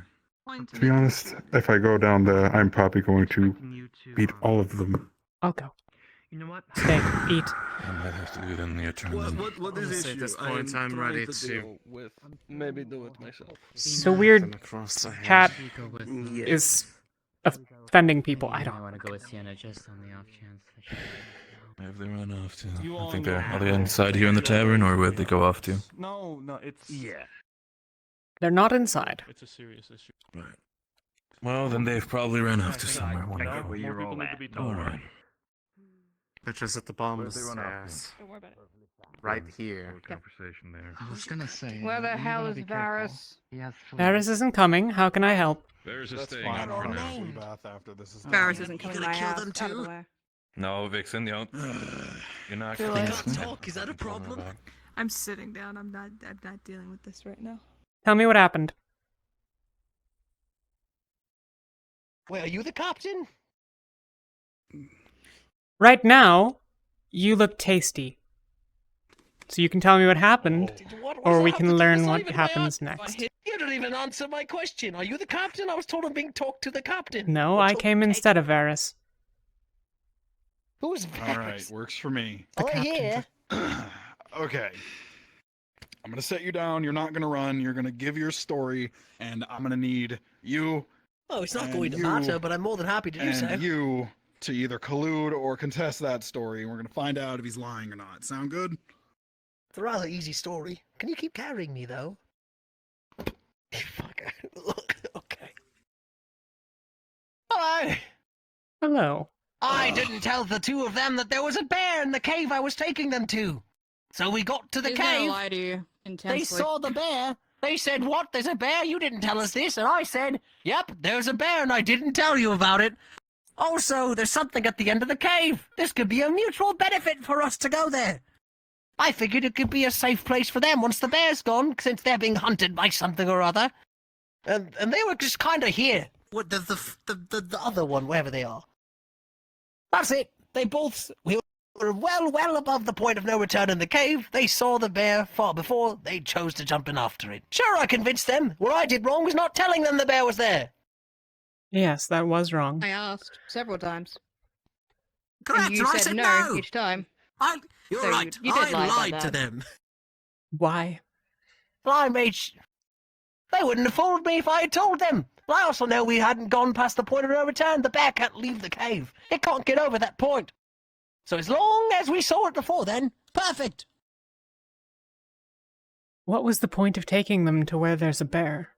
To be honest, if I go down there, I'm probably going to beat all of them. I'll go. You know what? Stay. Eat. I might have to do it in the turn then. what is Honestly, at this point, I'm ready to with maybe do it myself. The weird Across the cat Go with, is offending people. I I don't. want to go with Sienna just on the off chance that she. If they run off to, You I all think know they're how are they to- inside here in the tavern or where'd they go off to? No, it's They're not inside. It's a serious issue. Right. Well, then they've probably ran off to somewhere More wonderful. people need to be All told. right. They're just at the bottom of the Where'd they run off to? stairs. Don't worry about it. Right here. Conversation there. I was gonna say. Where the you hell gotta is be careful. Varus? He has Varus isn't coming. How can I help? There's a That's staying fine. out for I'll now. have a flea bath after this is done. Varus isn't coming Coming to my my house. house. Out of the way. No, Vixen, you're not Feel coming. like- Talk, is that a problem? I'm sitting down. I'm not dealing with this right now. Tell me what happened. Wait, are you the captain? Right now, you look tasty. So you can tell me what happened, What does or that we have can to do learn with what saving my happens aunt? next. You didn't even answer my question. Are you the captain? I was told I'm being talked to the captain. No, I came instead of Varus. Who's All right, works for me. Oh, yeah. Okay. I'm gonna set you down. You're not gonna run. You're gonna give your story, and I'm gonna need you. Oh, it's not and going to you matter, but I'm more than happy to do so. And you to either collude or contest that story. And we're gonna find out if he's lying or not. Sound good? It's a rather easy story. Can you keep carrying me, though? Fucker. Okay. Hello. Hello. I didn't tell the two of them that there was a bear in the cave I was taking them to. So we got to the He's gonna cave. lie to you intensely. They saw the bear. They said, "What? There's a bear? You didn't tell us this." And I said, "Yep, there's a bear, and I didn't tell you about it. Also, there's something at the end of the cave. This could be a mutual benefit for us to go there." I figured it could be a safe place for them once the bear's gone, since they're being hunted by something or other. And they were just kind of here. What the other one, wherever they are. That's it. We were well above the point of no return in the cave. They saw the bear far before they chose to jump in after it. Sure, I convinced them. What I did wrong was not telling them the bear was there. Yes, that was wrong. I asked several times. Correct, And you and I said said no no. each time. You're So right. you did I lie about lied to that. them. Why? I made they wouldn't have fooled me if I had told them. I also know we hadn't gone past the point of no return. The bear can't leave the cave. It can't get over that point. So as long as we saw it before then, perfect. What was the point of taking them to where there's a bear?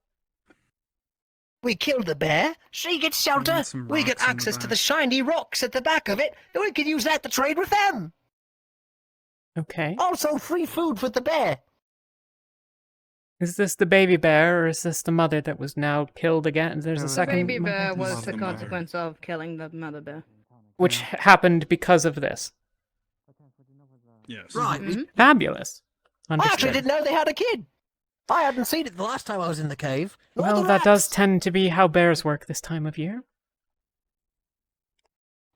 We killed the bear. She gets shelter. We get access to the shiny rocks at the back of it, and we can use that to trade with them. Okay. Also, free food for the bear. Is this the baby bear, or is this the mother that was now killed again? There's a The second... baby bear mother? was the consequence of killing the mother bear. Which happened because of this. Yes. Right. Fabulous. I actually Understood. didn't know they had a kid. I hadn't seen it the last time I was in the cave. Nor Well, the that does rats. tend to be how bears work this time of year.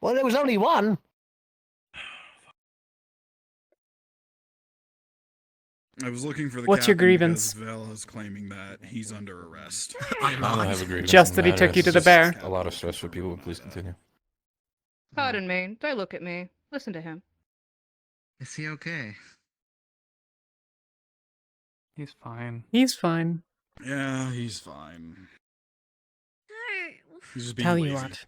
Well, there was only one. I was looking for the What's your captain grievance? because Vel is claiming that he's under arrest. I don't have a grievance. Just that he took you to the bear. A lot of stress for people. Please continue. Pardon me. Don't look at me. Listen to him. Is he okay? He's fine. He's fine. Yeah, he's fine. He's just being Tell lazy. you what.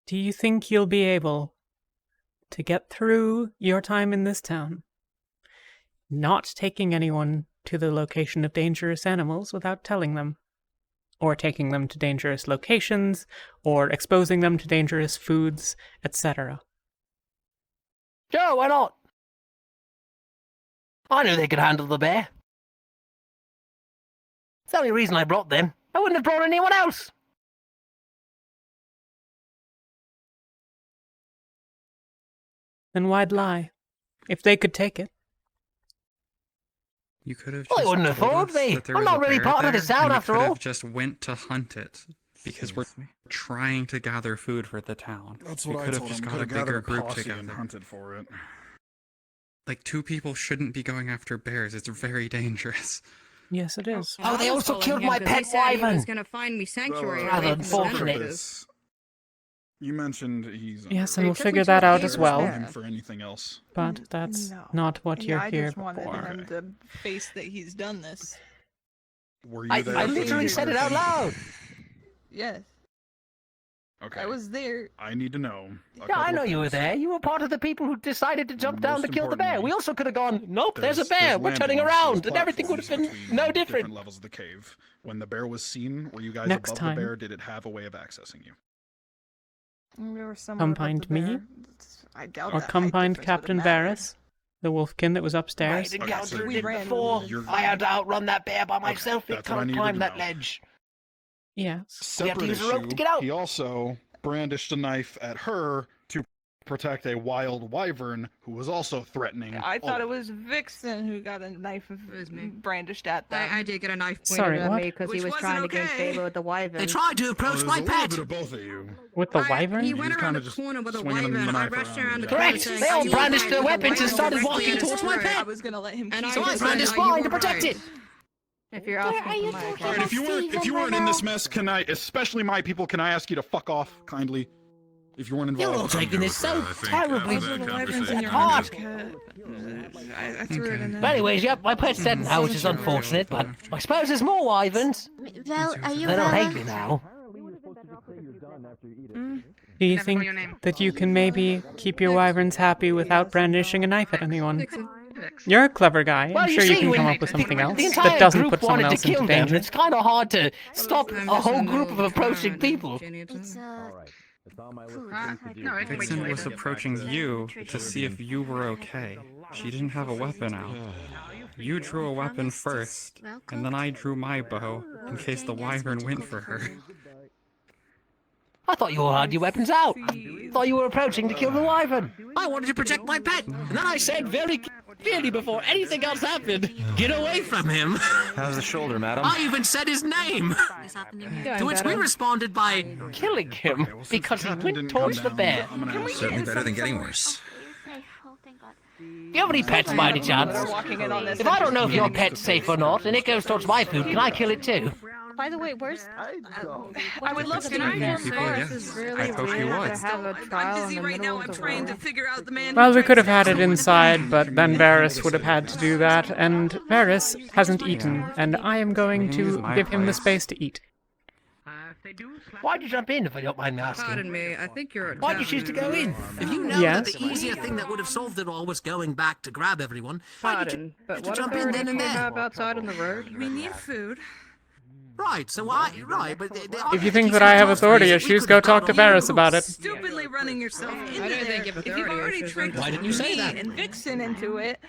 Do you think you'll be able to get through your time in this town, not taking anyone to the location of dangerous animals without telling them, or taking them to dangerous locations, or exposing them to dangerous foods, etc.? Sure, why not? I knew they could handle the bear. It's the only reason I brought them. I wouldn't have brought anyone else. Then why'd lie? If they could take it. You could have Well, just they wouldn't have told fooled us me. that there I'm was not a really bear part of there, this town and we after could all. have just went to hunt it because we're trying to gather food for the town. That's we what I could told have just him. got a Could have bigger gathered a group posse together. and hunted for it. Like, two people shouldn't be going after bears. It's very dangerous. Yes, it is. Oh, they also killed my pet He wyvern. was gonna find me sanctuary. Rather away from the unfortunate. Sandwiches. You mentioned he's Yes, under and we'll arrest. figure that out as well. Him for anything else. But that's No. not what Yeah, you're I here just wanted for. him to face that he's done this. Were you I there? literally said it out loud. Yes. Okay. I was there. I need to know. Yeah, I know you were there. You were part of the people who decided to jump down to kill the bear. We also could have gone, nope, there's a bear. We're turning around, and everything would have been no different. Levels of the cave. When the bear was seen, were you guys Next above time. the bear? Did it have a way of accessing you? We were somewhat Come above find the me? bear. I doubt Or that come height find difference Captain would've mattered. Varys, the wolfkin that was I upstairs? had Okay, encountered so it ran before. You're- I had to outrun that bear by myself. It that's what I can't needed climb to that know. ledge. Yes. We have to Separate use a rope issue, to get out. he also brandished a knife at her to protect a wild wyvern who was also threatening. I thought Olaf. it was Vixen who got a knife brandished at them. I did get a knife pointed Sorry, at what? me because he Which was wasn't trying to gain okay. favor with the wyvern. They tried to approach Well, my there's a little pet. bit of both of you. With the wyvern? He went He's around kinda the just corner with a swinging the wyvern. I knife rushed around. around the Correct. corner saying, They all "You brandished guys their are weapons and right started directly walking into towards my the pet. I was gonna let him And keep I So I just brandished said, "Are you mine to protect alright?" it. If you're asking for my All opinion. right, if you weren't in this mess, can I, especially my people, can I ask you to fuck off kindly? If you weren't You're all involved. taking this so terribly Wyverns hard. I threw it in there. But anyways, yep, my pet's dead now, which is unfortunate, but I suppose there's more wyverns. Val, are you They don't Vala? hate me now. Do you think that you can maybe keep your wyverns happy without brandishing a knife at anyone? You're a clever guy. Well, I'm sure you can come up with something else that doesn't put someone else into them, and danger. it's kind of hard to stop a whole group of approaching people. It's Vixen was approaching you to see if you were okay. She didn't have a weapon out. You drew a weapon first, and then I drew my bow in case the wyvern went for her. I thought you all had your weapons out. Thought you were approaching to kill the wyvern. I wanted to protect my pet, and then I said very clearly before anything else happened, get away from him. How's the shoulder, madam? I even said his name. To which we responded by killing him because he went towards the bear. Certainly better than getting worse. Do you have any pets by any chance? If I don't know if your pet's safe or not, and it goes towards my food, can I kill it too? By the way, where's... I would love to know People, This yes. is really I hope you weird would. to have a trial in the middle of the trying to world. figure out the man. Well, we could have had it inside, but then Varys would have had to do that, and Varys hasn't eaten, and I am going to give him the space to eat. Why'd you jump in, if I don't mind me asking? Pardon me, I think you're... Why'd you choose to go in? If you know Yes. that the easier thing that would have solved it all was going back to grab everyone, why did you Pardon, but what if jump there in already then and came there? up outside on the road? We need food. Right, so right, but If you think that I have authority issues, go talk to Varys about it. Stupidly running yourself into I don't think there. if If you've authority already issues, tricked Why didn't you say me that? and Vixen into it,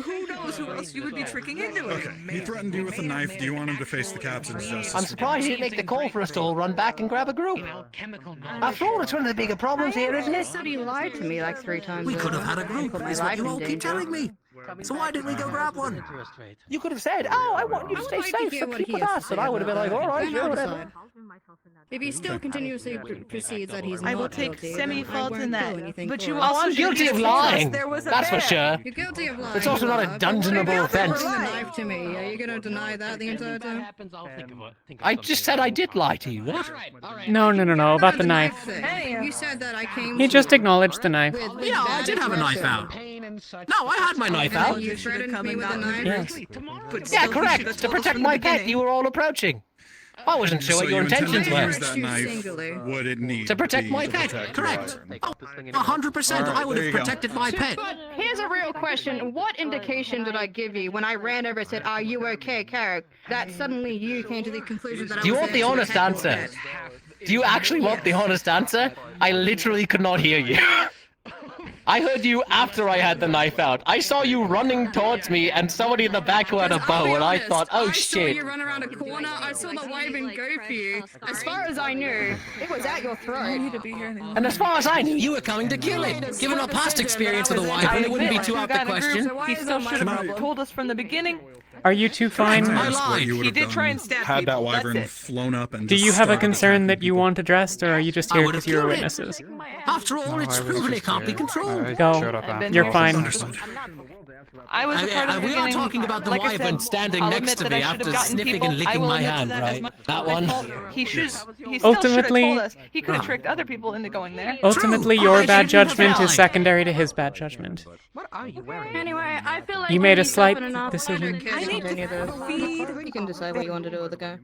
who knows who else you would be tricking into it? Okay, he threatened you with a knife. Do you want him to face the captain's justice? I'm surprised you didn't make the call for us to all run back and grab a group. After all, it's one of the bigger problems here, isn't He it? said he lied to me like 3 times. We could have had a group, Put my is what life you in all keep danger. telling me. So why didn't we go grab one? You could have said, oh, I want you to I would stay like to safe, hear so what keep he with has to us. say And I would have been about like, that. all right, Then sure, I'll whatever. decide. If he still continuously proceeds that he's I will not take guilty, semi-fault then I in won't do that, anything but for you it. all I'm wanted to guilty do of this lying. because there was a That's for bear. sure. You're guilty of lying. It's also not a but dungeonable what about offense. bringing the knife to me? Are you going to deny that the entire time? I just said I did lie to you. What? No, about the knife. Hey, you said that I came He to just you acknowledged the knife. with Yeah, I bad did have a knife intention. out. No, I had my knife And out. you threatened me with a knife? Yes. Yeah, correct. To protect my pet, you were all approaching. I wasn't sure So what you your intended intentions to were. use that knife, would it need To protect be my to pet, protect correct. the wyvern? Oh, 100% I would there have you go. protected my pet. But here's a real question. What indication did I give you when I ran over and said, "Are you okay, Carrick?" That suddenly you came to the conclusion that I was Do you want there the to honest protect your answer? pet. Do you actually want the honest answer? I literally could not hear you. I heard you after I had the knife out. I saw you running towards me and somebody in the back who had a bow, and I thought, oh I saw shit. you run around a corner. I saw the wyvern go for you. As far as I knew, it was at your throat. And as far as I knew, you were coming to kill it. Given our past experience with the wyvern, it wouldn't be too out to question. He still should have told us from the beginning. Are you two fine? He did try and stab Had that people, that's wyvern it. flown up and Do just you have a started concern that you want addressed, or are you just I here would have because you're killed it. witnesses? After all, it's proven it can't be controlled. Go. You're fine. I was a part of the We are beginning. talking about the Like I wyvern said, standing I'll next admit to that me I should have after gotten sniffing people. and I licking will my admit to hand, that as right? much That as I one. told- He still should have Ultimately- told us. He could have Ah. tricked other people into going there. Ultimately, your bad judgment is secondary to his bad judgment. Anyway, I feel like You made a we've slight covered enough. decision. I need to feed. You can decide what you want to do with the guy.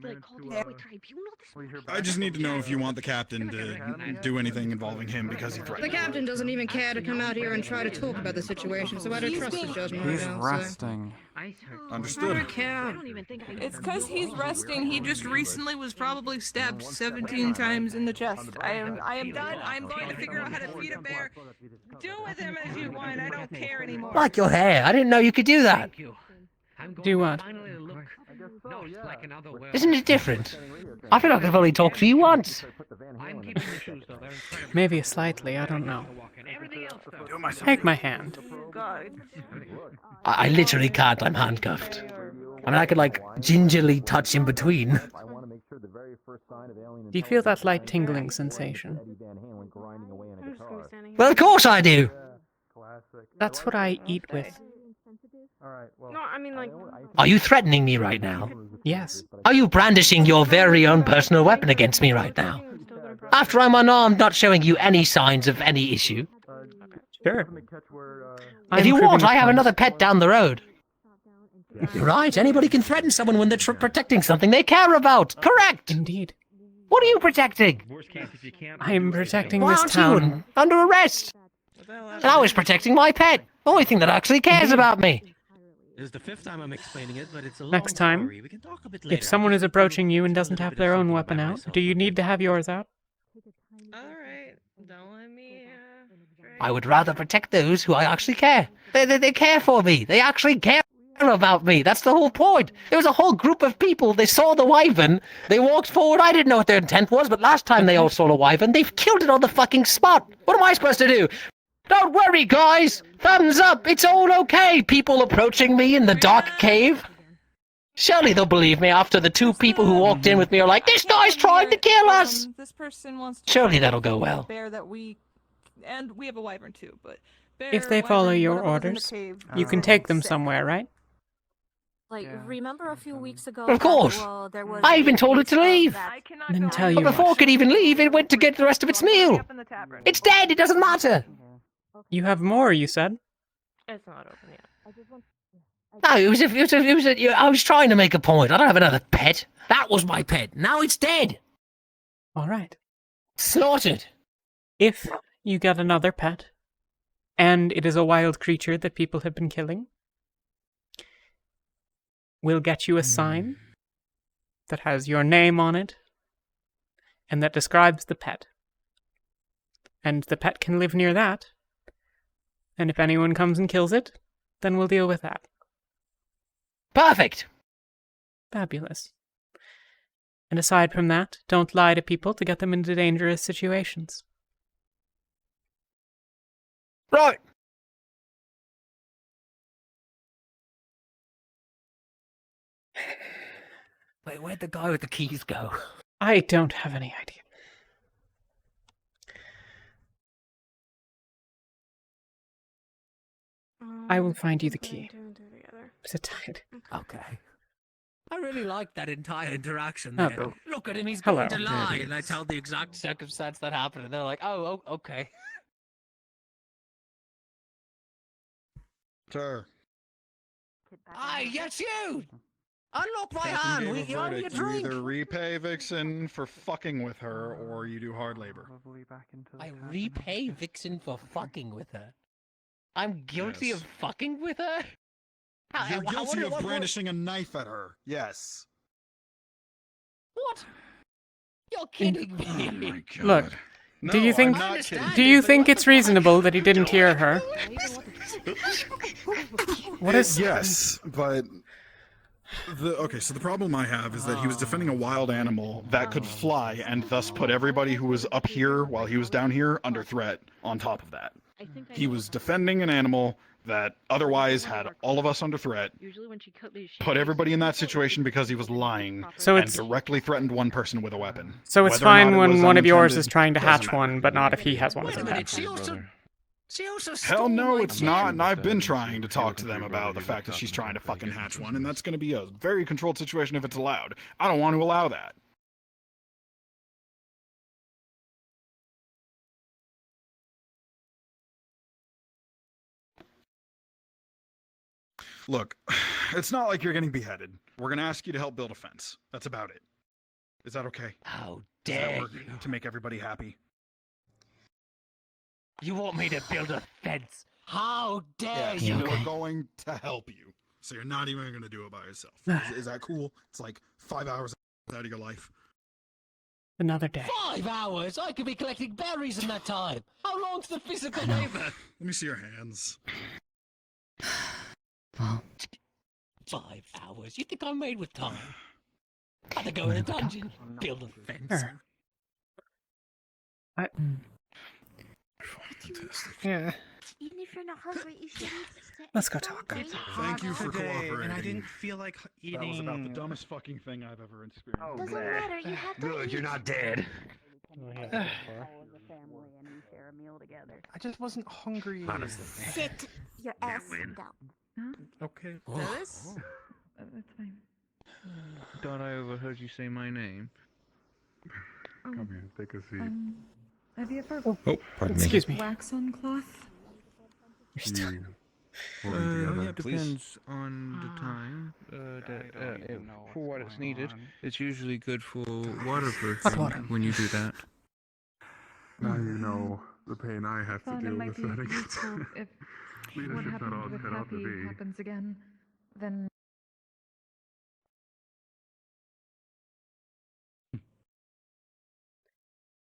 I just need to know if you want the captain to do anything involving him because he The threatened. captain doesn't even care to come out here and try to talk about the situation, so I don't trust his judgment right He's now. resting. Understood. I don't care. It's because he's resting. He just recently was probably stabbed 17 times in the chest. I am done. I'm going to figure out how to feed a bear. Do with him as you want. I don't care anymore. Like your hair. I didn't know you could do that. Do what? Isn't it different? I feel like I've only talked to you once. Maybe slightly, I don't know. Take my hand. I literally can't. I'm handcuffed. I mean, I could like gingerly touch in between. Do you feel that light tingling sensation? Well, of course I do. That's what I eat with. No, I mean, like... Are you threatening me right now? Yes. Are you brandishing your very own personal weapon against me right now? After I'm unarmed, not showing you any signs of any issue. Sure. If you want, I have another pet down the road. You're right, anybody can threaten someone when they're protecting something they care about. Correct! Indeed. What are you protecting? I am protecting Why this aren't town. you under arrest? And I was protecting my pet. The only thing that actually cares about me. This is the 5th time I'm explaining it, but it's a long Next time, story. We can talk a bit later. if someone is approaching you and doesn't have their own weapon out, do you need to have yours out? Alright, don't let me, I would rather protect those who I actually care. They care for me. They actually care about me. That's the whole point. There was a whole group of people. They saw the wyvern. They walked forward. I didn't know what their intent was, but last time they all saw the wyvern, they've killed it on the fucking spot. What am I supposed to do? Don't worry, guys. Thumbs up. It's all okay. People approaching me in the dark cave. Surely they'll believe me after the 2 people who walked in with me are like, this guy's trying to kill us. This person wants to Surely that'll go well. bear that we... And we have a wyvern too, but... If they follow your orders, you can take them somewhere, right? Like, remember a few weeks ago? Of course. There was I even told it to leave. Then tell you But before it could even leave, it went to get the rest of its meal. It's dead. It doesn't matter. You have more, you said? It's not open yet. No, I was trying to make a point. I don't have another pet. That was my pet. Now it's dead. All right. Slaughtered. If you get another pet, and it is a wild creature that people have been killing, we'll get you a sign that has your name on it, and that describes the pet. And the pet can live near that, and if anyone comes and kills it, then we'll deal with that. Perfect. Fabulous. And aside from that, don't lie to people to get them into dangerous situations. Right. Wait, where'd the guy with the keys go? I don't have any idea. I will find you the key. Sit tight. Okay. I really liked that entire interaction Oh, there. Bill. Look at him, he's Hello. going to lie. And I tell the exact circumstance that happened, and they're like, oh, okay. Sir. Aye, yes, you! Unlock my I can hand, give we a you owe me a verdict. You drink! either repay Vixen for fucking with her, or you do hard labor. I repay Vixen for fucking with her? I'm guilty Yes. of fucking with her? You're guilty of what- brandishing a knife at her. Yes. What? You're kidding me. Look, No, do you think I'm not kidding. do you think it's reasonable that he didn't hear her? What is Yes, but so the problem I have is that he was defending a wild animal that could fly and thus put everybody who was up here while he was down here under threat on top of that. He was defending an animal that otherwise had all of us under threat, put everybody in that situation because he was lying, So and it's- directly threatened one person with a weapon. So it's Whether or not fine it when was one of yours unintended is trying to doesn't hatch matter. one, but not if he has one as Wait a a minute, pet. she also Hell no, stole it's my not, pen. and I've been trying to talk to them about the fact that she's trying to fucking hatch one, and that's going to be a very controlled situation if it's allowed. I don't want to allow that. Look, it's not like you're getting beheaded. We're going to ask you to help build a fence. That's about it. Is that okay? How Does that dare work you? to make everybody happy? You want me to build a fence? How dare Yes, you? we're going to help you. So you're not even going to do it by yourself. Is that cool? It's like 5 hours out of your life. Another day. 5 hours? I could be collecting berries in that time. How long's the physical labor? Let me see your hands. 5 hours? You think I'm made with time? Had to go in a dungeon, build a fence. Sure. Yeah. Even if you're not hungry, you should eat. Let's go talk. Thank you for Today, cooperating. and I didn't feel like That was about the eating. dumbest fucking thing I've ever experienced. Doesn't matter. You have to Good, eat. you're not dead. I just wasn't hungry. Honestly. Sit your ass down. Huh? Okay. Phyllis? That's fine. Thought I overheard you say my name. Oh, Come here, take a seat. Have you ever Oh, pardon excuse me. wax on cloth? You holding together. Depends on the time. For what it's needed. It's usually good for waterproofing water. when you do that. Now you know the pain I have to Thought it deal might with be setting useful if what Leadership's not happened all with set out to Happy be. happens again, then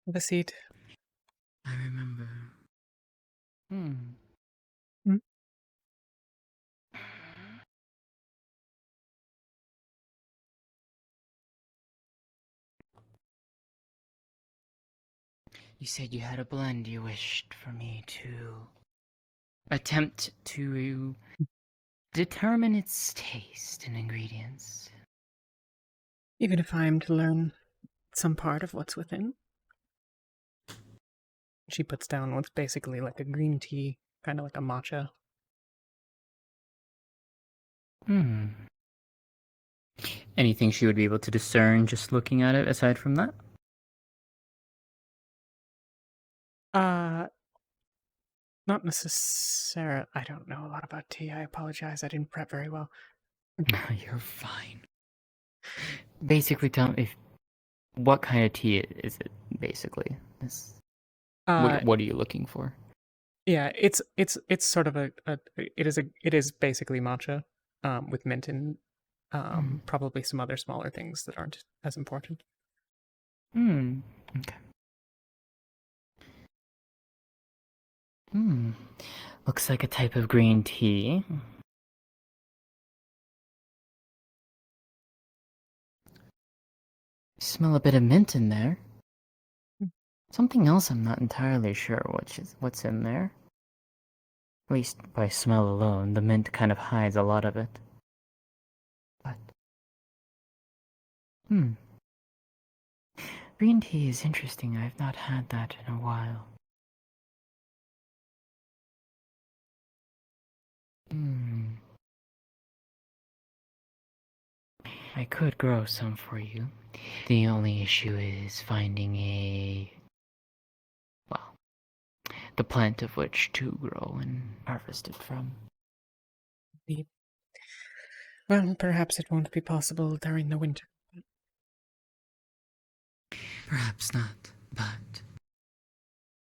Have a seat. I remember. Hmm. Hmm? You said you had a blend you wished for me to attempt to determine its taste and ingredients. Even if I am to learn some part of what's within. She puts down what's basically like a green tea, kind of like a matcha. Hmm. Anything she would be able to discern just looking at it aside from that? Not necessarily. I don't know a lot about tea. I apologize. I didn't prep very well. You're fine. Basically, tell me what kind of tea is it. Basically, what are you looking for? Yeah, it's sort of it is basically matcha, with mint and probably some other smaller things that aren't as important. Hmm. Okay. Hmm. Looks like a type of green tea. Smell a bit of mint in there. Something else I'm not entirely sure what's in there. At least by smell alone, the mint kind of hides a lot of it. But green tea is interesting. I've not had that in a while. I could grow some for you. The only issue is finding the plant of which to grow and harvest it from. Indeed. Well, perhaps it won't be possible during the winter. Perhaps not, but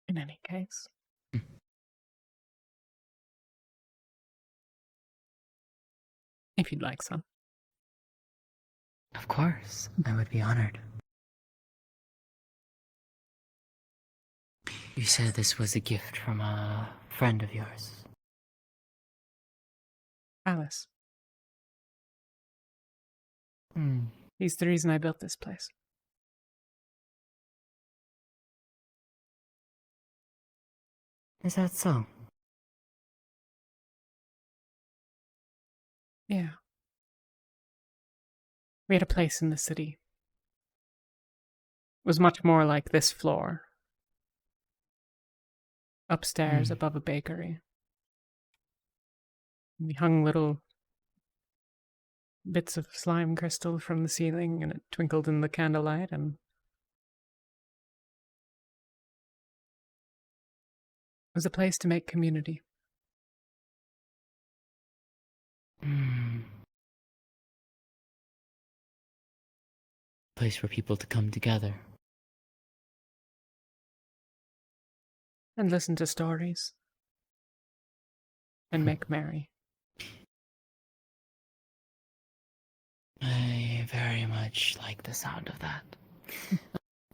In any case. If you'd like some. Of course, I would be honored. You said this was a gift from a friend of yours. Alice. Hmm. He's the reason I built this place. Is that so? Yeah. We had a place in the city. It was much more like this floor. Upstairs above a bakery. We hung little bits of slime crystal from the ceiling and it twinkled in the candlelight and it was a place to make community. Place for people to come together. And listen to stories. And make merry. I very much like the sound of that.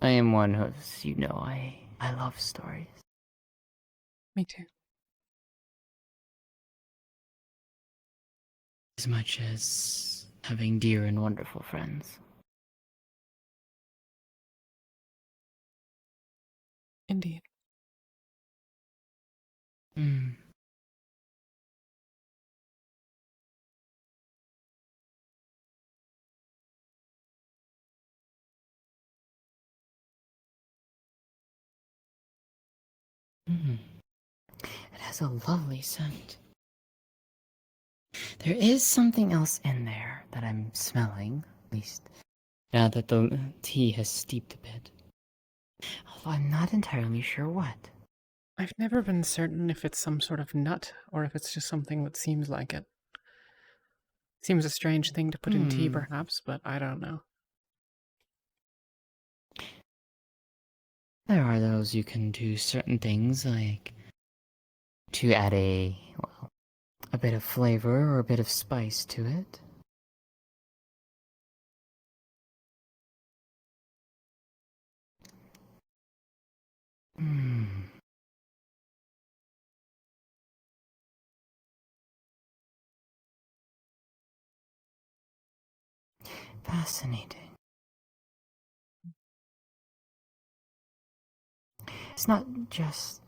I am one who, you know, I love stories. Me too. As much as having dear and wonderful friends. Indeed. It has a lovely scent. There is something else in there that I'm smelling, at least now that the tea has steeped a bit. Although I'm not entirely sure what. I've never been certain if it's some sort of nut or if it's just something that seems like it. Seems a strange thing to put in tea, perhaps, but I don't know. There are those who can do certain things, like to add a bit of flavor or a bit of spice to it. Fascinating. It's not just...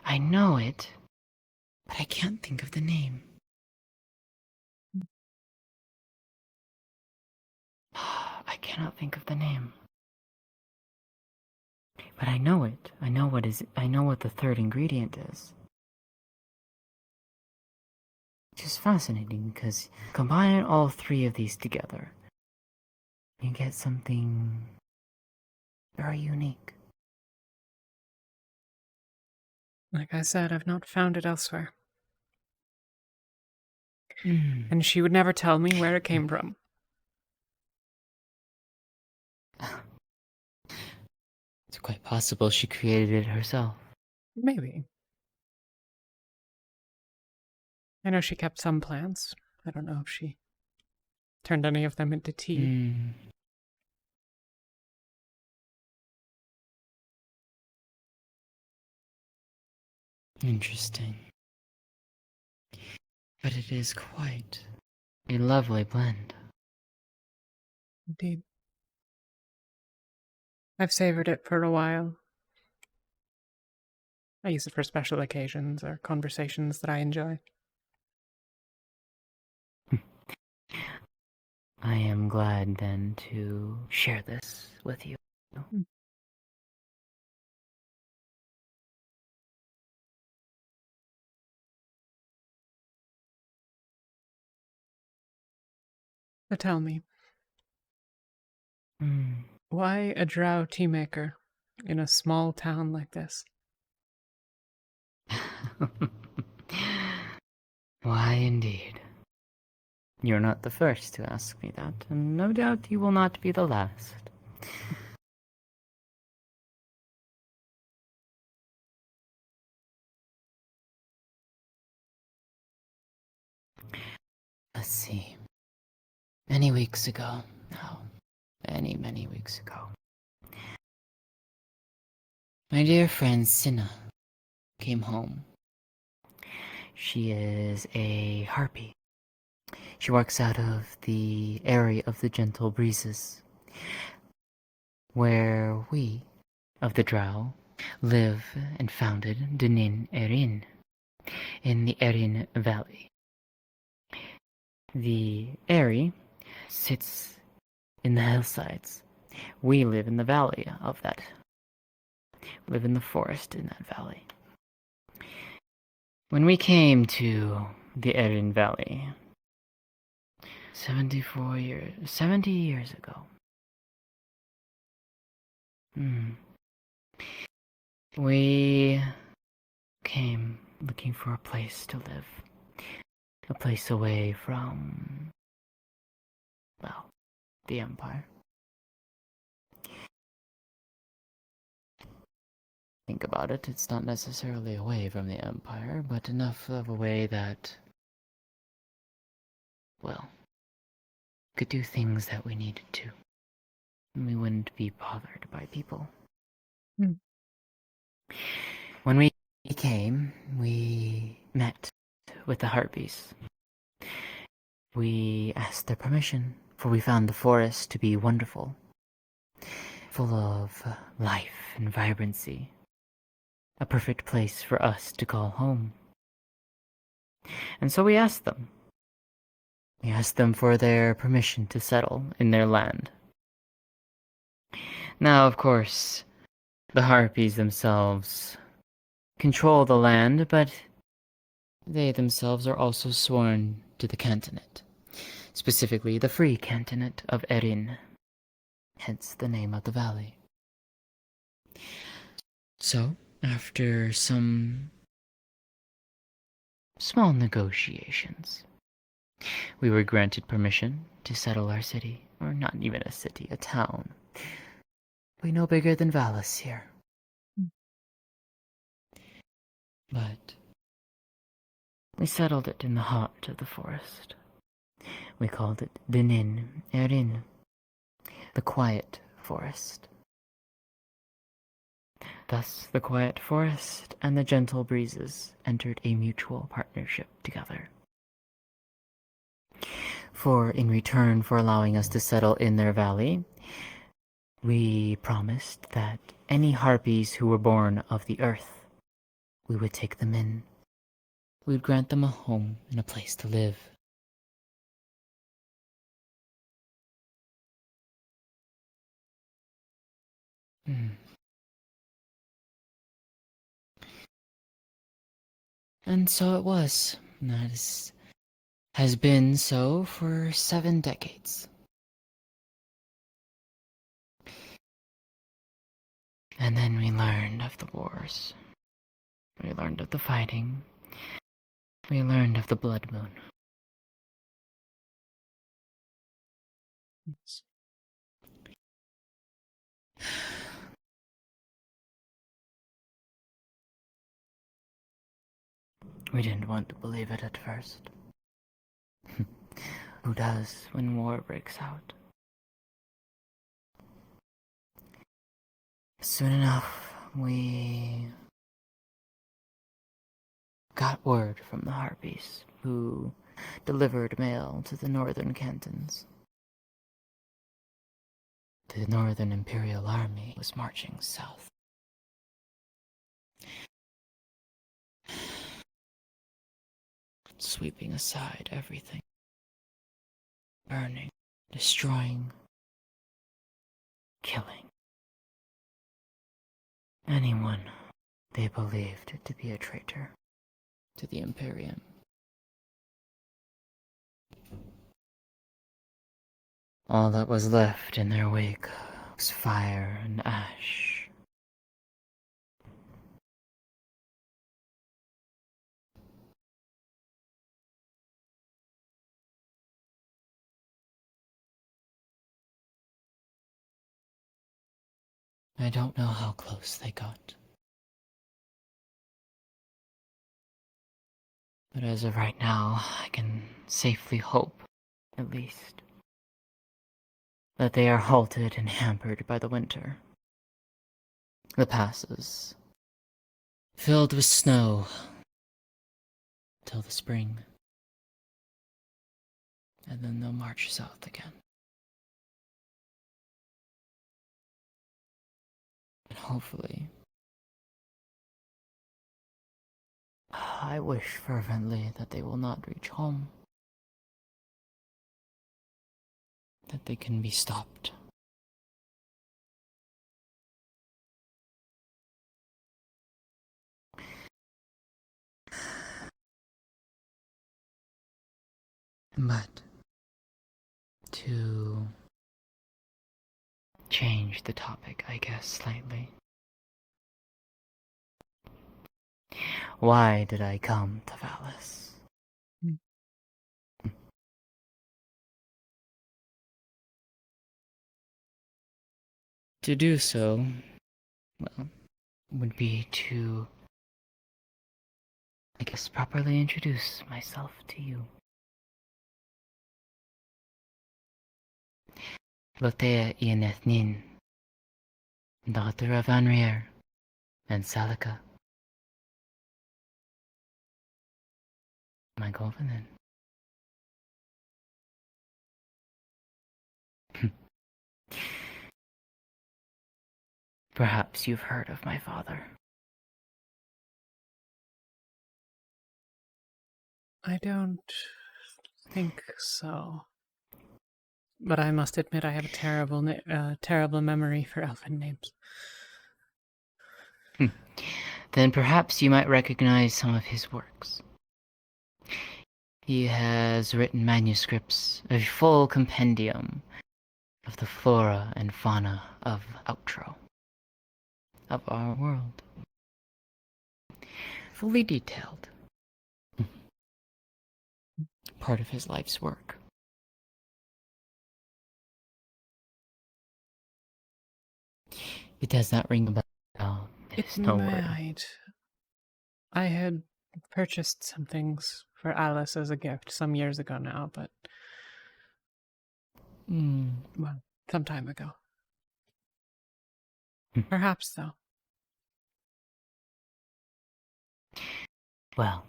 I know it, but I can't think of the name. I cannot think of the name. But I know it. I know what the third ingredient is. Which is fascinating because combining all three of these together, you get something very unique. Like I said, I've not found it elsewhere. And she would never tell me where it came from. It's quite possible she created it herself. Maybe. I know she kept some plants. I don't know if she turned any of them into tea. Interesting. But it is quite a lovely blend. Indeed. I've savored it for a while. I use it for special occasions or conversations that I enjoy. I am glad then to share this with you. So tell me, why a drow tea maker in a small town like this? Why indeed. You're not the first to ask me that, and no doubt you will not be the last. Let's see. Many weeks ago, many weeks ago, my dear friend Sienna came home. She is a harpy. She works out of the area of the gentle breezes, where we, of the drow, live and founded Dunin Erin, in the Erin Valley. The Eri sits in the hillsides. We live in the valley of that. We live in the forest in that valley. When we came to the Erin Valley, 70 years ago, we came looking for a place to live. A place away from, the Empire. Think about it, it's not necessarily away from the Empire, but enough of a way that, could do things that we needed to. And we wouldn't be bothered by people. When we came, we met with the harpies. We asked their permission, for we found the forest to be wonderful, full of life and vibrancy. A perfect place for us to call home. And so we asked them. We asked them for their permission to settle in their land. Now, of course, The harpies themselves control the land, but they themselves are also sworn to the cantonate, specifically the free cantonate of Erin, hence the name of the valley. So, after some small negotiations, we were granted permission to settle our city, or not even a city, a town. We're no bigger than Valis here. But we settled it in the heart of the forest. We called it Dinin Erin, the quiet forest. Thus, the quiet forest and the gentle breezes entered a mutual partnership together. For in return for allowing us to settle in their valley, we promised that any harpies who were born of the earth, we would take them in. We would grant them a home and a place to live. And so it was. That has been so for 7 decades. And then we learned of the wars. We learned of the fighting. We learned of the blood moon. We didn't want to believe it at first. Who does when war breaks out? Soon enough, we got word from the harpies, who delivered mail to the northern cantons. The northern Imperial Army was marching south. Sweeping aside everything. Burning, destroying, killing. Anyone they believed to be a traitor to the Imperium. All that was left in their wake was fire and ash. I don't know how close they got. But as of right now, I can safely hope, at least, that they are halted and hampered by the winter. The passes, filled with snow, till the spring. And then they'll march south again. And hopefully, I wish fervently that they will not reach home. That they can be stopped. But to change the topic, I guess, slightly. Why did I come to Valis? To do so, well, would be to, I guess, properly introduce myself to you. Lotea Ianethnin, daughter of Anrier and Salika. My Golvanin. Perhaps you've heard of my father. I don't think so. But I must admit I have a terrible memory for elfin names. then perhaps you might recognize some of his works. He has written manuscripts, a full compendium of the flora and fauna of Outro, of our world. Fully detailed. Part of his life's work. It does not ring a bell. It No worry. might. I had purchased some things for Alice as a gift some years ago now, but well, some time ago. Perhaps, though. Well,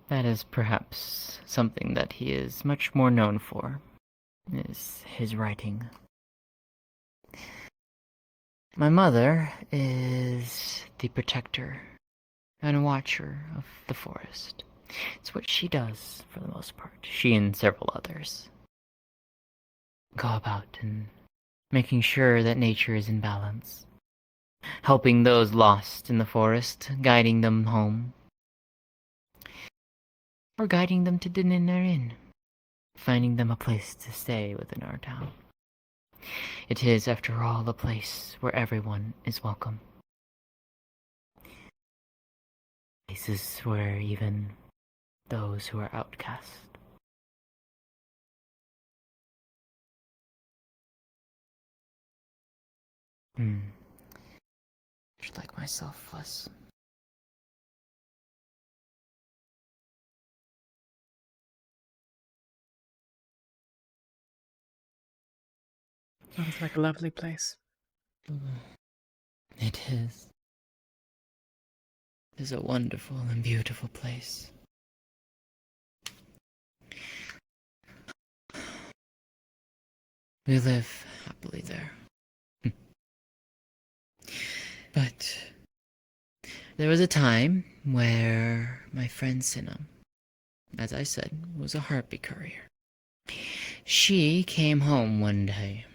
that is perhaps something that he is much more known for, is his writing. My mother is the protector and watcher of the forest. It's what she does for the most part. She and several others go about and making sure that nature is in balance, helping those lost in the forest, guiding them home, or guiding them to dinner inn, finding them a place to stay within our town. It is, after all, a place where everyone is welcome. Places where even those who are outcast. Just like myself was. Sounds like a lovely place. It is. It is a wonderful and beautiful place. We live happily there. But there was a time where my friend Sienna, as I said, was a harpy courier. She came home one day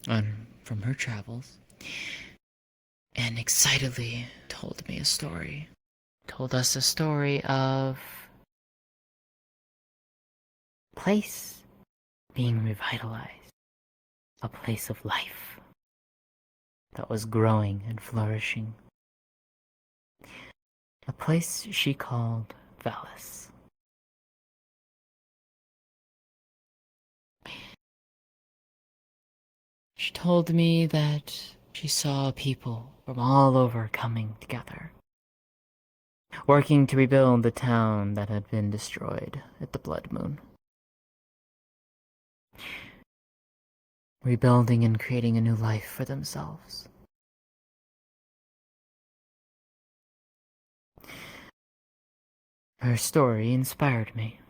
from her travels and excitedly told me a story. Told us a story of a place being revitalized. A place of life that was growing and flourishing. A place she called Valis. She told me that she saw people from all over coming together, working to rebuild the town that had been destroyed at the Blood Moon. Rebuilding and creating a new life for themselves. Her story inspired me.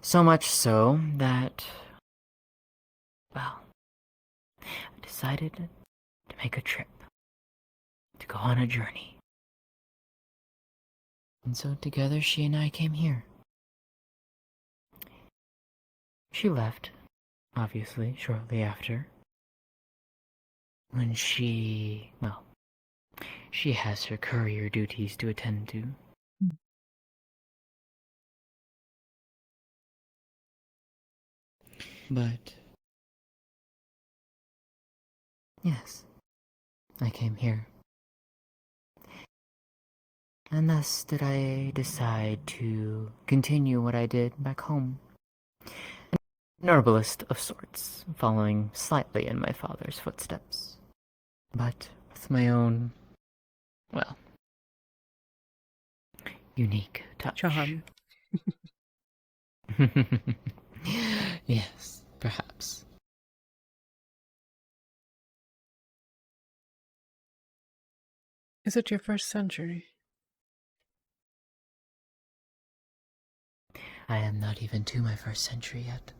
So much so that, well, I decided to make a trip, to go on a journey. And so together she and I came here. She left, obviously, shortly after. When she has her courier duties to attend to. But yes, I came here. And thus did I decide to continue what I did back home. An herbalist of sorts, following slightly in my father's footsteps. But with my own, well, unique touch. Charm. Yes, perhaps. Is it your first century? I am not even to my first century yet.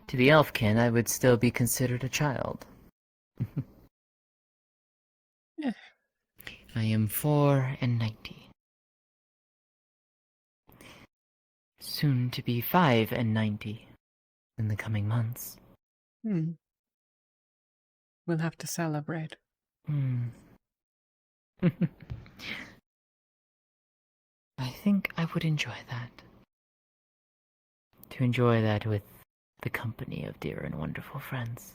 To the elfkin, I would still be considered a child. Yeah. I am 490. Soon to be 590 in the coming months. We'll have to celebrate. I think I would enjoy that. To enjoy that with the company of dear and wonderful friends.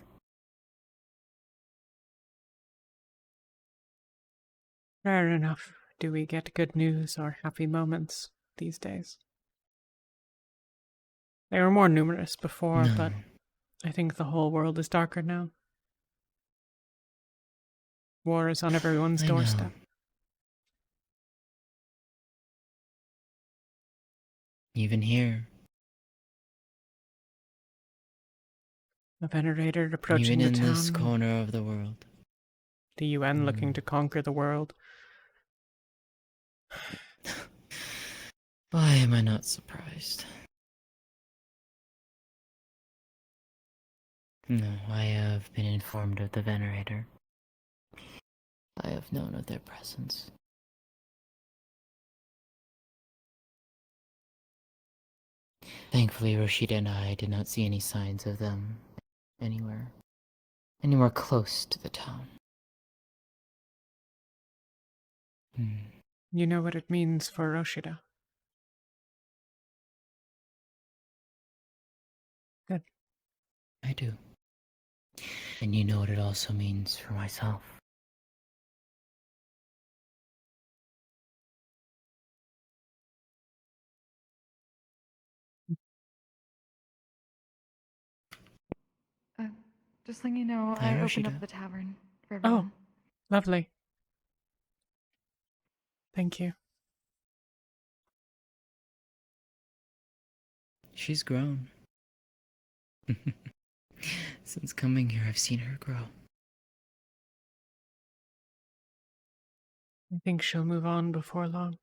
Fair enough. Do we get good news or happy moments these days? They were more numerous before, No. but I think the whole world is darker now. War is on everyone's I know. doorstep. Even here. A venerator approaching Even the in town. this corner of the world. The UN looking to conquer the world. Why am I not surprised? No, I have been informed of the venerator. I have known of their presence. Thankfully, Rashida and I did not see any signs of them anywhere close to the town. You know what it means for Roshida. Good. I do. And you know what it also means for myself. Just letting you know, Hi, I opened Rashida. up the tavern for Oh, everyone. lovely. Thank you. She's grown. Since coming here, I've seen her grow. I think she'll move on before long.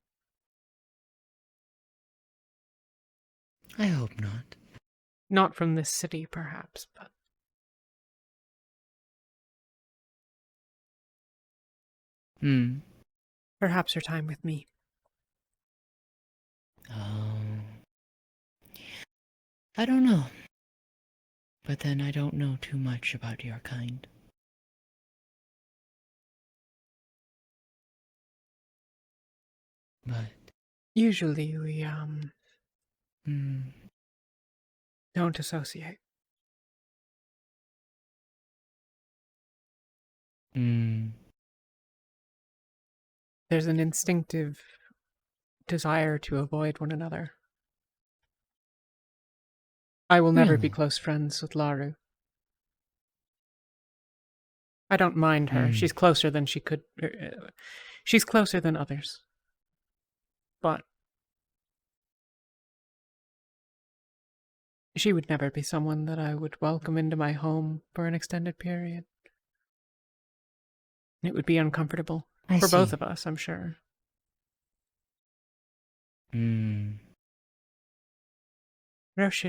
I hope not. Not from this city, perhaps, but... Perhaps her time with me. I don't know. But then I don't know too much about your kind. But... Usually we, don't associate. There's an instinctive desire to avoid one another. I will never be Really? close friends with Laru. I don't mind her. She's closer than she could... she's closer than others. But... she would never be someone that I would welcome into my home for an extended period. It would be uncomfortable. For both of us, I'm sure. Roshida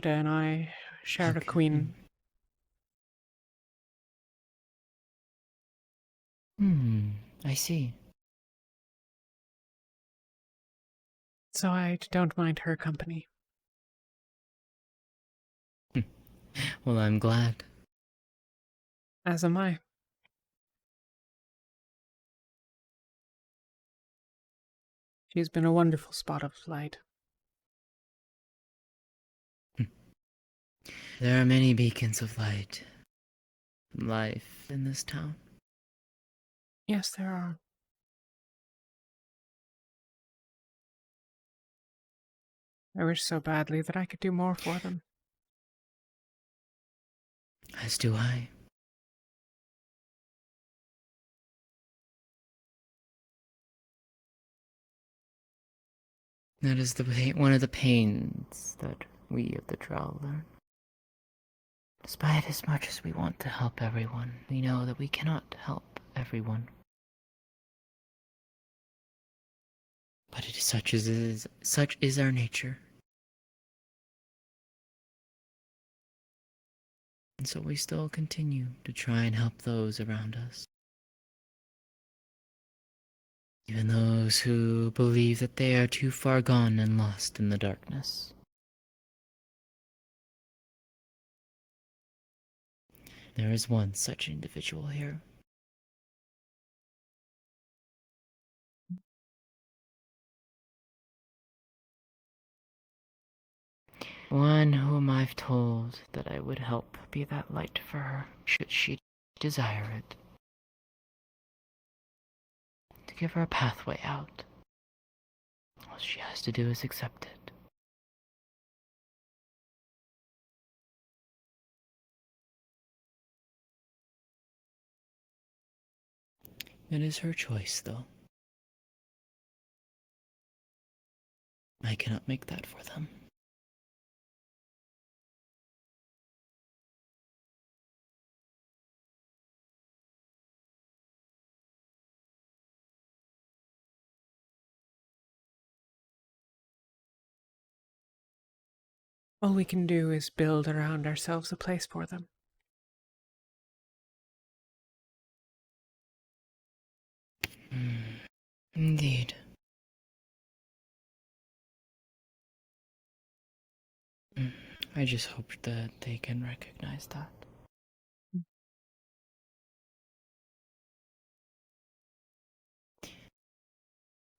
and I shared a queen. I see. So I don't mind her company. Well, I'm glad. As am I. She's been a wonderful spot of light. There are many beacons of light. Life in this town. Yes, there are. I wish so badly that I could do more for them. As do I. That is one of the pains that we of the Drow learn. Despite as much as we want to help everyone, we know that we cannot help everyone. But it is such is our nature. And so we still continue to try and help those around us. Even those who believe that they are too far gone and lost in the darkness. There is one such individual here. One whom I've told that I would help be that light for her, should she desire it. To give her a pathway out. All she has to do is accept it. It is her choice, though. I cannot make that for them. All we can do is build around ourselves a place for them. Indeed. I just hope that they can recognize that.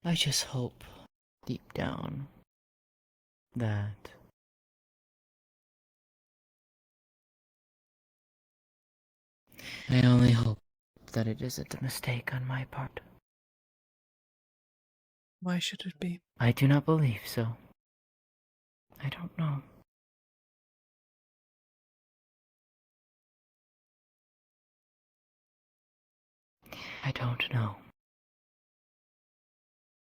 I just hope, deep down, that I only hope that it isn't a mistake on my part. Why should it be? I do not believe so. I don't know. I don't know.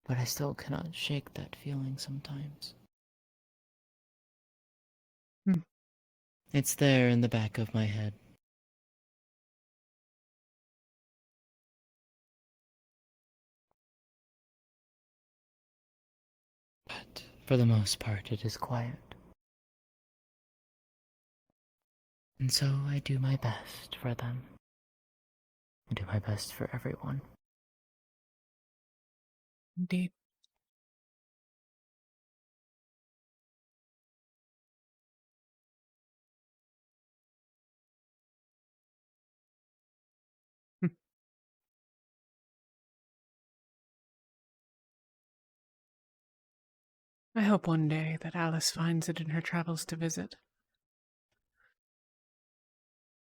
But I still cannot shake that feeling sometimes. It's there in the back of my head. But for the most part, it is quiet. And so I do my best for them. I do my best for everyone. Indeed. I hope one day that Alice finds it in her travels to visit.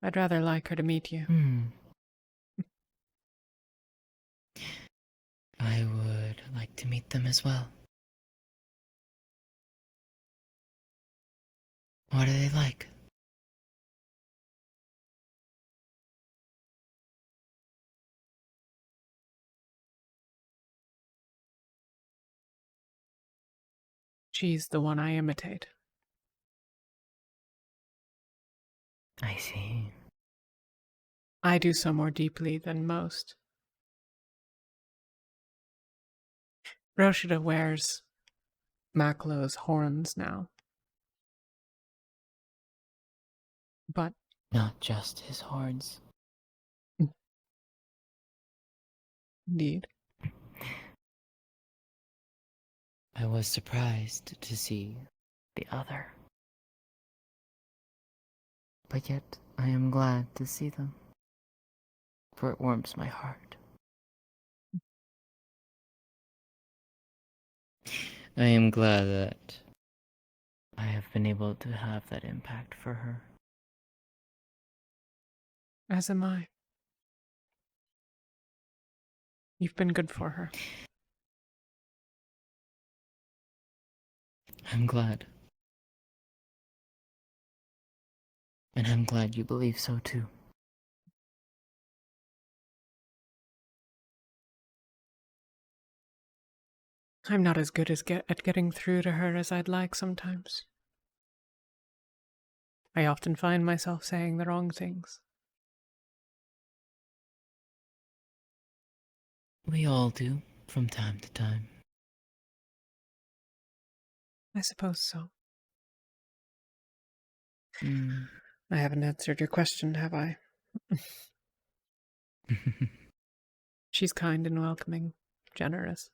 I'd rather like her to meet you. I would like to meet them as well. What are they like? She's the one I imitate. I see. I do so more deeply than most. Roshida wears Maklow's horns now. But not just his horns. Indeed. I was surprised to see the other. But yet, I am glad to see them, for it warms my heart. I am glad that I have been able to have that impact for her. As am I. You've been good for her. I'm glad. And I'm glad you believe so too. I'm not as good at getting through to her as I'd like sometimes. I often find myself saying the wrong things. We all do, from time to time. I suppose so. Mm. I haven't answered your question, have I? She's kind and welcoming, generous.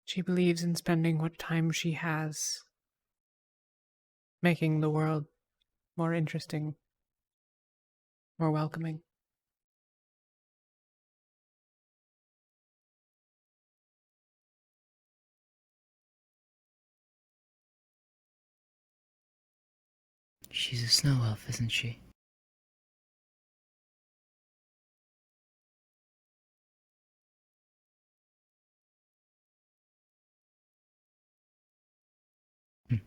She believes in spending what time she has making the world more interesting, more welcoming. She's a snow elf, isn't she?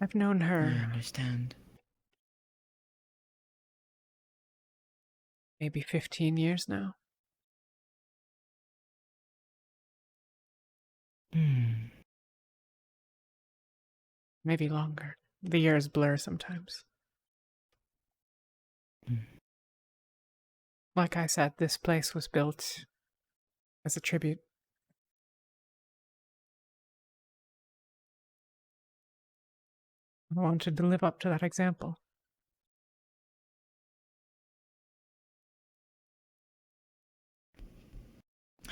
I've known I her understand. maybe 15 years now. Maybe longer. The years blur sometimes. Like I said, this place was built as a tribute. I wanted to live up to that example.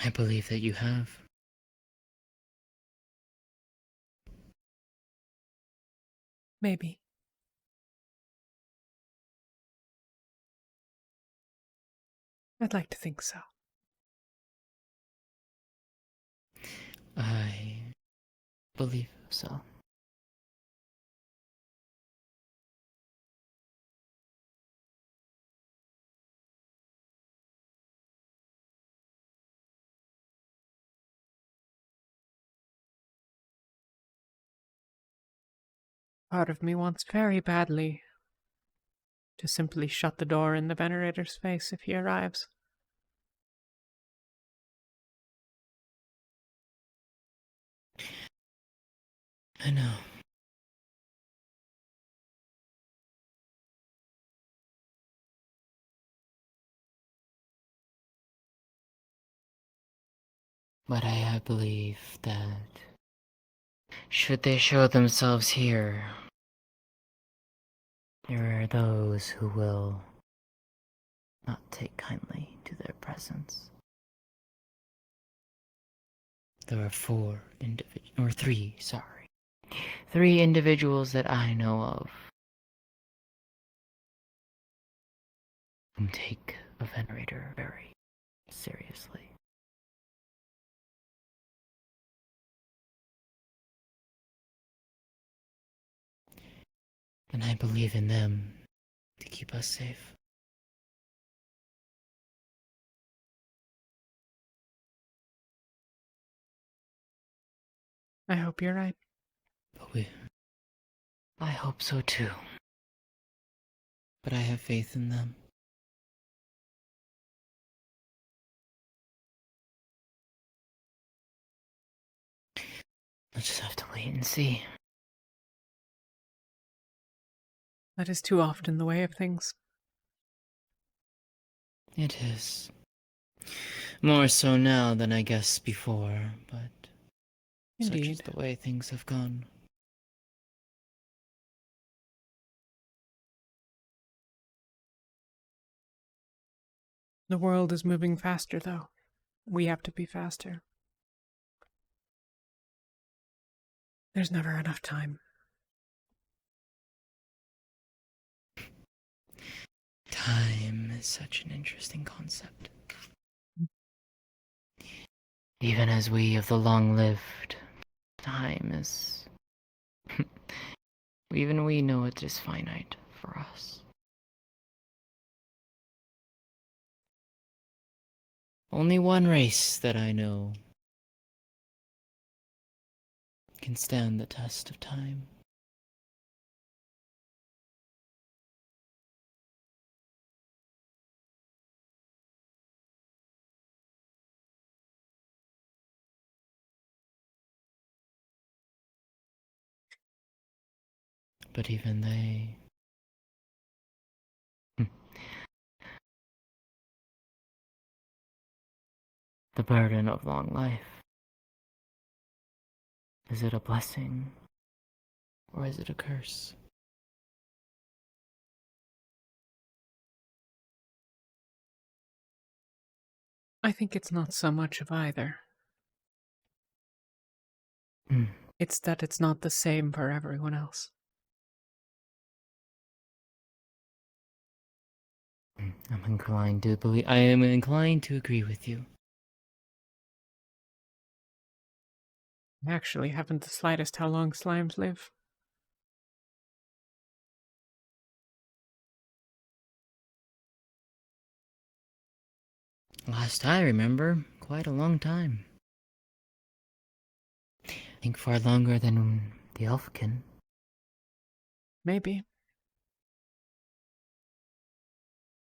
I believe that you have. Maybe. I'd like to think so. I believe so. Part of me wants very badly to simply shut the door in the Venerator's face if he arrives. I know. But I believe that should they show themselves here, there are those who will not take kindly to their presence. There are three individuals that I know of who take a Venerator very seriously. And I believe in them to keep us safe. I hope you're right. I hope so too. But I have faith in them. We'll just have to wait and see. That is too often the way of things. It is. More so now than I guess before, but such is Indeed. the way things have gone. The world is moving faster, though. We have to be faster. There's never enough time. Time is such an interesting concept. Even as we of the long-lived, time is... Even we know it is finite for us. Only one race that I know can stand the test of time. But even they... The burden of long life. Is it a blessing? Or is it a curse? I think it's not so much of either. It's that it's not the same for everyone else. I'm inclined to believe. I am inclined to agree with you. I actually haven't the slightest how long slimes live. Last I remember, quite a long time. I think far longer than the elfkin. Maybe.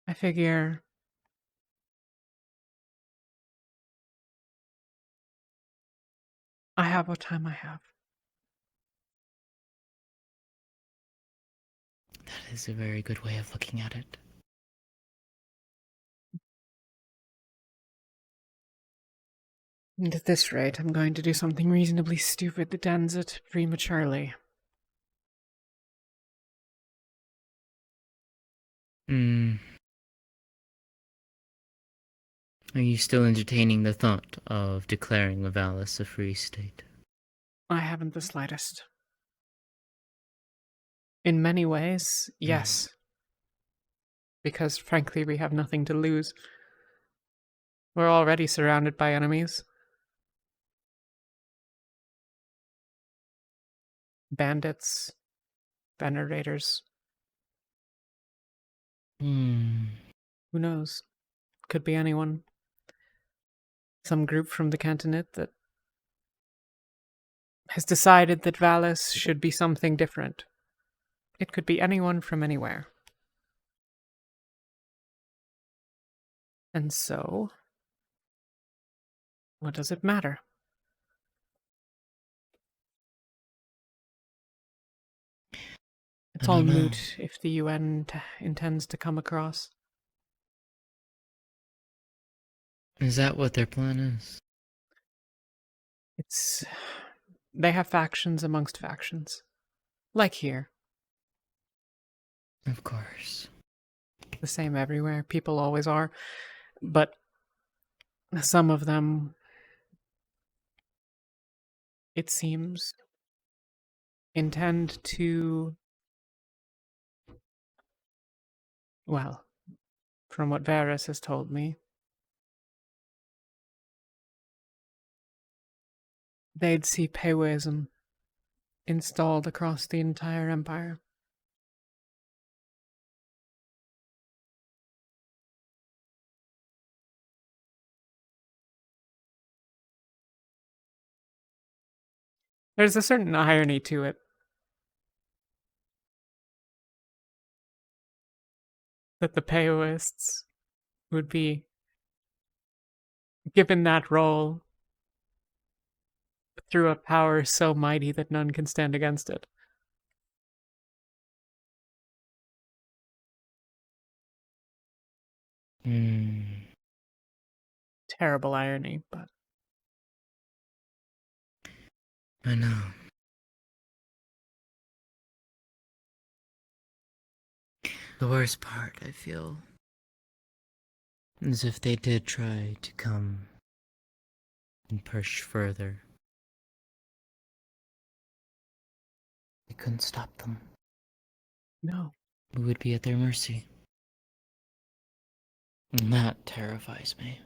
I figure I have what time I have. That is a very good way of looking at it. And at this rate, I'm going to do something reasonably stupid that ends it prematurely. Hmm. Are you still entertaining the thought of declaring Valis a free state? I haven't the slightest. In many ways, yes. Because, frankly, we have nothing to lose. We're already surrounded by enemies. Bandits, venerators. Hmm. Who knows? Could be anyone. Some group from the cantonate that has decided that Valis should be something different. It could be anyone from anywhere. And so, what does it matter? It's all moot if the UN intends to come across. Is that what their plan is? They have factions amongst factions. Like here. Of course. The same everywhere. People always are. But some of them, it seems, intend to, well, from what Varys has told me, they'd see Peiwism installed across the entire empire. There's a certain irony to it. That the Peiwists would be given that role through a power so mighty that none can stand against it. Terrible irony, but I know. The worst part, I feel, is if they did try to come and push further, we couldn't stop them. No. We would be at their mercy. And that terrifies me.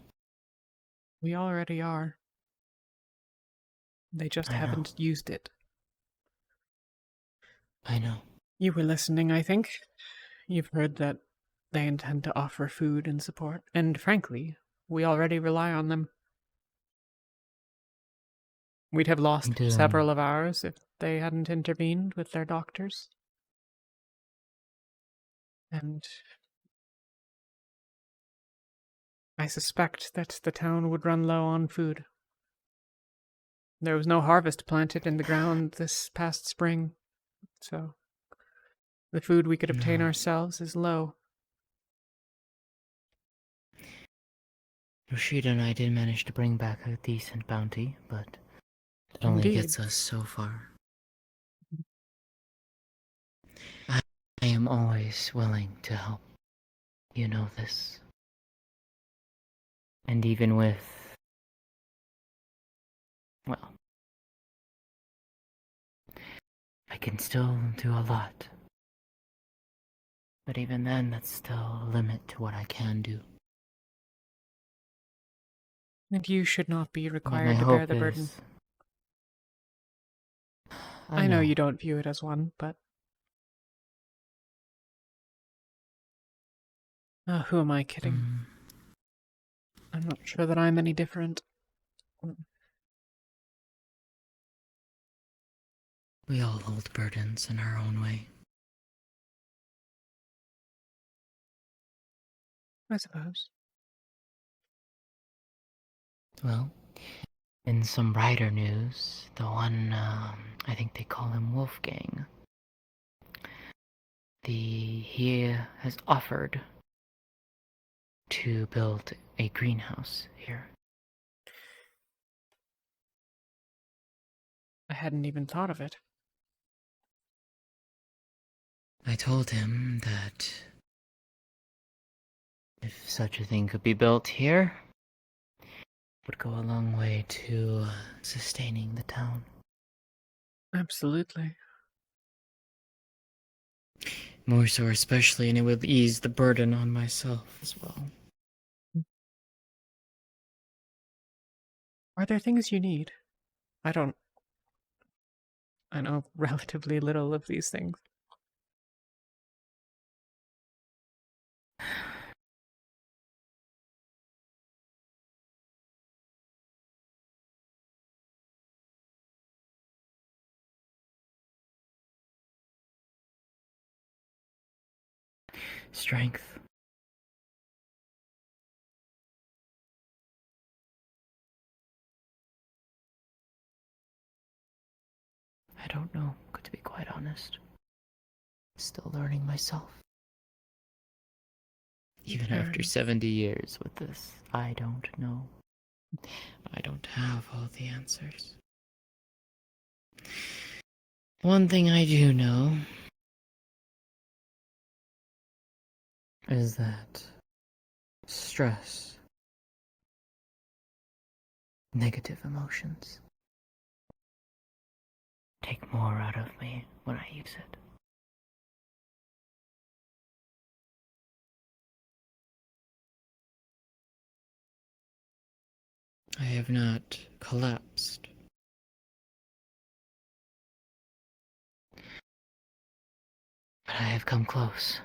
We already are. They just haven't used it. I know. You were listening, I think. You've heard that they intend to offer food and support, and frankly, we already rely on them. We'd have lost several of ours if they hadn't intervened with their doctors. And I suspect that the town would run low on food. There was no harvest planted in the ground this past spring, so the food we could obtain ourselves is low. Rashida and I did manage to bring back a decent bounty, but it only gets us so far. I am always willing to help. You know this. And even with... well... I can still do a lot. But even then, that's still a limit to what I can do. And you should not be My required to bear the hope burden. is... I know you don't view it as one, but... who am I kidding? I'm not sure that I'm any different. We all hold burdens in our own way. I suppose. Well, in some brighter news, the one, I think they call him Wolfgang, he has offered to build a greenhouse here. I hadn't even thought of it. I told him that if such a thing could be built here, it would go a long way to sustaining the town. Absolutely. More so especially, and it would ease the burden on myself as well. Are there things you need? I know relatively little of these things. Strength. I don't know, to be quite honest. Still learning myself. Even after 70 years with this, I don't know. I don't have all the answers. One thing I do know is that stress, negative emotions, take more out of me when I use it. I have not collapsed. But I have come close.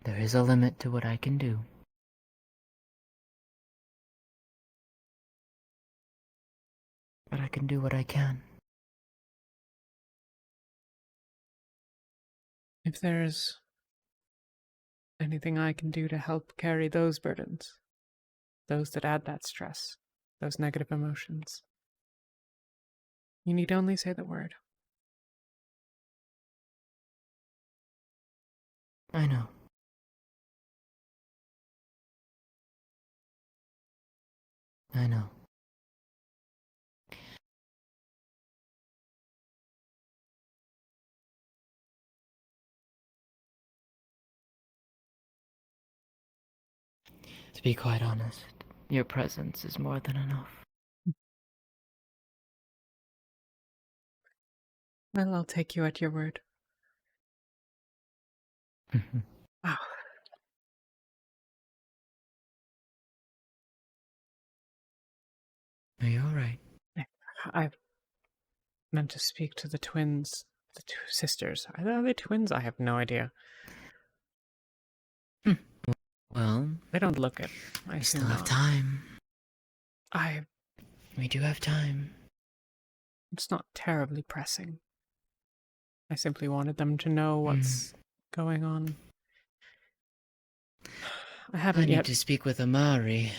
There is a limit to what I can do. But I can do what I can. If there's anything I can do to help carry those burdens, those that add that stress, those negative emotions, you need only say the word. I know. I know. To be quite honest, your presence is more than enough. Well, I'll take you at your word. Wow. Are you alright? I meant to speak to the twins, the two sisters. Are they twins? I have no idea. Well, they don't look it. I we still assume have not. time. I We do have time. It's not terribly pressing. I simply wanted them to know what's going on. I haven't need yet. to speak with Amari.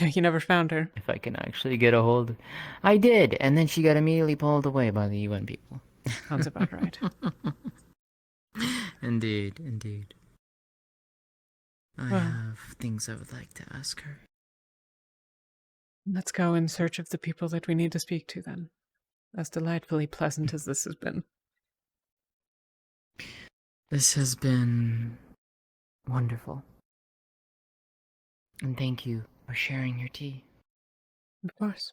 You never found her. If I can actually get a hold. I did, and then she got immediately pulled away by the UN people. Sounds about right. Indeed, indeed. I Well. have things I would like to ask her. Let's go in search of the people that we need to speak to then. As delightfully pleasant as this has been. This has been wonderful. And thank you for sharing your tea. Of course.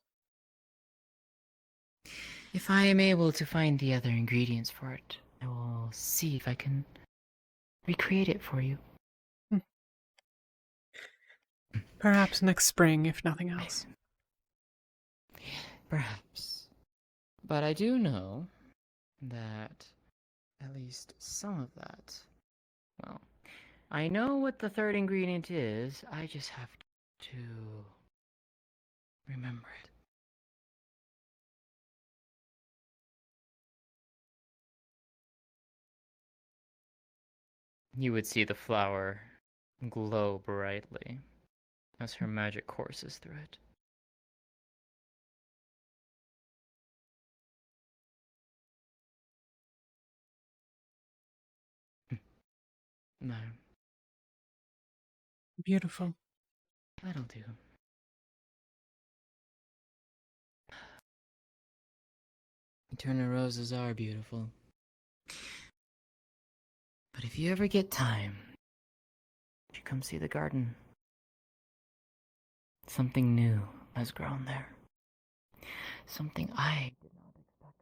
If I am able to find the other ingredients for it, I will see if I can recreate it for you. Perhaps next spring, if nothing else. Perhaps. But I do know that at least some of that. Well, I know what the third ingredient is, I just have to remember it. You would see the flower glow brightly as her magic courses through it. No. Beautiful. That'll do. Eternal roses are beautiful. But if you ever get time, you should come see the garden. Something new has grown there. Something I did not expect.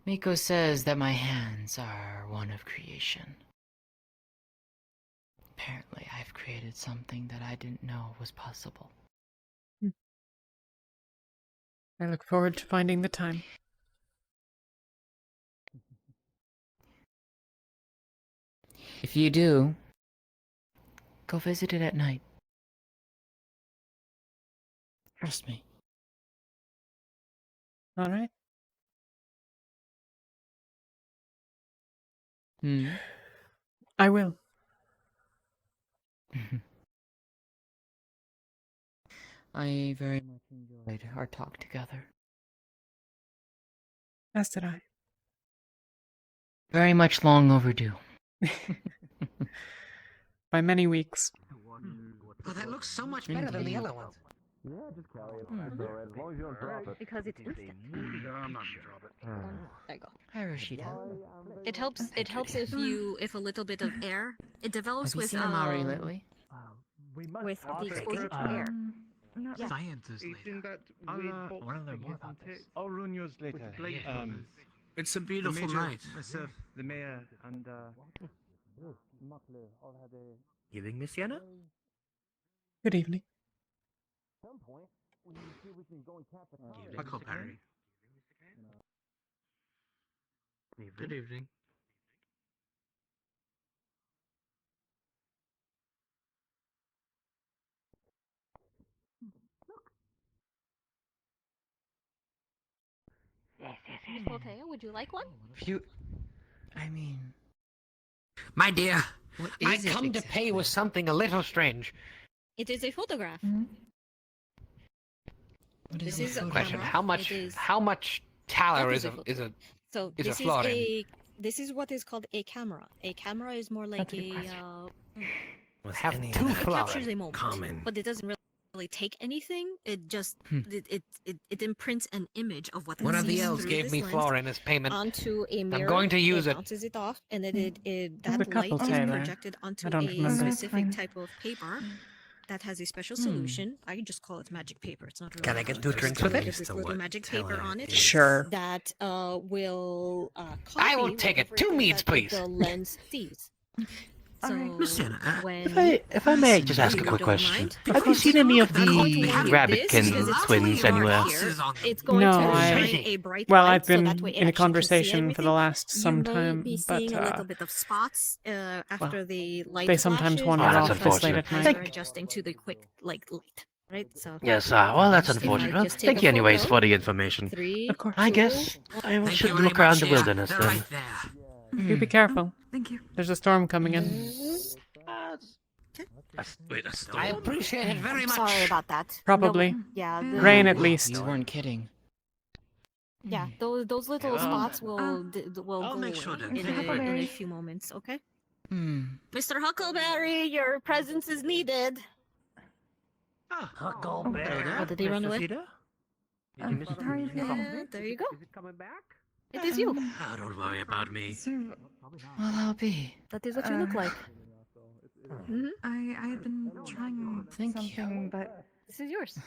Miko says that my hands are one of creation. Apparently, I've created something that I didn't know was possible. I look forward to finding the time. If you do, go visit it at night. Trust me. All right. I will. I very much enjoyed our talk together. As did I. Very much long overdue. By many weeks. Oh, that looks so much better than the other ones. Yeah, just carry it. That's all right. As long as you don't drop it. Because it's instant. No, I'm not gonna drop it. There you go. Hi, Rashida. It helps. It helps if a little bit of air. It develops Have you with seen Amari lately? with the exposure to air. Yeah. Science is later. One of them more about this. I'll run yours later. It's a beautiful the major, night. Myself, the mayor, and Evening, Miss Sienna? Good evening. Huckleberry. Good evening. Miss Voltaire, would you like one? I mean... My dear, What I is it come to pay with something a little strange. It is a photograph. This is a Question: camera. How much taller That is is a So is a this is fluorine? this is what is called a camera. A camera is more like Have any two of it that captures a fluorine. moment, common? but it doesn't really take anything. It just it imprints an image of what One of the sees elves through gave this me lens fluorine as payment. onto a mirror. I'm going to use it it. bounces it off, and then There's a that couple, light is Taylor. projected onto I don't a remember. specific type of paper that has a special solution. I just call it magic paper. It's not really Can I get magic two paper. drinks It's with like it? this little magic paper on it. Sure. That will I will copy take it. whatever 2 is meats, that please. the lens sees. So Miss Sienna, when If I may just ask a you quick don't question. mind, Have you seen any of I'm going to the have Rabbitkin this because it's twins totally anywhere? dark here. It's going No, to I- shine a bright Well, light, I've been so that way it in a actually can see conversation for the everything. last some You time, may be but seeing a little bit of spots after the light they sometimes flashes. wander that's off this late unfortunate. at Eyes night. are adjusting to the quick light, right? So Yes, well, that's if I unfortunate. Well, just take thank a you anyways photo, for the information. 3, Of course. I 2, guess I Thank should you very look around much, the dear. wilderness They're then. right there. You be careful. Thank you. There's a storm coming in. Wait, I appreciate it very much. Sorry about that. Probably. No, yeah, Rain at least. You weren't kidding. Yeah, those little spots will will I'll go make away sure to in take a, a in a break. few moments. Okay, Hmm. Mr. Huckleberry, your presence is needed. Huckleberry. Oh, did he run away? How are you Yeah, feeling? there you go. Is it coming back? It is you. Oh, don't worry about me. So, Well, I'll be. That is what you look like. I had been trying Thank you. something, but This is yours.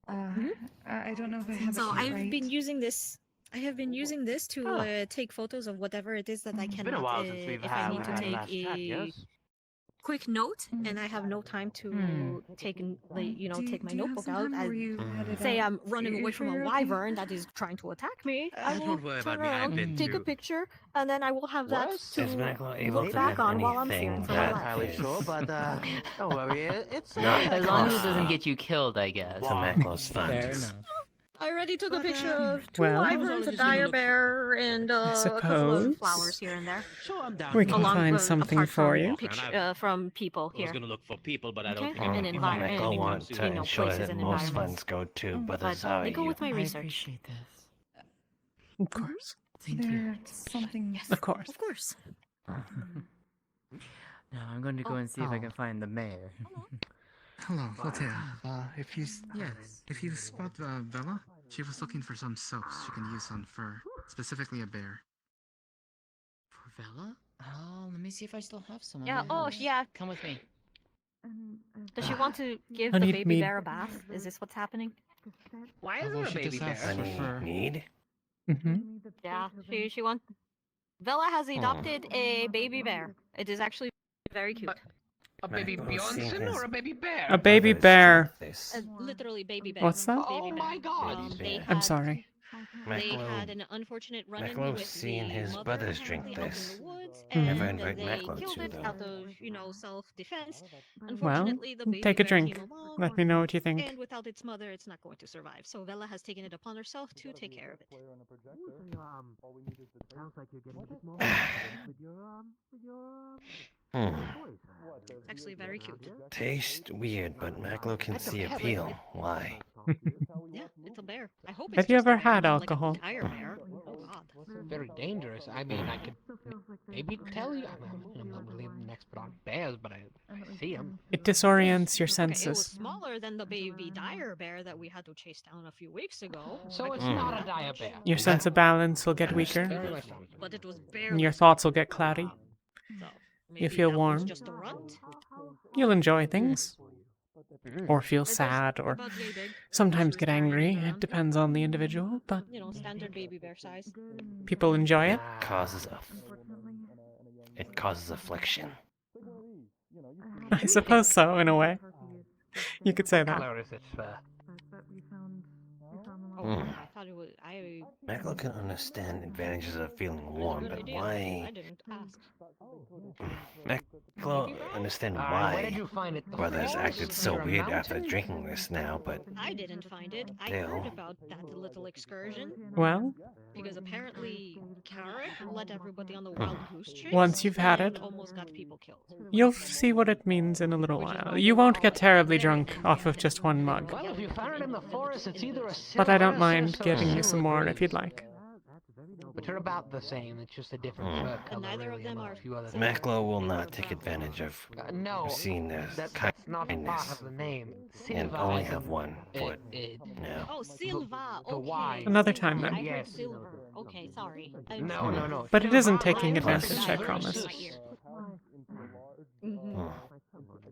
I don't know if I have So it I've right. been using this. I have been using this to take photos of whatever it is that I It's cannot. been a while since we've If I need to had take last chat, a yes? quick note and I have no time to take take my notebook out. I say I'm running away from a wyvern that is trying to attack me. I will Don't worry turn about me, I've around, been take a through. picture, and then I will have that to Is Maclo able look to back have on while I'm anything fearing for my that life. Entirely is sure, but don't worry, it's not As long as it doesn't costly get you killed, I guess. to Maclo's Fair funds? enough. I already took a picture of two Well, wyverns, a dire bear, and a couple of flowers suppose here and there. Sure, I'm down we for can it. find something apart for from you. from people I was here. gonna look for people, but I don't Okay, think I'm and gonna environment, find Maclo anytime want soon. to ensure places that and most environments. funds go to But Brothers they go Zario. with my I research. appreciate this. Of course. Thank you. There's something. Of course. Of course. Now I'm going to go and see if I can find the mayor. Hello, Hotel. If you spot Bella, she was looking for some soaps she can use on fur, specifically a bear. For Bella? Oh, let me see if I still have some. Yeah. Oh, yeah. Come with me. Does she want to give I the need baby mead. bear a bath? Is this what's happening? Why is Although there a she baby just asked bear? for Any fur. need? Mm-hmm. Yeah. She wants. Bella has adopted a baby bear. It is actually very cute. A baby Maclo's seen Bjornsson his or a baby bear? A baby brothers bear. drink this. Literally baby bear. What's that? Oh my god! Baby They bear. I'm had sorry. they Maclo, had an unfortunate run-in Maclo's with seen the his mother brothers drink apparently out this. in the woods, Never and invite they Maclo killed to, it though. out of self-defense. Well, Unfortunately, the baby take a bear drink. came along, Let me know what you think. and without its mother, it's not going to survive. So Vela has taken it upon herself to take care of it. Sounds like you're getting a bit more with your It's actually very cute. Taste weird, but Maclo can see appeal. Why? Yeah, it's a bear. I hope it's Have you just a ever bear, had not like a alcohol? dire bear. Oh god. Very dangerous. I mean, I could maybe tell you. I'm not really an expert on bears, but I see them. It disorients your Okay, it was senses. smaller than the baby dire bear that we had to chase down a few weeks ago. So it's not a dire bear. Your sense of balance will get weaker, Very much so. But it was and barely your thoughts will get cloudy. so You maybe feel that was warm. just a runt. You'll enjoy things. Or feel It was sad, or about yay big. sometimes get angry. It depends on the individual, but You know, standard baby bear size. people enjoy it. It causes affliction. I suppose so, in a way. You could say that. Color is its fur. Oh, I thought it was. Maclo can understand advantages of feeling warm, but I why? didn't ask. Maclo understand Where did why you find it? The brothers forest acted is so near a weird after mountain? drinking this now, but I didn't find it. I Still. heard about that little excursion. Well, Because apparently Carrick let everybody on the wild goose chase. once you've had and it, almost got people killed. you'll see what it means in a little while. You won't get terribly drunk off of just one mug. Well, if you found it in the forest, it's either a But I don't silver mind or a giving you some silver more green. if you'd like. But they're about the same. It's just a different fur color. neither of really, them among are a few other Maclo will not take advantage of no, seeing their that's not part kindness of the name. and Silva only is have one foot no. Oh, Silva. The Okay. Y. Another time, then. I heard Yes. silver. Okay, sorry. No. But it isn't Silva taking is advantage, I very promise. sus.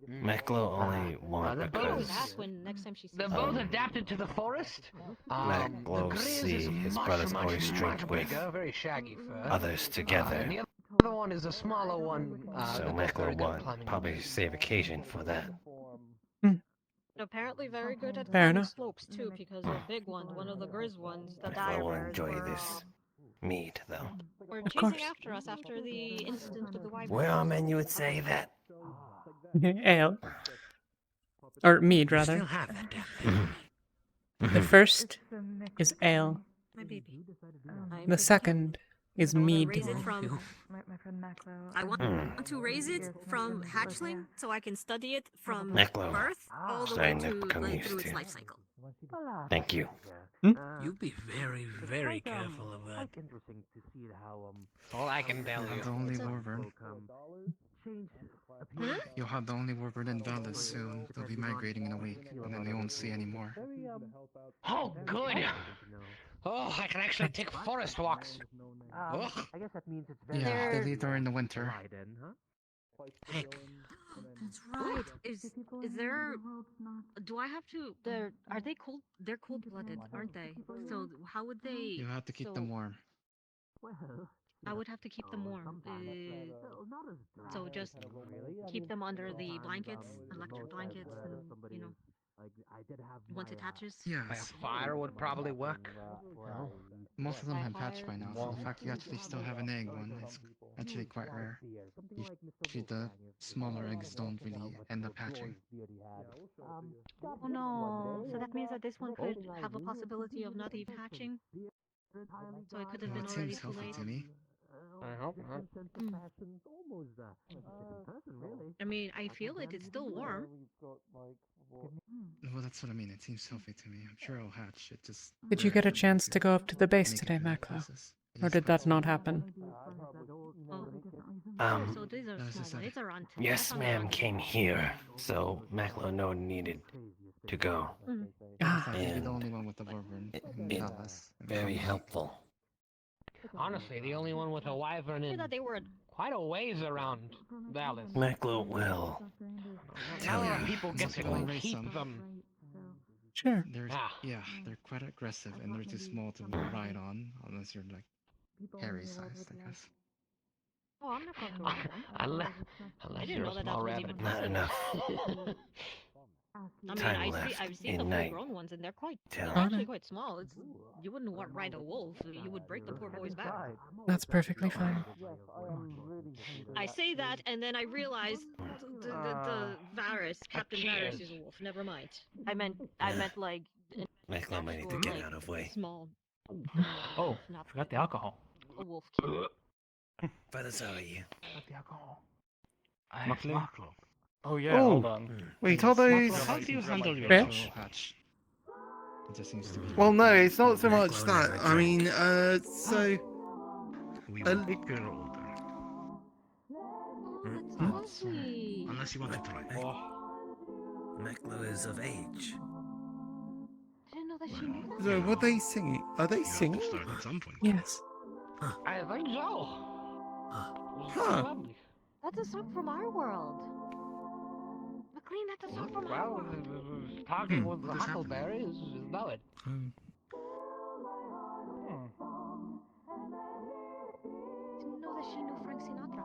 Maclo only want I always because ask when next time she sees They're me. both adapted to the forest. The Maclo grizz see is his much, brothers much, always drink much with bigger, very shaggy fur. others together, And the other one is a smaller one. so they're both very Maclo good at want climbing. probably save occasion for that. Apparently very good at Fair climbing enough. slopes too, because a big one of the grizz ones, the Maclo dire will bears enjoy were, this mead, though. were Of chasing course. after us after the incident with the wyvern. Where our menu would say that. Ale. Or mead, rather. Still have that damn thing. The first is ale. My baby. The second is I want to mead. raise it from. My friend Maclo. I want to raise it from hatchling so I can study it from Maclo. birth all the way Starting to to become like, used through its to. life cycle. Thank you. You be very, very careful of that. All I can tell You'll you. have the only warbird. You'll have the only warbird in Valdez soon. They'll be migrating in a week, and then they won't see any more. Oh, good. Oh, I can actually take forest walks. Ugh. I guess that means it's Yeah, they leave during the winter. That's right. Is there? Do I have to? Are they cold? They're cold-blooded, aren't they? So how would they? You have to keep them warm. I would have to keep them warm. So just keep them under the blankets, electric blankets, and once it attaches. Yes. Fire would probably work. Most of them have hatched by now, so the fact you actually still have an egg one is actually quite rare. Usually the smaller eggs don't really end up hatching. Oh no! So that means that this one could have a possibility of not even hatching. So it could have been It already seems too healthy late. to me. I hope not. I mean, I feel it. It's still warm. Well, that's what I mean. It seems healthy to me. I'm sure it'll hatch. It just. Did you get a chance to go up to the base today, Maclo? Or did that not happen? So these are small ones. It's around 10. Yes, ma'am, came here, so Maclo needed to go. You're the only one with the wyvern in Dallas. Very helpful. Honestly, the only one with a wyvern in they were quite a ways around Dallas. Maclo will tell you. People get to Only keep some. them. Sure. They're quite aggressive and they're too small to ride on unless you're like hairy sized, I guess. Oh, I'm not comfortable with them. Unless I didn't you're know a that small was rabbit. even Not enough. I mean, Time left I've seen the in night. full-grown ones, and they're Tell actually me. quite small. You wouldn't ride a wolf. You would break the poor boy's back. That's perfectly fine. I say that, and then I realize the Varus, Captain Varus, is a wolf. Never mind. I meant like Maclo might need to get out of way. small. Oh, not forgot the alcohol. a wolf. Brothers, how are you? Forgot the alcohol. Maclo? Oh yeah, Oh, hold on. wait, are those... How do you handle your Bitch? Hatch. It just seems to be. Well, no, it's not so much that. I mean, so... We a will li- get older. Lovely. Unless you want to try. Maclo is of age. I didn't know that she knew that. So, what are they singing? Are they singing? Start at some point. Yes. I think so. Huh. Lovely. That's a song from our world. McLean, that's a song from our Well, world. talking with the huckleberry is valid. Didn't know that she knew Frank Sinatra.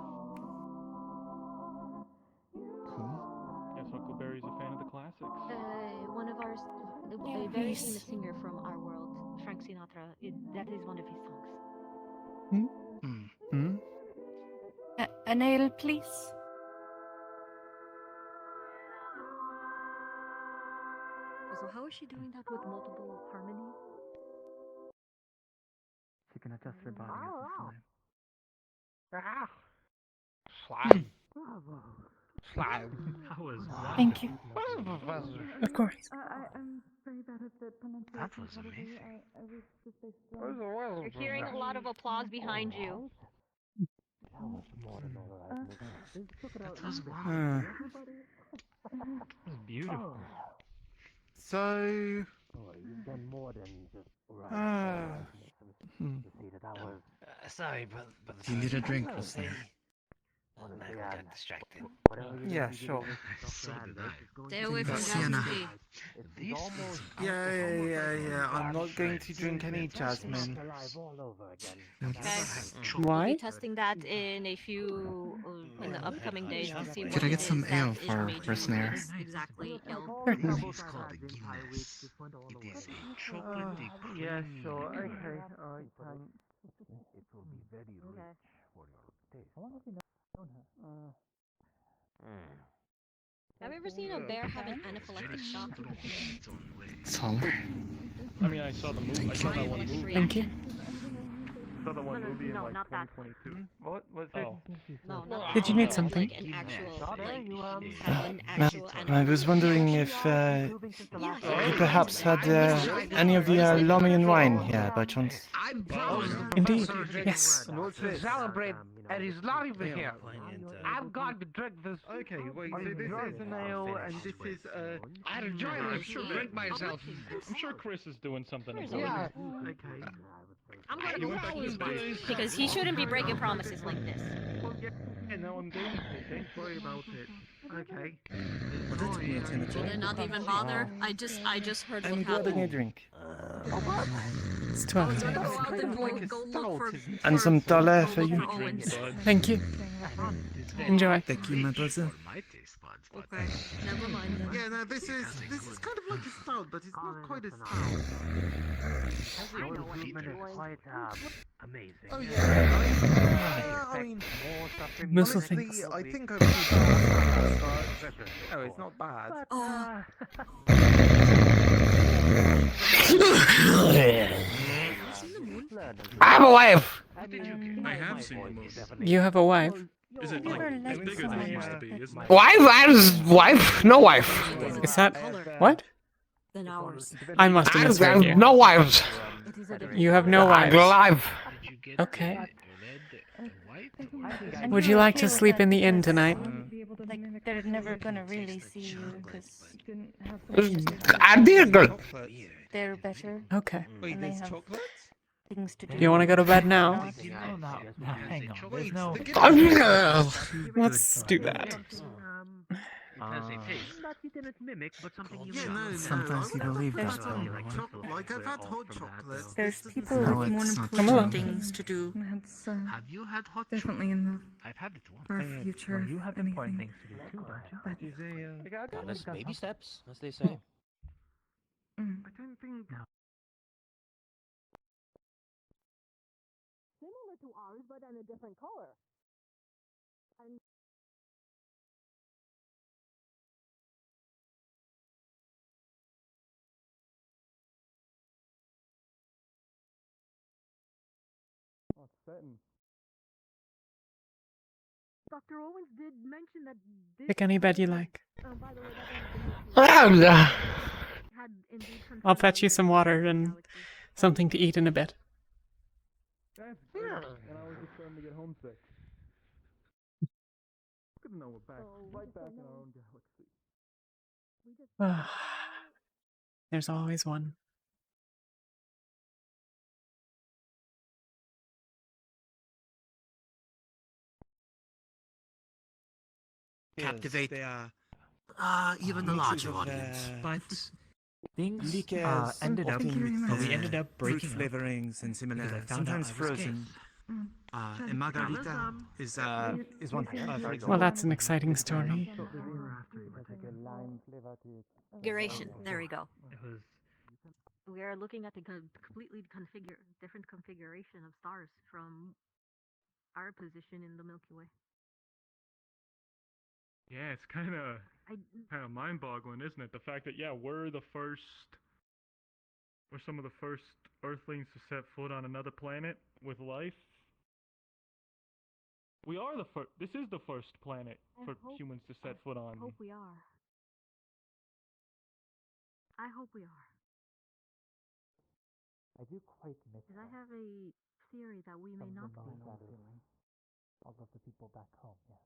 Guess Huckleberry's a fan of the classics. One of ours, a very famous singer from our world, Frank Sinatra. That is one of his songs. An ale, please. So how is she doing that with multiple harmonies? She can adjust her body over time. Ah. Slime. Slime. How was Thank you. Of course. I'm very bad at the pronunciation. That was amazing. I was just You're hearing a lot of applause behind you. That was wonderful. Beautiful. So... Sorry, but Do you need a drink, listener? Maclo got distracted. Yeah, sure. So did I. Stay away from Sienna. Jasmine. Yeah. I'm not going to drink any jasmine. Okay. Why? We'll be testing that in a few in the upcoming days to see Could what I it get some is ale that is for making snare? you exactly ill. It's called a Guinness. It is a chocolatey creamy. Yeah, sure. Okay. Alright, thanks. It will be very rich for your taste. Have you ever seen a bear have an anaphylactic shock? Taller. I mean, I saw the movie. I saw that one movie. Thank you. I saw that one movie in No, like not that. 2022. What was it? Oh. No, not Did you need that. something? Like an actual, have an actual I was wondering if you perhaps had any of the Lomian wine here by chance. I'm proud. Indeed, yes. To celebrate, and he's not even here. I'm going to drink this. Okay, wait, so this is an ale and this is I'd enjoy this. Drink myself. I'm sure Chris is doing something. Where's about it. Yeah. Okay. I'm gonna go talk to his boss because he shouldn't be breaking promises like this. Yeah, no, I'm doing it. Don't worry about it. Okay. Did I not even bother? I just heard what I'm happened. grabbing a drink. It's I 12 was gonna times. go out and go look for And some tole for you. Owens. Thank you. Enjoy. Thank you, mademoiselle. Okay, never mind then. Yeah, no, this is kind of like a stout, but it's not quite a stout. I know what he's quite amazing. Oh yeah, I mean, Missile honestly, thinks. I think I've seen no, it's not bad. I have a wife. I have seen the movie. You have a wife? Is it like it's bigger than it used to be, isn't it? Wife? I was wife? No wife. Is that what? Than ours. I must have I misheard have you. no wives. You have no I'm wives. alive. Okay. Would you like to sleep in the inn tonight? Like, they're never gonna really see you because I'd be a girl. they're better. Okay. And they have things to do. Do you want to go to bed now? No, hang on. There's no. Let's do that. That you didn't mimic, but something you Sometimes you believe that. Like I've had hot chocolate. There's people No, with more it's not important true. things to do. That's Have you had hot definitely in the I've had it once. far future. You have anything. important things to do too, don't you? But Baby steps, as they say. I don't think. Similar to ours, but in a different color. And Dr. Owens did mention that this. Pick any bed you like. By the way, had indeed I'll fetch you some water and something to eat in a bit. And I was just starting to get homesick. Good to know we're back, right back in our own galaxy. There's always one. Captivate even the larger audience. But Things liqueurs ended up. often We ended up fruit breaking up flavorings and because I similar, found out sometimes I was gay. frozen. And margarita is one for example. Well, that's an exciting story. Configuration. There we go. We are looking at the completely different configuration of stars from our position in the Milky Way. Yeah, it's kind of mind-boggling, isn't it? The fact that we're some of the first Earthlings to set foot on another planet with life. We are the first. This is the first planet for humans to set foot on. I hope we are. I hope we are. I do quite miss. Because I have a theory that we may not be. All of the people back home, yes.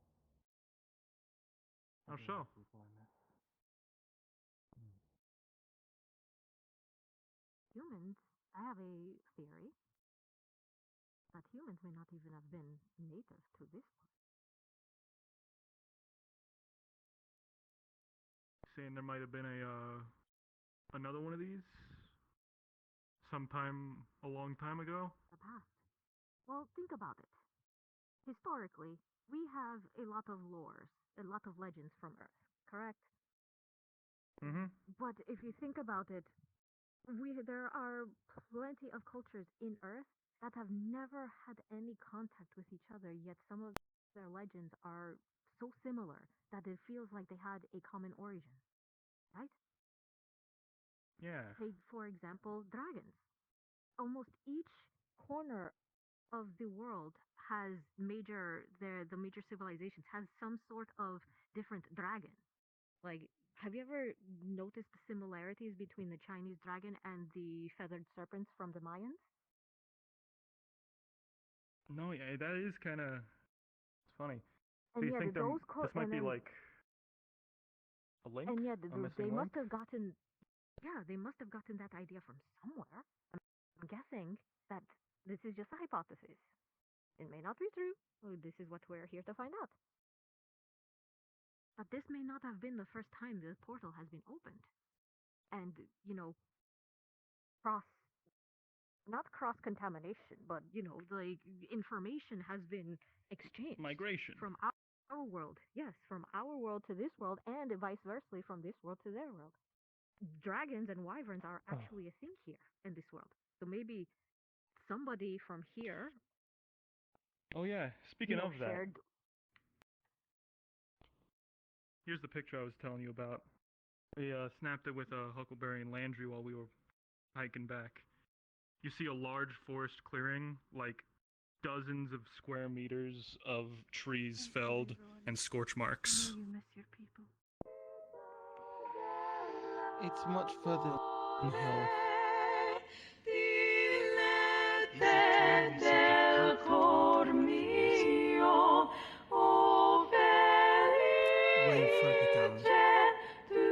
How so? Humans, I have a theory that humans may not even have been native to this one. Saying there might have been another one of these sometime a long time ago. The past. Well, think about it. Historically, we have a lot of lores, a lot of legends from Earth, correct? Mm-hmm. But if you think about it, there are plenty of cultures in Earth that have never had any contact with each other, yet some of their legends are so similar that it feels like they had a common origin, right? Yeah. Take, for example, dragons. Almost each corner of the world has the major civilizations has some sort of different dragon. Like, have you ever noticed the similarities between the Chinese dragon and the feathered serpents from the Mayans? No, yeah, that is kind of funny. And Do you yet think this might be like a link? And yet A missing they link? must have gotten, they must have gotten that idea from somewhere. I'm guessing that This is just a hypothesis. It may not be true. This is what we're here to find out. But this may not have been the first time the portal has been opened. And, not cross-contamination, but, like, information has been exchanged. Migration. From our world. Yes, from our world to this world, and vice versa from this world to their world. Dragons and wyverns are actually a thing here in this world. So maybe somebody from here. Oh yeah, speaking of that, shared. here's the picture I was telling you about. We snapped it with Huckleberry and Landry while we were hiking back. You see a large forest clearing, like dozens of square meters of trees felled and scorch marks. You miss your people. It's much further north. Way further down.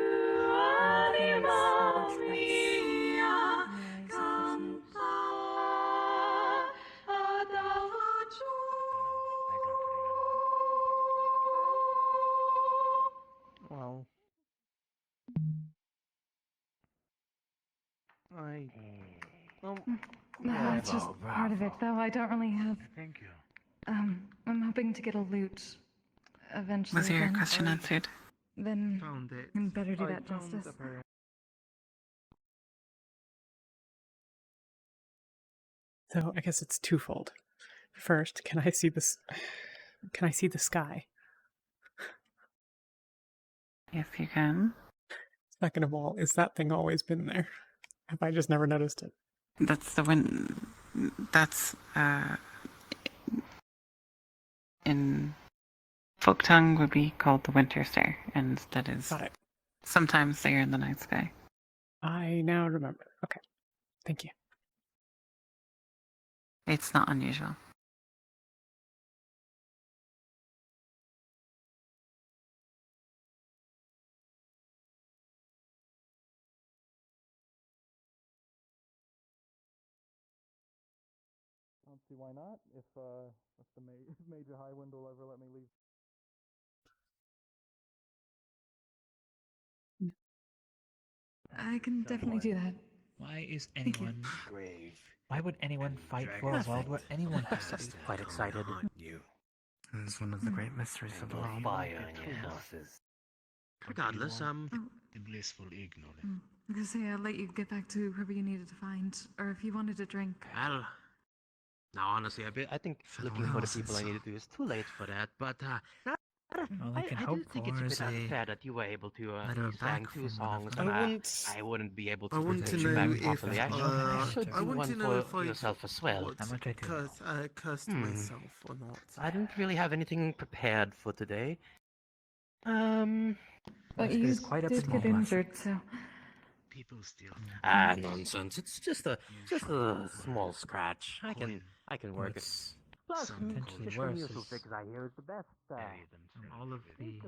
Well, That's just part of it, though. I don't really have. Thank you. I'm hoping to get a loot eventually. Was your question answered? Then Found it. I better do that justice. So I guess it's twofold. First, can I see this? Can I see the sky? Yes, you can. Second of all, is that thing always been there? Have I just never noticed it? That's the wind. That's in folk tongue would be called the winter star, and that is Got it. sometimes there in the night sky. I now remember. Okay, thank you. It's not unusual. I don't see why not. If the major high wind will ever let me leave. I can definitely do that. Why is Thank you. anyone... Why would anyone fight for a world where anyone has to be quite excited? It's one of the great mysteries of the world. Fire in your houses. Regardless, The blissful ignorance. I was gonna say, I'll let you get back to whoever you needed to find, or if you wanted a drink. Well, now honestly, I think looking for the people I need to do is too late for that. But All I can I hope do think for it's is a bit a unfair that you were able to better sang back two from songs, one and of them. I wouldn't be able to I want to present you know back if properly. I should I do want one to know if for I yourself as well. cursed myself or not. I didn't really have anything prepared for today. But you did get injured, so. People still. Nonsense. It's just a small scratch. I can work it. Plus, potentially fish worse musical is fix I hear is the best. all of the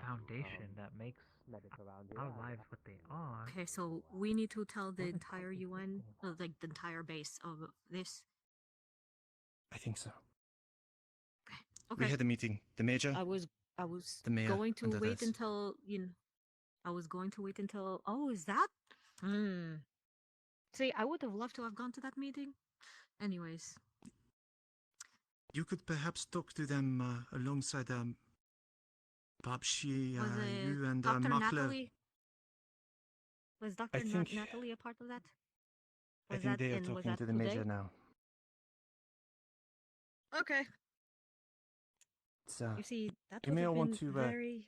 foundation that makes our lives what they are. Okay, so we need to tell the entire UN, like the entire base of this. I think so. Okay. We had a meeting. The major. I was the mayor, going to and wait others. until I was going to wait until. Oh, is that? See, I would have loved to have gone to that meeting. Anyways, You could perhaps talk to them alongside perhaps she, was you and Dr. Markle. Natalie? Was Dr. think- Natalie a part of that? I Was think that they are in- was talking that to the today? major now. Okay. It's, You see, that you would may have all been want to. very.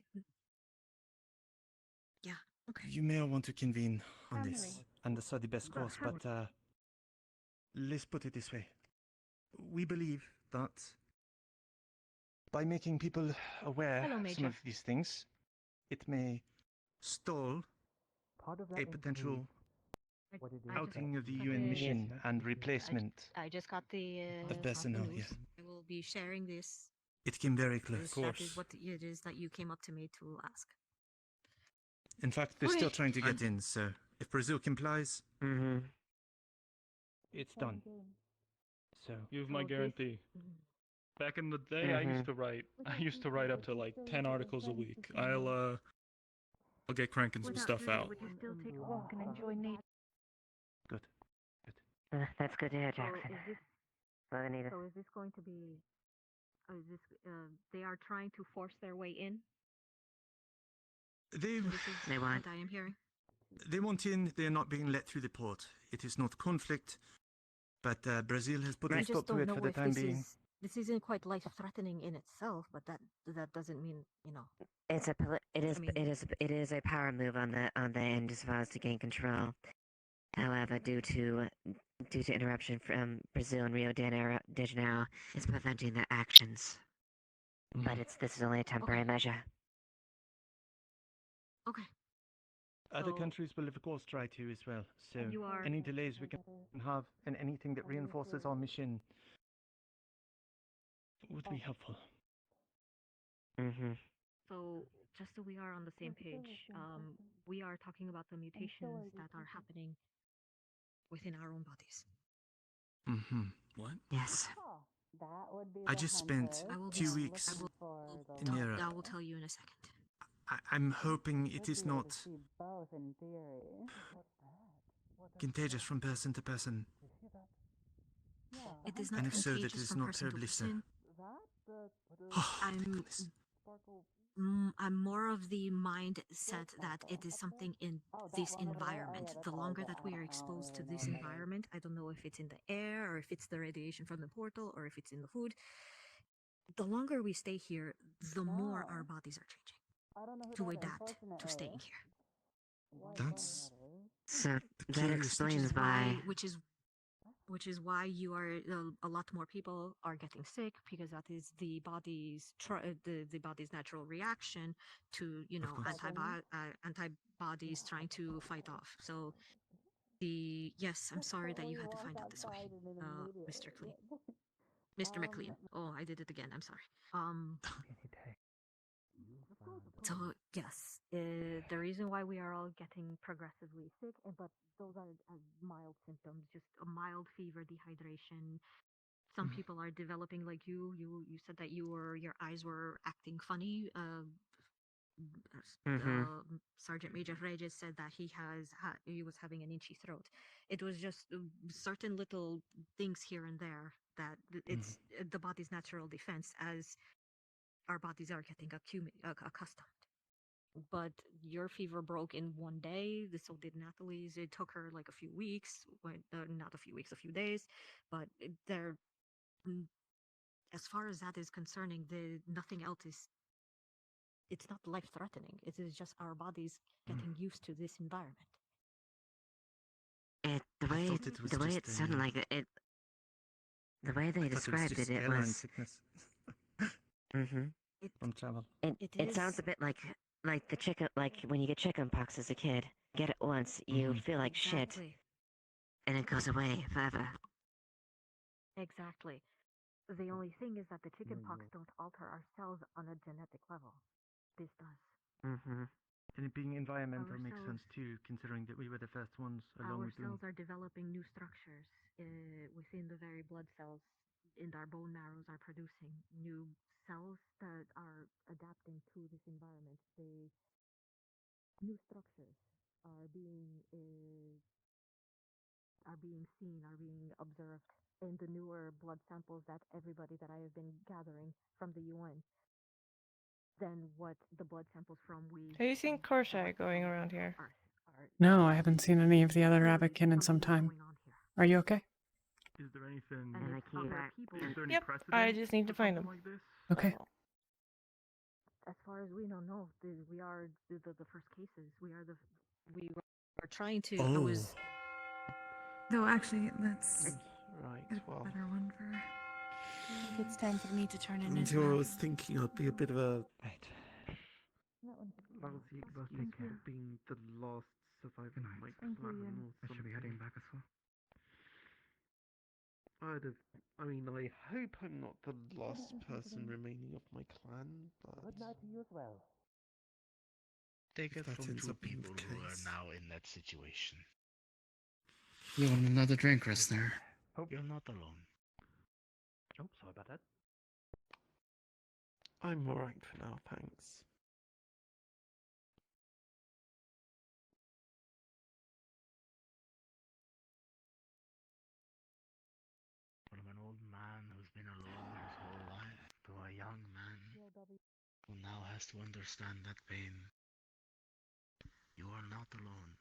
Yeah. Okay. You may all want to convene on this Family. and decide the best course, but let's put it this way. We believe that by making people aware Hello, of some Major. of these things, it may stall Part of a potential I outing of the got UN the- mission and replacement I just got the of personnel, news. yeah. I will be sharing this. It came very close. That is what it is that you came up to me to ask. In fact, they're Okay. still trying to get in, so if Brazil complies, it's done. So you have my guarantee. Back in the day, Mm-hmm. I used to write up to like 10 articles a week. I'll get cranking some stuff out. Would you still take a walk and enjoy nature? Good. That's good to hear, Jackson. Well, Anita. So is this going to be? Is this? They are trying to force their way in. They What I am hearing. They want in. They are not being let through the port. It is not conflict, but Brazil has put a stop to it for the time being. This isn't quite life-threatening in itself, but that doesn't mean, you know. It is a power move on the end as far as to gain control. However, due to interruption from Brazil and Rio de Janeiro, it's preventing their actions. But this is only a temporary measure. Okay. Other countries will of course try to as well. So any delays we can have and anything that reinforces our mission would be helpful. Mm-hmm. So just so we are on the same page, we are talking about the mutations that are happening within our own bodies. Mm-hmm. What? Yes. I just spent 2 weeks in Europe. I will tell you in a second. I'm hoping it is not contagious from person to person. It is not And if so, that contagious is from not person to terribly so. person. I'm more of the mindset that it is something in this environment. The longer that we are exposed to this environment, I don't know if it's in the air or if it's the radiation from the portal or if it's in the food. The longer we stay here, the more our bodies are changing to adapt to staying here. That's so that explains why. Which is why you are a lot more people are getting sick, because that is the body's the body's natural reaction to antibodies trying to fight off. So yes, I'm sorry that you had to find out this way, Mr. McLean. Oh, I did it again. I'm sorry. So yes, the reason why we are all getting progressively sick, but those are mild symptoms, just a mild fever, dehydration. Some people are developing, like you said that your eyes were acting funny. Sergeant Major Reyes said that he was having an itchy throat. It was just certain little things here and there that it's the body's natural defense as our bodies are getting accustomed. But your fever broke in one day. So did Natalie's. It took her like a few weeks. Not a few weeks, a few days. But as far as that is concerning, nothing else is. It's not life-threatening. It is just our bodies getting used to this environment. The way it sounded like it. The way they described it was. From travel. It sounds a bit like the chicken, like when you get chicken pox as a kid. Get it once, you feel like shit, and it goes away forever. Exactly. The only thing is that the chicken pox don't alter our cells on a genetic level. This does. And it being environmental makes sense too, considering that we were the first ones along Our with them. cells are developing new structures within the very blood cells in our bone marrows are producing new cells that are adapting to this environment. New structures are being seen, are being observed in the newer blood samples that everybody that I have been gathering from the UN. Than what the blood samples from Have you seen Korsai going around here? No, I haven't seen any of the other rabbitkin in some time. Are you okay? Is there anything? Is there any Yep, precedent I just need to find them. like this? Okay. As far as we know, no. We are the first cases. We were trying to. Oh. It was. No, actually, let's Right, get a well. better one for. I think it's time for me to turn in as I well. was thinking it'd be a bit of a. Right. That was the excuse for being the last survivor of my clan or I should be heading back as well. I mean, I hope I'm not the last person remaining of my clan, but... Good night to you as well. Take it that from ends two up being the people who are case. now in that situation. You want another drink, Restner? You're not alone. Oh, sorry about that. I'm alright for now, thanks. From an old man who's been alone his whole life to a young man who now has to understand that pain. You are not alone.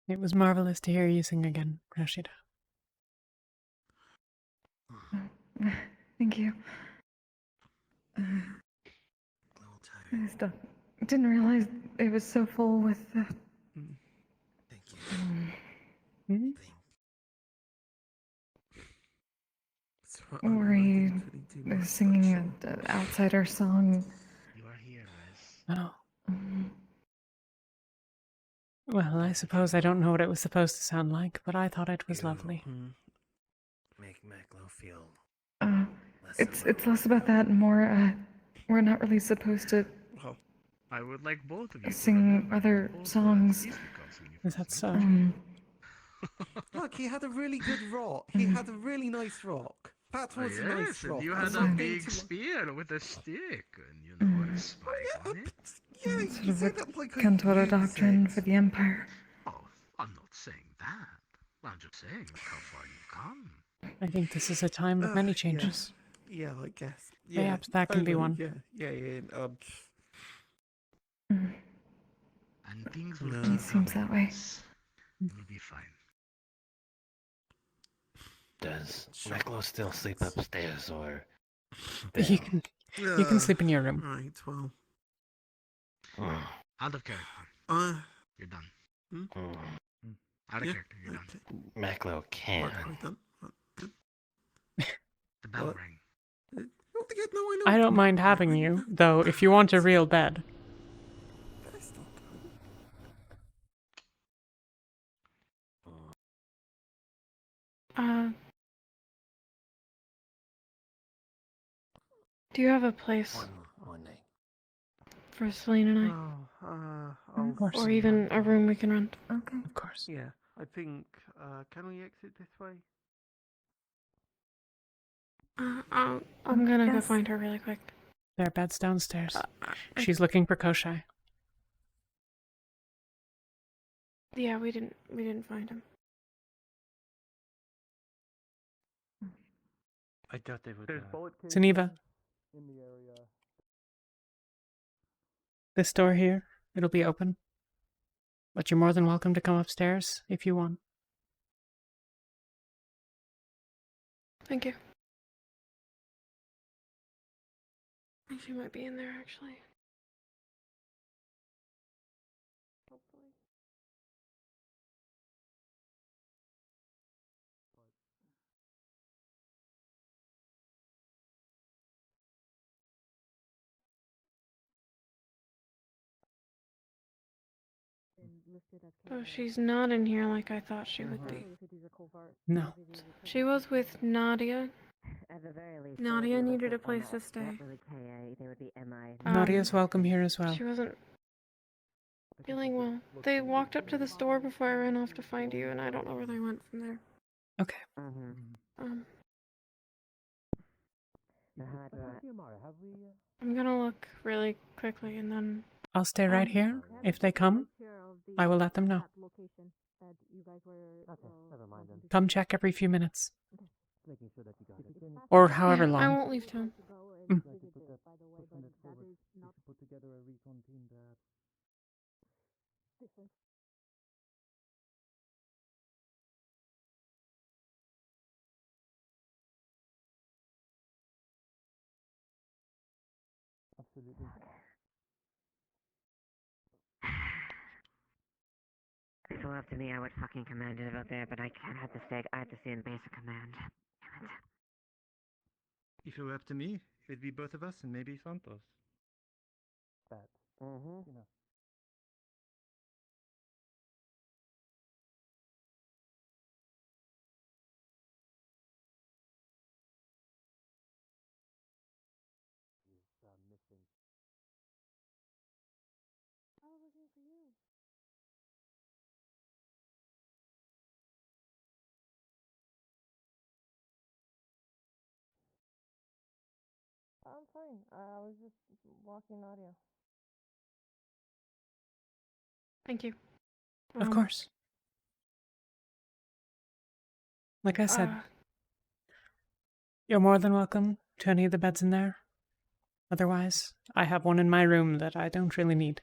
It was marvelous to hear you sing again, Rashida. Thank you. I just didn't realize it was so full with Mm-hmm. Ori singing an outsider song. You are here, Riz. Oh. Well, I suppose I don't know what it was supposed to sound like, but I thought it was lovely. Make Macklow feel It's less about that and more, we're not really supposed to I would like both of you to sing remember other both songs. Is that so? Look, he had a really good rock. He had a really nice rock. That was a nice Yes, and rock. you I'm had a not going big to- spear with a stick, and you know, a spike on it. Yeah, Sort you of say a that like I Cantata use doctrine it. for the Empire. Oh, I'm not saying that. I'm just saying how far you've come. I think this is a time of many changes. Yeah, I guess. Yeah, Perhaps that can be totally, one. Yeah. And things will No. keep Seems coming, that way. Riz. You'll be fine. Does Macklow still sleep upstairs, or... You can sleep in your room. Right, well. Out of character. You're done. Out of Yeah, character, you're done. Macklow can't. The bell rang. I don't mind having you, though, if you want a real bed. Do you have a place One night. for Celine and I? Or even a room we can rent? Okay. Of course. Yeah, I think, can we exit this way? I'm gonna go find her really quick. There are beds downstairs. She's looking for Koshai. Yeah, we didn't find him. I doubt they would. Suniva, In the area. this door here, it'll be open. But you're more than welcome to come upstairs if you want. Thank you. She might be in there, actually. Hopefully. Oh, she's not in here like I thought she would be. No. She was with Nadia. Nadia needed a place to stay. Nadia's welcome here as well. She wasn't feeling well. They walked up to the store before I ran off to find you, and I don't know where they went from there. Okay. I'm gonna look really quickly and then... I'll stay right here. If they come, I will let them know. Never mind then. Come check every few minutes. Or however Yeah, long. I won't leave town. Mm. Put together a recon team that... Absolutely. If it were up to me, I would fucking command it out there, but I can't have to stay. I have to stay in basic command. Damn it. If it were up to me, it'd be both of us and maybe Santos. That. You know. Missing. I was looking for you. fine. I was just walking audio. Thank you. Of course. Like I said, you're more than welcome to any of the beds in there. Otherwise, I have one in my room that I don't really need.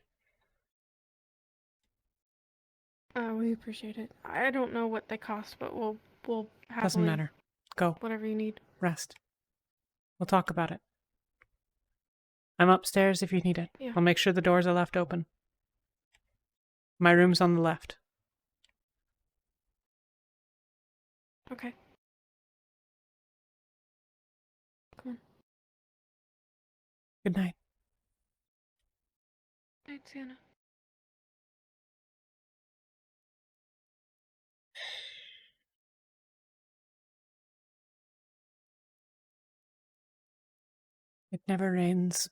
We appreciate it. I don't know what they cost, but we'll happily... Doesn't matter. Go. Whatever you need. Rest. We'll talk about it. I'm upstairs if you need it. Yeah. I'll make sure the doors are left open. My room's on the left. Okay. Come on. Good night. Night, Sienna. It never rains.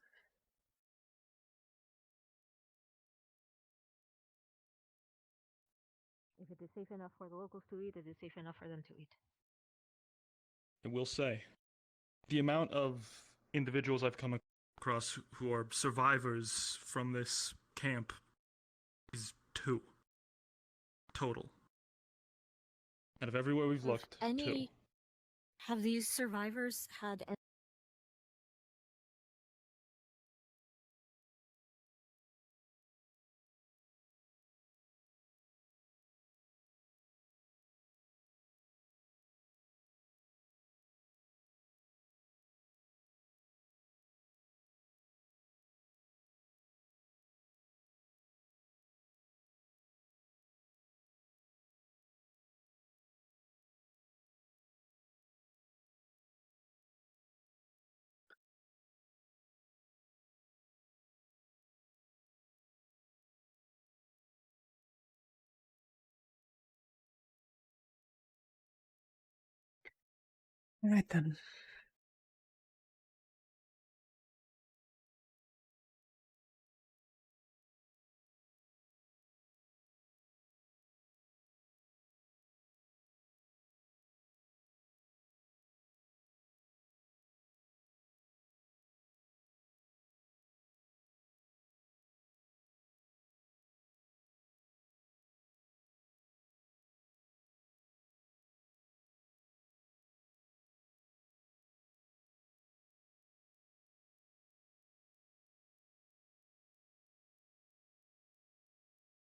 If it is safe enough for the locals to eat, it is safe enough for them to eat. I will say, the amount of individuals I've come across who are survivors from this camp is 2 total. Out of everywhere we've looked, 2. Have these survivors had any... All right then.